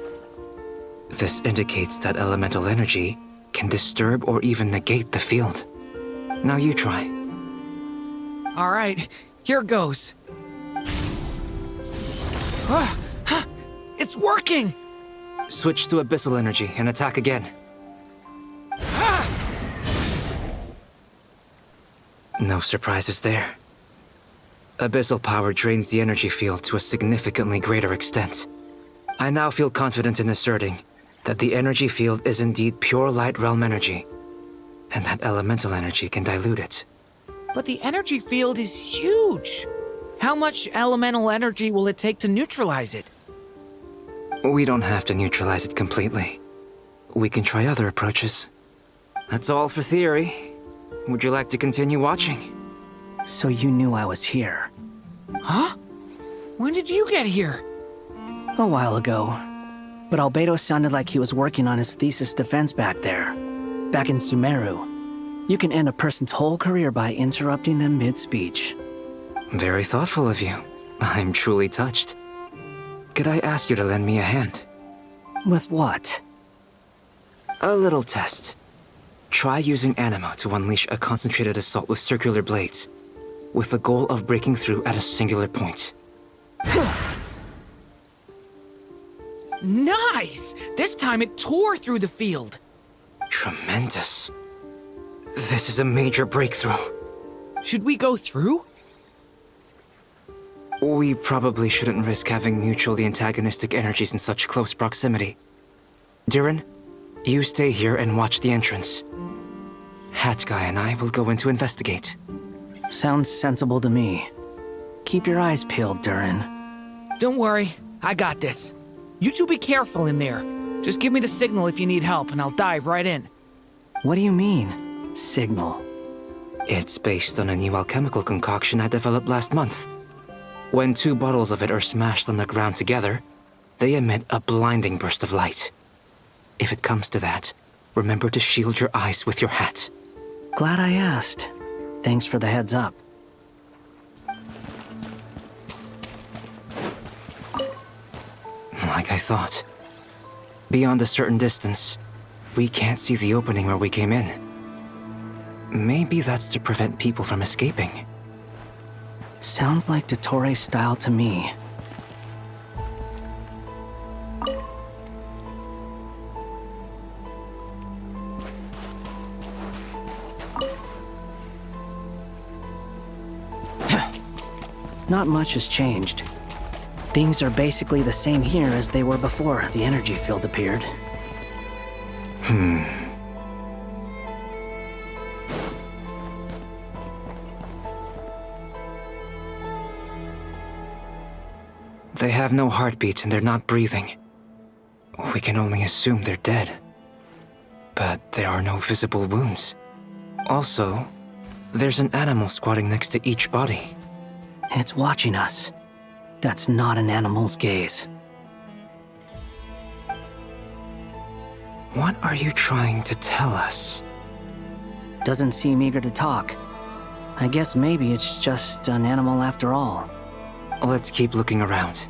This indicates that elemental energy can disturb or even negate the field. Now you try. All right, here goes. It's working! Switch to abyssal energy and attack again. No surprises there. Abyssal power drains the energy field to a significantly greater extent. I now feel confident in asserting that the energy field is indeed pure light realm energy, and that elemental energy can dilute it. But the energy field is huge! How much elemental energy will it take to neutralize it? We don't have to neutralize it completely. We can try other approaches. That's all for theory. Would you like to continue watching? So you knew I was here? Huh? When did you get here? A while ago. But Albedo sounded like he was working on his thesis defense back there. Back in Sumeru. You can end a person's whole career by interrupting them mid-speech. Very thoughtful of you. I'm truly touched. Could I ask you to lend me a hand? With what? A little test. Try using Anima to unleash a concentrated assault with circular blades, with the goal of breaking through at a singular point. Nice! This time it tore through the field. Tremendous. This is a major breakthrough. Should we go through? We probably shouldn't risk having mutually antagonistic energies in such close proximity. Durin, you stay here and watch the entrance. Hat Guy and I will go in to investigate. Sounds sensible to me. Keep your eyes peeled, Durin. Don't worry, I got this. You two be careful in there. Just give me the signal if you need help and I'll dive right in. What do you mean, signal? It's based on a new alchemical concoction I developed last month. When 2 bottles of it are smashed on the ground together, they emit a blinding burst of light. If it comes to that, remember to shield your eyes with your hat. Glad I asked. Thanks for the heads up. Like I thought. Beyond a certain distance, we can't see the opening where we came in. Maybe that's to prevent people from escaping. Sounds like Dottore's style to me. Not much has changed. Things are basically the same here as they were before the energy field appeared. They have no heartbeat and they're not breathing. We can only assume they're dead. But there are no visible wounds. Also, there's an animal squatting next to each body. It's watching us. That's not an animal's gaze. What are you trying to tell us? Doesn't seem eager to talk. I guess maybe it's just an animal after all. Let's keep looking around.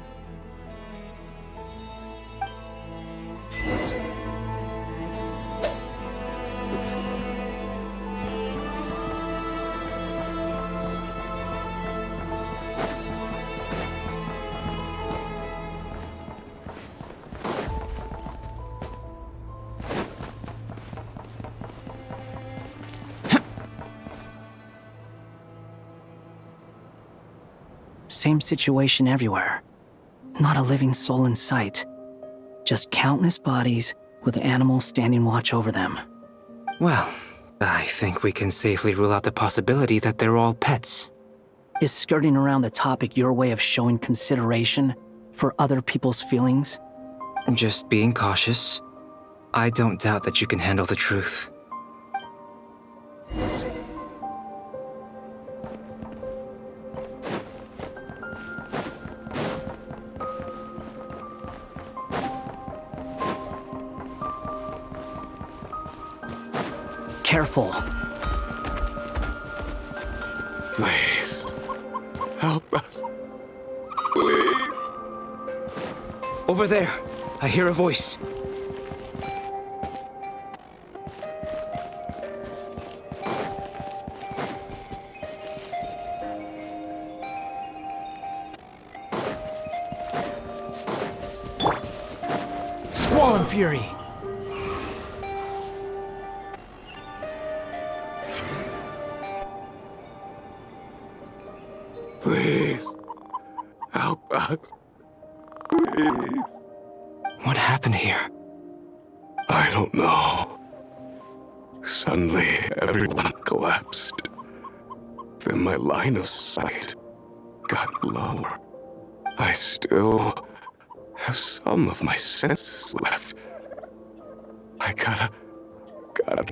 Same situation everywhere. Not a living soul in sight. Just countless bodies with animals standing watch over them. Well, I think we can safely rule out the possibility that they're all pets. Is skirting around the topic your way of showing consideration for other people's feelings? Just being cautious. I don't doubt that you can handle the truth. Careful. Please, help us. Please. Over there, I hear a voice. Squall Fury! Please, help us. Please. What happened here? I don't know. Suddenly, everyone collapsed. Then my line of sight got lower. I still have some of my senses left. I gotta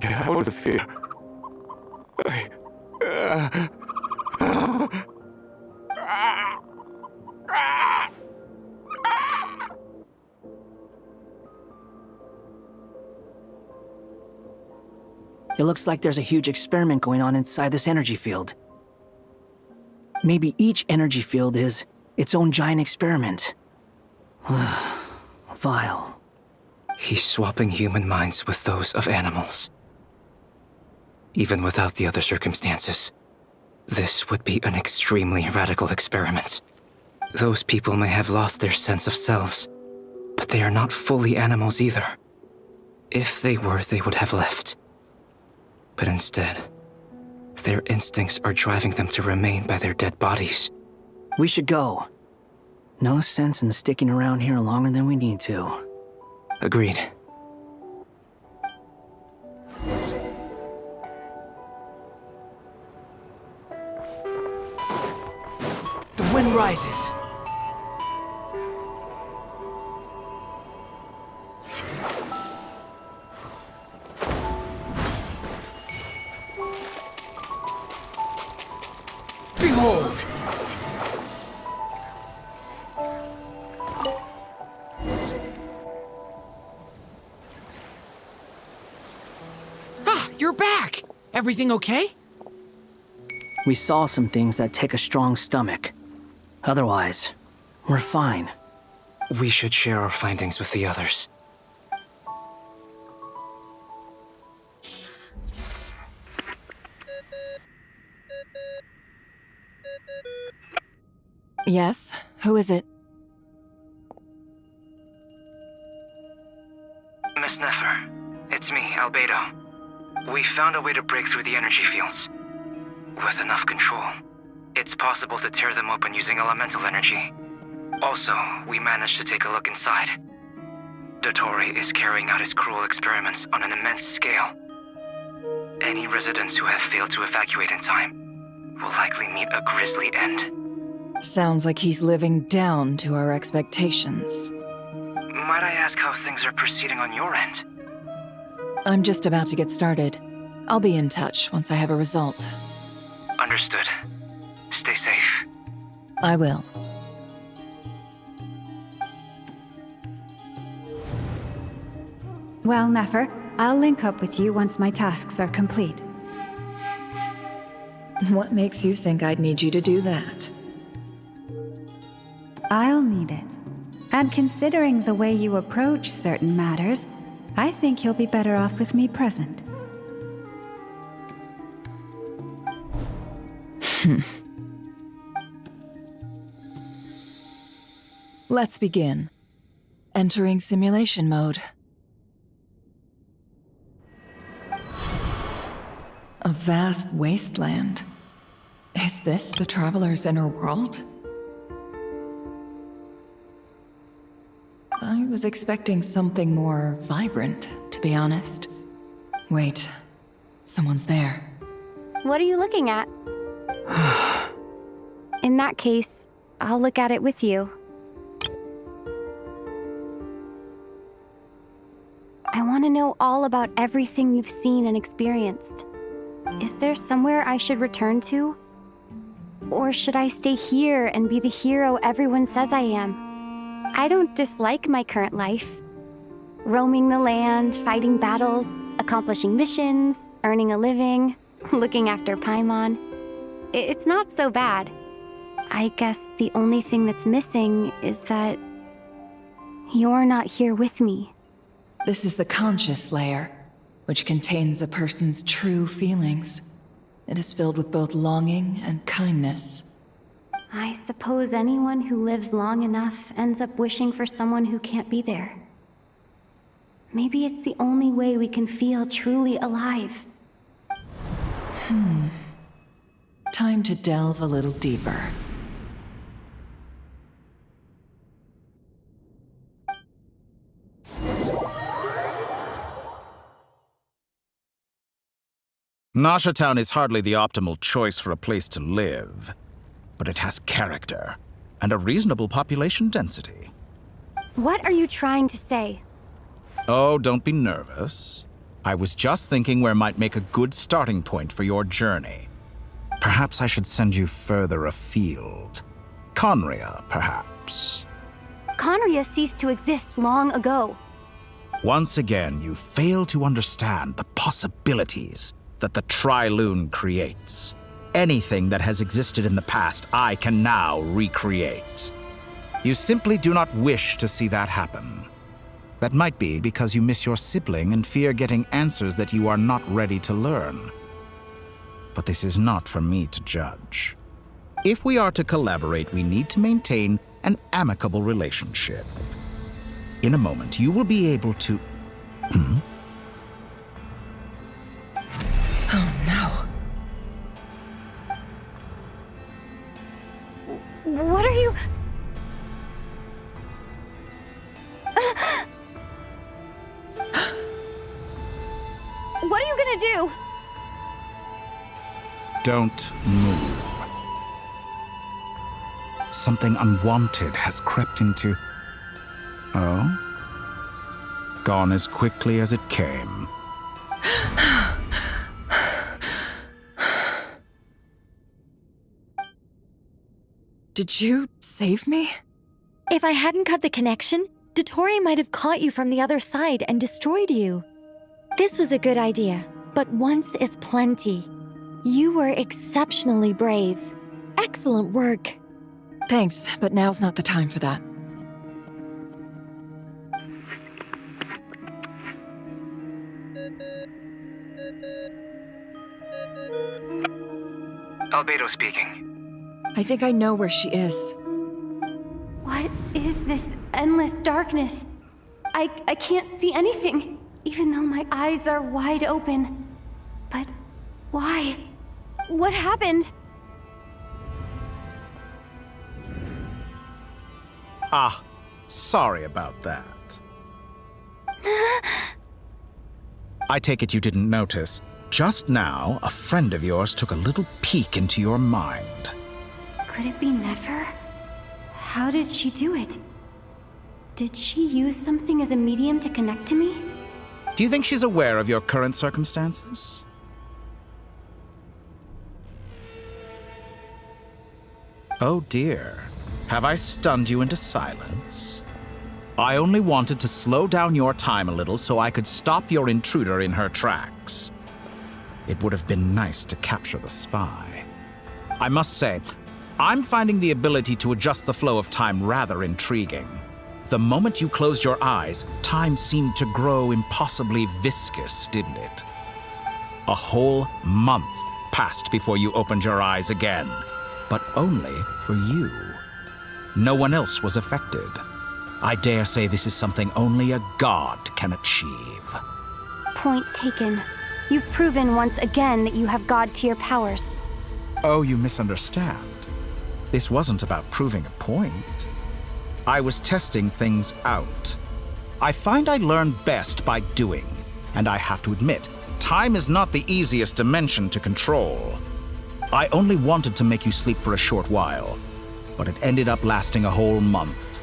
get out of here. It looks like there's a huge experiment going on inside this energy field. Maybe each energy field is its own giant experiment. Vile. He's swapping human minds with those of animals. Even without the other circumstances, this would be an extremely radical experiment. Those people may have lost their sense of selves, but they are not fully animals either. If they were, they would have left. But instead, their instincts are driving them to remain by their dead bodies. We should go. No sense in sticking around here longer than we need to. Agreed. The wind rises. Behold! Ah, you're back! Everything okay? We saw some things that take a strong stomach. Otherwise, we're fine. We should share our findings with the others. Yes? Who is it? Miss Nefer, it's me, Albedo. We found a way to break through the energy fields. With enough control, it's possible to tear them open using elemental energy. Also, we managed to take a look inside. Dottore is carrying out his cruel experiments on an immense scale. Any residents who have failed to evacuate in time will likely meet a grisly end. Sounds like he's living down to our expectations. Might I ask how things are proceeding on your end? I'm just about to get started. I'll be in touch once I have a result. Understood. Stay safe. I will. Well, Nefer, I'll link up with you once my tasks are complete. What makes you think I'd need you to do that? I'll need it. And considering the way you approach certain matters, I think you'll be better off with me present. Let's begin. Entering simulation mode. A vast wasteland. Is this the Traveler's inner world? I was expecting something more vibrant, to be honest. Wait, someone's there. What are you looking at? In that case, I'll look at it with you. I want to know all about everything you've seen and experienced. Is there somewhere I should return to? Or should I stay here and be the hero everyone says I am? I don't dislike my current life. Roaming the land, fighting battles, accomplishing missions, earning a living, looking after Paimon. It's not so bad. I guess the only thing that's missing is that you're not here with me. This is the conscious layer, which contains a person's true feelings. It is filled with both longing and kindness. I suppose anyone who lives long enough ends up wishing for someone who can't be there. Maybe it's the only way we can feel truly alive. Time to delve a little deeper. Nasha Town is hardly the optimal choice for a place to live, but it has character and a reasonable population density. What are you trying to say? Oh, don't be nervous. I was just thinking where might make a good starting point for your journey. Perhaps I should send you further afield. Conria, perhaps. Conria ceased to exist long ago. Once again, you fail to understand the possibilities that the Tri-Lune creates. Anything that has existed in the past, I can now recreate. You simply do not wish to see that happen. That might be because you miss your sibling and fear getting answers that you are not ready to learn. But this is not for me to judge. If we are to collaborate, we need to maintain an amicable relationship. In a moment, you will be able to... Oh no. What are you... What are you gonna do? Don't move. Something unwanted has crept into... Oh? Gone as quickly as it came. Did you save me? If I hadn't cut the connection, Dottore might have caught you from the other side and destroyed you. This was a good idea, but once is plenty. You were exceptionally brave. Excellent work. Thanks, but now's not the time for that. Albedo speaking. I think I know where she is. What is this endless darkness? I can't see anything, even though my eyes are wide open. But why? What happened? Ah, sorry about that. I take it you didn't notice. Just now, a friend of yours took a little peek into your mind. Could it be Nefer? How did she do it? Did she use something as a medium to connect to me? Do you think she's aware of your current circumstances? Oh dear. Have I stunned you into silence? I only wanted to slow down your time a little so I could stop your intruder in her tracks. It would have been nice to capture the spy. I must say, I'm finding the ability to adjust the flow of time rather intriguing. The moment you closed your eyes, time seemed to grow impossibly viscous, didn't it? A whole month passed before you opened your eyes again, but only for you. No one else was affected. I dare say this is something only a god can achieve. Point taken. You've proven once again that you have god-tier powers. Oh, you misunderstand. This wasn't about proving a point. I was testing things out. I find I learn best by doing, and I have to admit, time is not the easiest dimension to control. I only wanted to make you sleep for a short while, but it ended up lasting a whole month.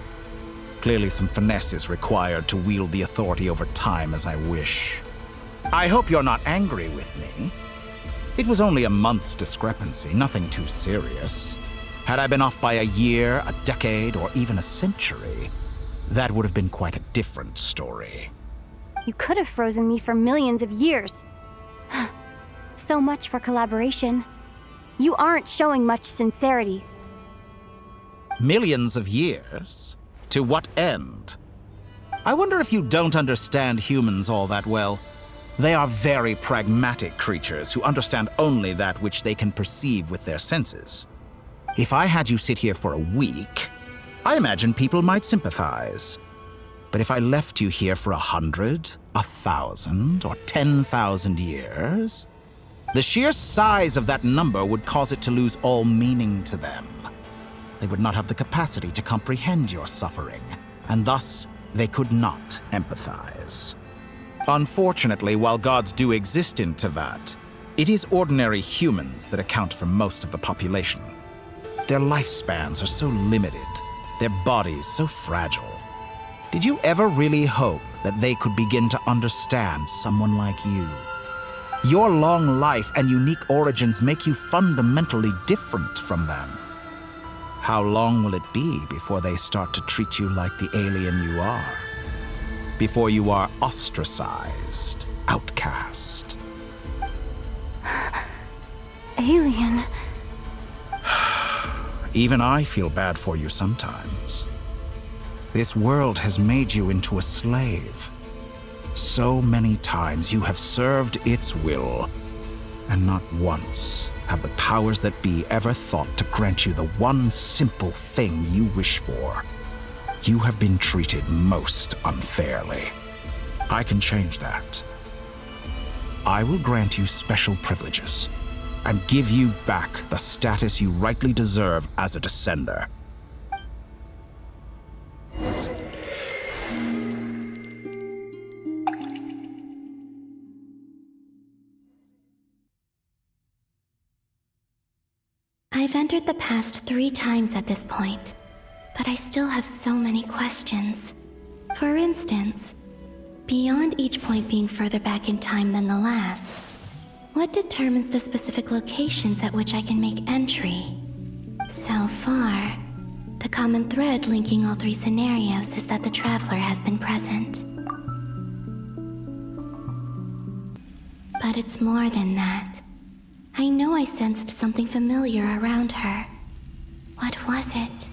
Clearly some finesse is required to wield the authority over time as I wish. I hope you're not angry with me. It was only a month's discrepancy, nothing too serious. Had I been off by a year, a decade, or even a century, that would have been quite a different story. You could have frozen me for millions of years. So much for collaboration. You aren't showing much sincerity. Millions of years? To what end? I wonder if you don't understand humans all that well. They are very pragmatic creatures who understand only that which they can perceive with their senses. If I had you sit here for a week, I imagine people might sympathize. But if I left you here for 100, 1,000, or 10,000 years, the sheer size of that number would cause it to lose all meaning to them. They would not have the capacity to comprehend your suffering, and thus they could not empathize. Unfortunately, while gods do exist in Tevat, it is ordinary humans that account for most of the population. Their lifespans are so limited, their bodies so fragile. Did you ever really hope that they could begin to understand someone like you? Your long life and unique origins make you fundamentally different from them. How long will it be before they start to treat you like the alien you are? Before you are ostracized, outcast? Alien. Even I feel bad for you sometimes. This world has made you into a slave. So many times you have served its will, and not once have the powers that be ever thought to grant you the one simple thing you wish for. You have been treated most unfairly. I can change that. I will grant you special privileges and give you back the status you rightly deserve as a descender. I've entered the past 3 times at this point, but I still have so many questions. For instance, beyond each point being further back in time than the last, what determines the specific locations at which I can make entry? So far, the common thread linking all 3 scenarios is that the Traveler has been present. But it's more than that. I know I sensed something familiar around her. What was it?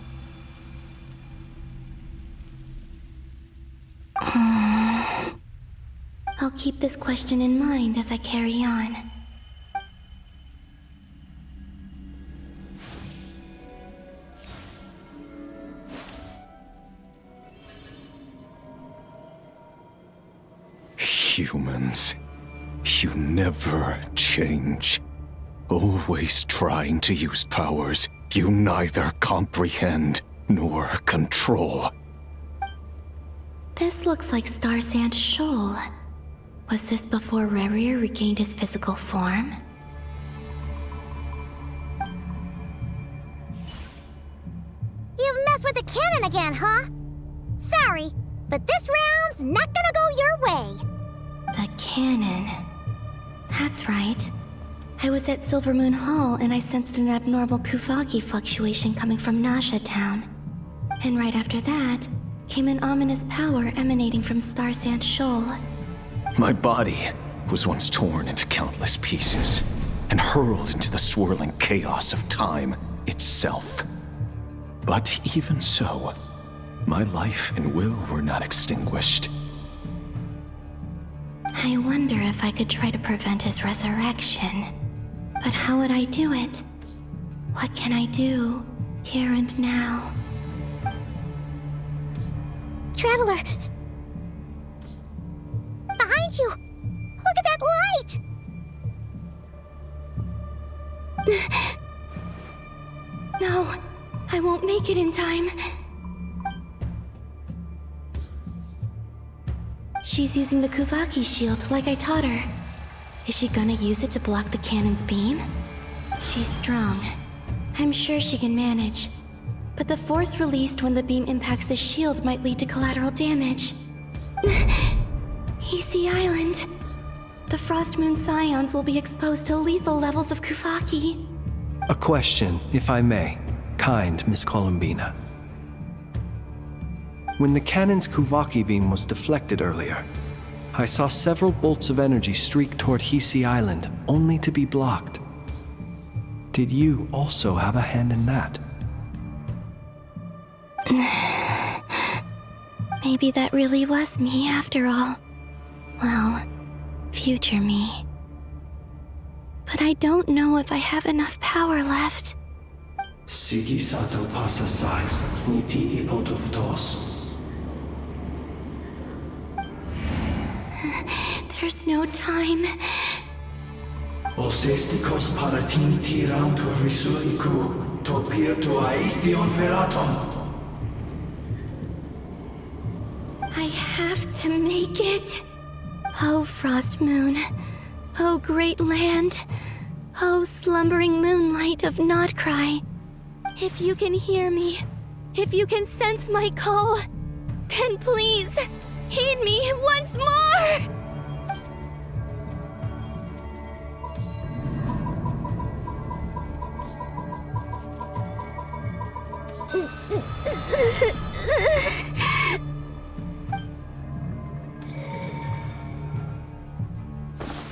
I'll keep this question in mind as I carry on. Humans, you never change. Always trying to use powers you neither comprehend nor control. This looks like Star Sand Shoal. Was this before Rerir regained his physical form? You've messed with the cannon again, huh? Sorry, but this round's not gonna go your way. The cannon. That's right. I was at Silvermoon Hall and I sensed an abnormal Kuvaki fluctuation coming from Nasha Town. And right after that, came an ominous power emanating from Star Sand Shoal. My body was once torn into countless pieces and hurled into the swirling chaos of time itself. But even so, my life and will were not extinguished. I wonder if I could try to prevent his resurrection. But how would I do it? What can I do, here and now? Traveler! Behind you! Look at that light! No, I won't make it in time. She's using the Kuvaki shield like I taught her. Is she gonna use it to block the cannon's beam? She's strong. I'm sure she can manage. But the force released when the beam impacts the shield might lead to collateral damage. Easy Island. The Frost Moon Scions will be exposed to lethal levels of Kuvaki. A question, if I may, kind Miss Columbina. When the cannon's Kuvaki beam was deflected earlier, I saw several bolts of energy streak toward Hisi Island, only to be blocked. Did you also have a hand in that? Maybe that really was me after all. Well, future me. But I don't know if I have enough power left. Sigi sato pasa sais, niti ipotuftos. There's no time. Osestikos paratin tirantur risuiku, topirto aithion feraton. I have to make it. Oh, Frost Moon. Oh, great land. Oh, slumbering moonlight of Notcry. If you can hear me, if you can sense my call, then please, heed me once more!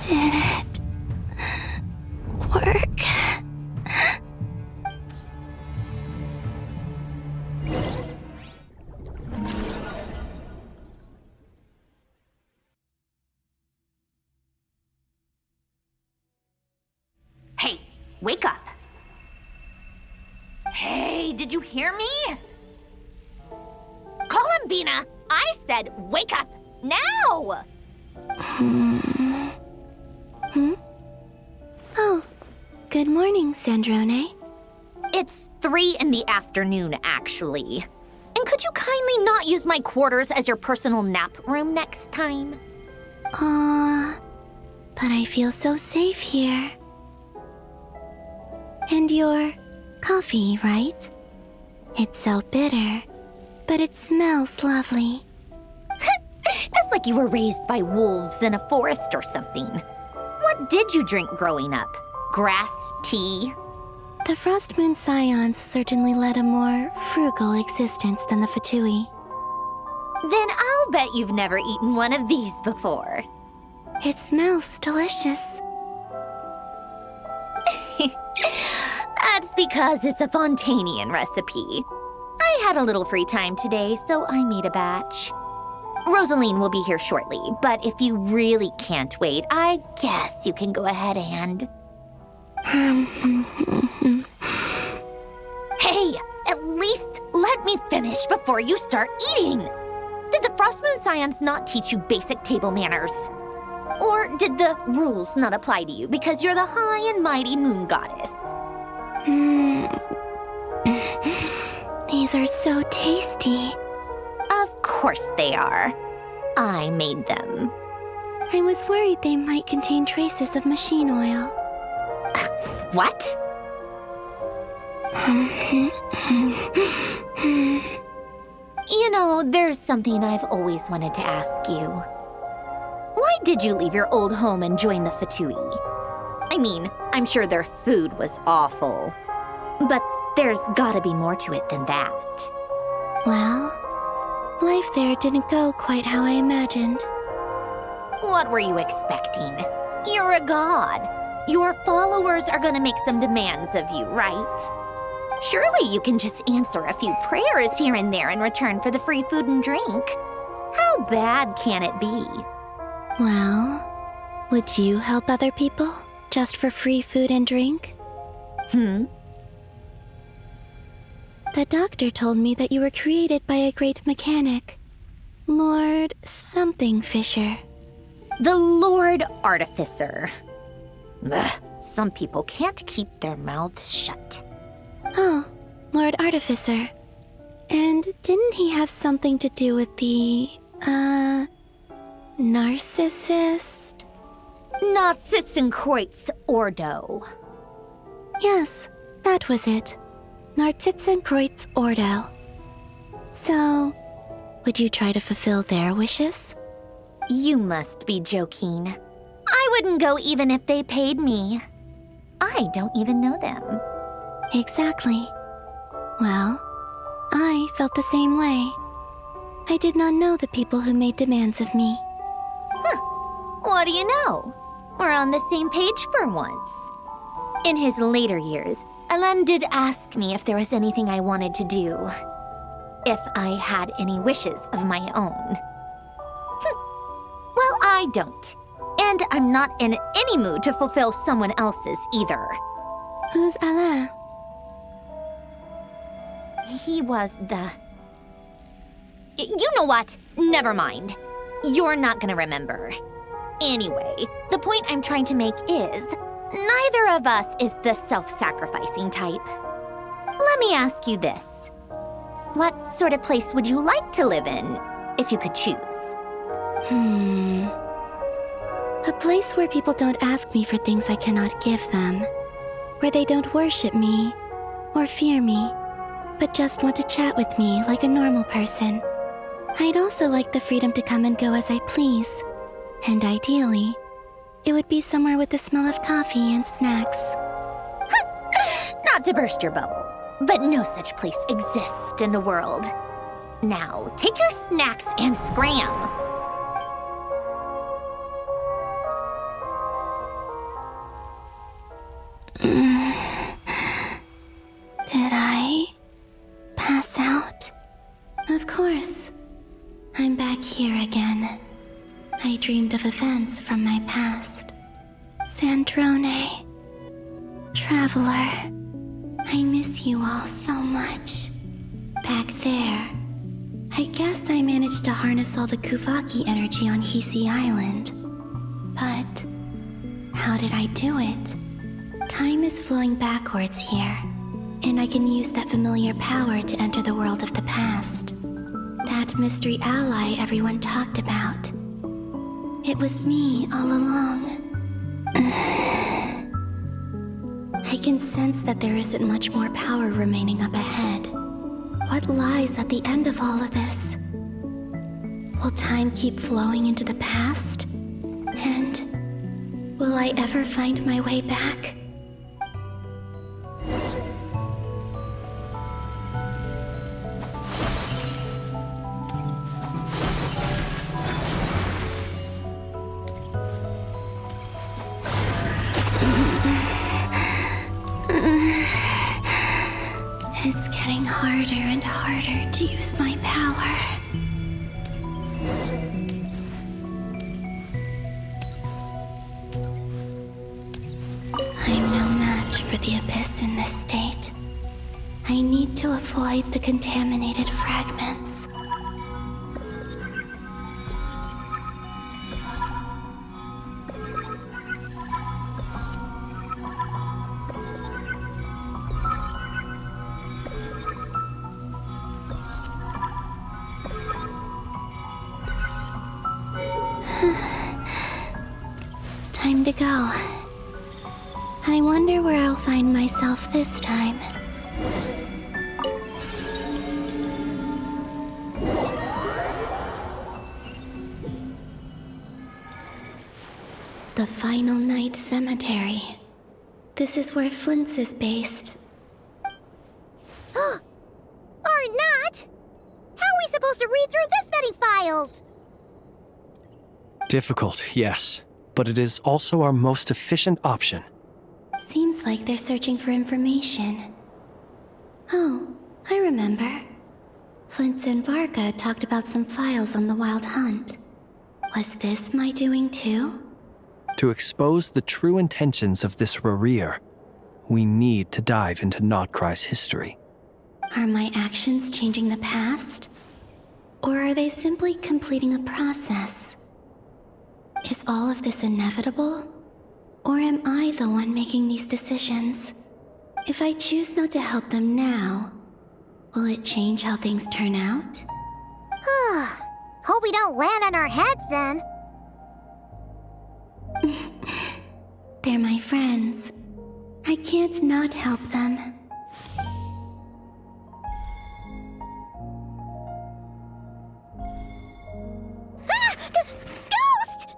Did it work? Hey, wake up. Hey, did you hear me? Columbina, I said wake up now! Oh, good morning, Sandrone. It's 3 in the afternoon, actually. And could you kindly not use my quarters as your personal nap room next time? But I feel so safe here. And your coffee, right? It's so bitter, but it smells lovely. It's like you were raised by wolves in a forest or something. What did you drink growing up? Grass tea? The Frost Moon Scions certainly led a more frugal existence than the Fatui. Then I'll bet you've never eaten one of these before. It smells delicious. That's because it's a Fontanian recipe. I had a little free time today, so I made a batch. Rosaline will be here shortly, but if you really can't wait, I guess you can go ahead and... Hey, at least let me finish before you start eating! Did the Frost Moon Scions not teach you basic table manners? Or did the rules not apply to you because you're the high and mighty moon goddess? These are so tasty. Of course they are. I made them. I was worried they might contain traces of machine oil. What? You know, there's something I've always wanted to ask you. Why did you leave your old home and join the Fatui? I mean, I'm sure their food was awful, but there's gotta be more to it than that. Well, life there didn't go quite how I imagined. What were you expecting? You're a god. Your followers are gonna make some demands of you, right? Surely you can just answer a few prayers here and there in return for the free food and drink. How bad can it be? Well, would you help other people just for free food and drink? The doctor told me that you were created by a great mechanic, Lord something Fisher. The Lord Artificer. Ugh, some people can't keep their mouths shut. Oh, Lord Artificer. And didn't he have something to do with the, narcissist? Narcissenkreuz Ordo. Yes, that was it. Narcissenkreuz Ordo. So, would you try to fulfill their wishes? You must be joking. I wouldn't go even if they paid me. I don't even know them. Exactly. Well, I felt the same way. I did not know the people who made demands of me. What do you know? We're on the same page for once. In his later years, Alan did ask me if there was anything I wanted to do. If I had any wishes of my own. Well, I don't. And I'm not in any mood to fulfill someone else's either. Who's Alain? He was the... You know what? Never mind. You're not gonna remember. Anyway, the point I'm trying to make is, neither of us is the self-sacrificing type. Let me ask you this. What sort of place would you like to live in, if you could choose? A place where people don't ask me for things I cannot give them. Where they don't worship me, or fear me, but just want to chat with me like a normal person. I'd also like the freedom to come and go as I please. And ideally, it would be somewhere with the smell of coffee and snacks. Not to burst your bubble, but no such place exists in the world. Now, take your snacks and scram. Did I pass out? Of course. I'm back here again. I dreamed of events from my past. Sandrone. Traveler. I miss you all so much. Back there. I guess I managed to harness all the Kuvaki energy on Hisi Island. But how did I do it? Time is flowing backwards here, and I can use that familiar power to enter the world of the past. That mystery ally everyone talked about. It was me all along. I can sense that there isn't much more power remaining up ahead. What lies at the end of all of this? Will time keep flowing into the past? And will I ever find my way back? It's getting harder and harder to use my power. I'm no match for the Abyss in this state. I need to avoid the contaminated fragments. Time to go. I wonder where I'll find myself this time. The Final Night Cemetery. This is where Flins is based. Or not! How are we supposed to read through this many files? Difficult, yes, but it is also our most efficient option. Seems like they're searching for information. Oh, I remember. Flins and Varka talked about some files on the Wild Hunt. Was this my doing too? To expose the true intentions of this Rerir, we need to dive into Krai's history. Are my actions changing the past? Or are they simply completing a process? Is all of this inevitable? Or am I the one making these decisions? If I choose not to help them now, will it change how things turn out? Hope we don't land on our heads then. They're my friends. I can't not help them. Ghost!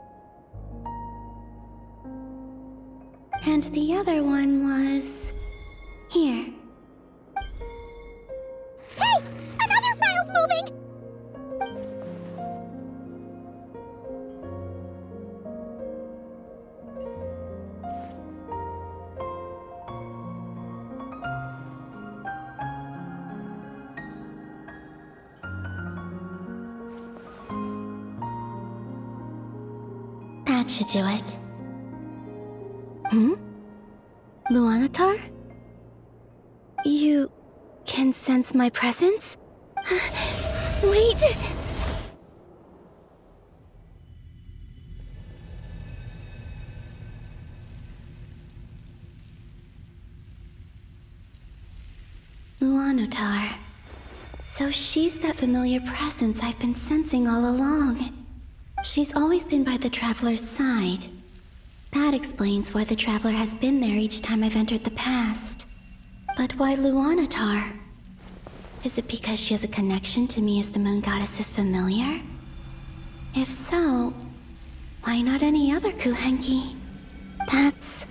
And the other one was... here. Hey! Another file's moving! That should do it. Luanatar? You can sense my presence? Wait! Luanatar. So she's that familiar presence I've been sensing all along. She's always been by the Traveler's side. That explains why the Traveler has been there each time I've entered the past. But why Luanatar? Is it because she has a connection to me as the Moon Goddess's familiar? If so, why not any other Kuhenki? That's...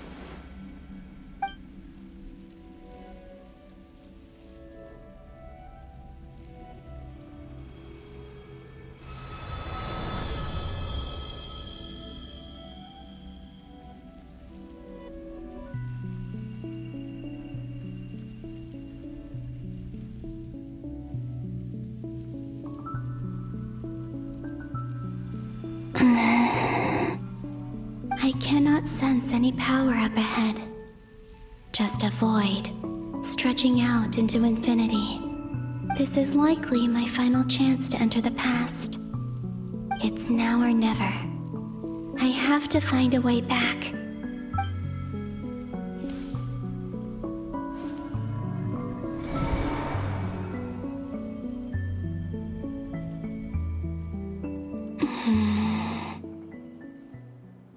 I cannot sense any power up ahead. Just a void, stretching out into infinity. This is likely my final chance to enter the past. It's now or never. I have to find a way back.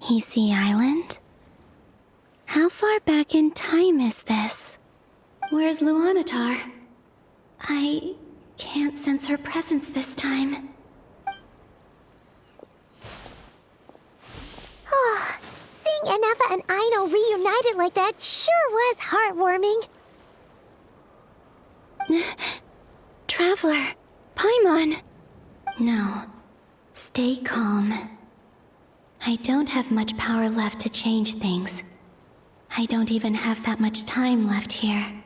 Hisi Island? How far back in time is this? Where's Luanatar? I can't sense her presence this time. Seeing Ineffa and Aino reunited like that sure was heartwarming. Traveler, Paimon. No, stay calm. I don't have much power left to change things. I don't even have that much time left here.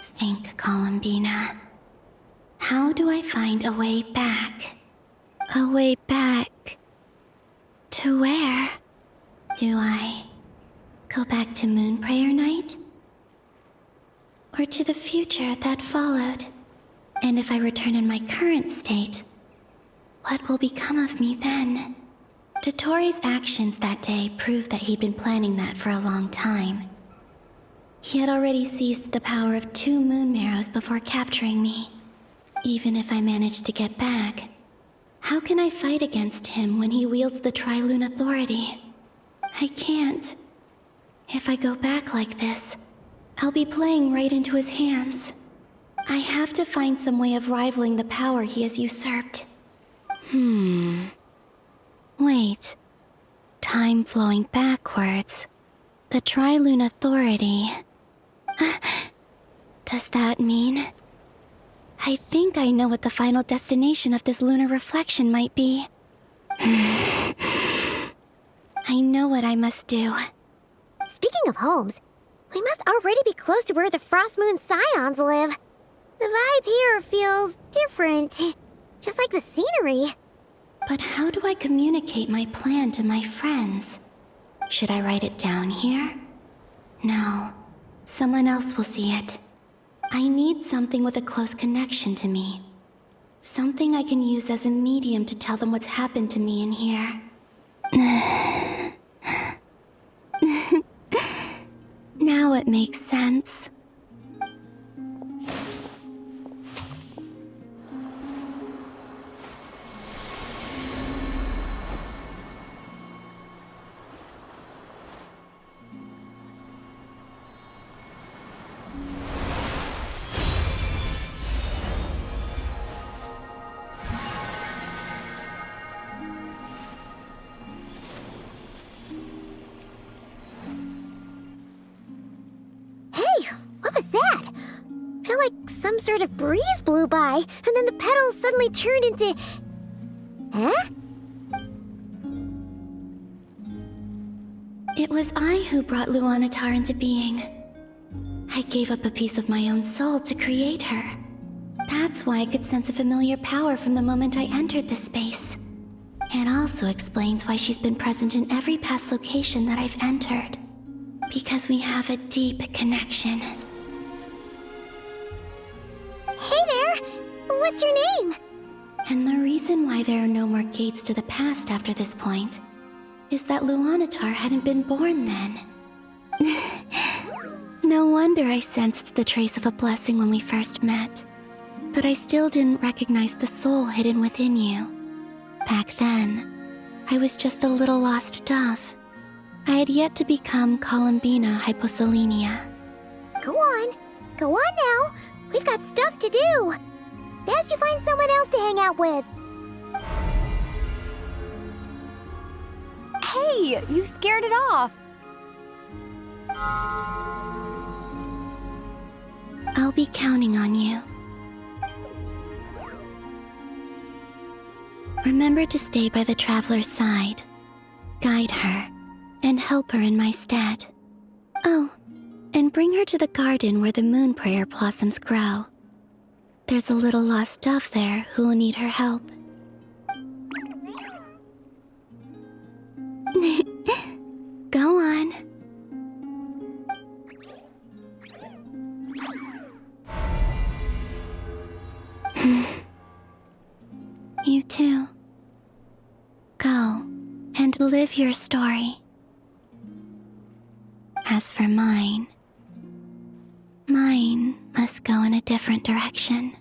Think, Columbina. How do I find a way back? A way back... to where? Do I go back to Moonprayer Night? Or to the future that followed? And if I return in my current state, what will become of me then? Dottore's actions that day proved that he'd been planning that for a long time. He had already seized the power of 2 moon marrows before capturing me. Even if I managed to get back, how can I fight against him when he wields the Tri-Lune Authority? I can't. If I go back like this, I'll be playing right into his hands. I have to find some way of rivaling the power he has usurped. Wait. Time flowing backwards. The Tri-Lune Authority. Does that mean... I think I know what the final destination of this lunar reflection might be. I know what I must do. Speaking of homes, we must already be close to where the Frost Moon Scions live. The vibe here feels different, just like the scenery. But how do I communicate my plan to my friends? Should I write it down here? No, someone else will see it. I need something with a close connection to me. Something I can use as a medium to tell them what's happened to me in here. Now it makes sense. Some sort of breeze blew by, and then the petals suddenly turned into... Huh? It was I who brought Luanatar into being. I gave up a piece of my own soul to create her. That's why I could sense a familiar power from the moment I entered this space. It also explains why she's been present in every past location that I've entered. Because we have a deep connection. Hey there! What's your name? And the reason why there are no more gates to the past after this point is that Luanatar hadn't been born then. No wonder I sensed the trace of a blessing when we first met. But I still didn't recognize the soul hidden within you. Back then, I was just a little lost dove. I had yet to become Columbina Hyposelenia. Go on now. We've got stuff to do. Best you find someone else to hang out with. Hey, you scared it off. I'll be counting on you. Remember to stay by the traveler's side, guide her, and help her in my stead. Oh, and bring her to the garden where the moon prayer blossoms grow. There's a little lost dove there who will need her help. Go on. You too. Go and live your story. As for mine must go in a different direction.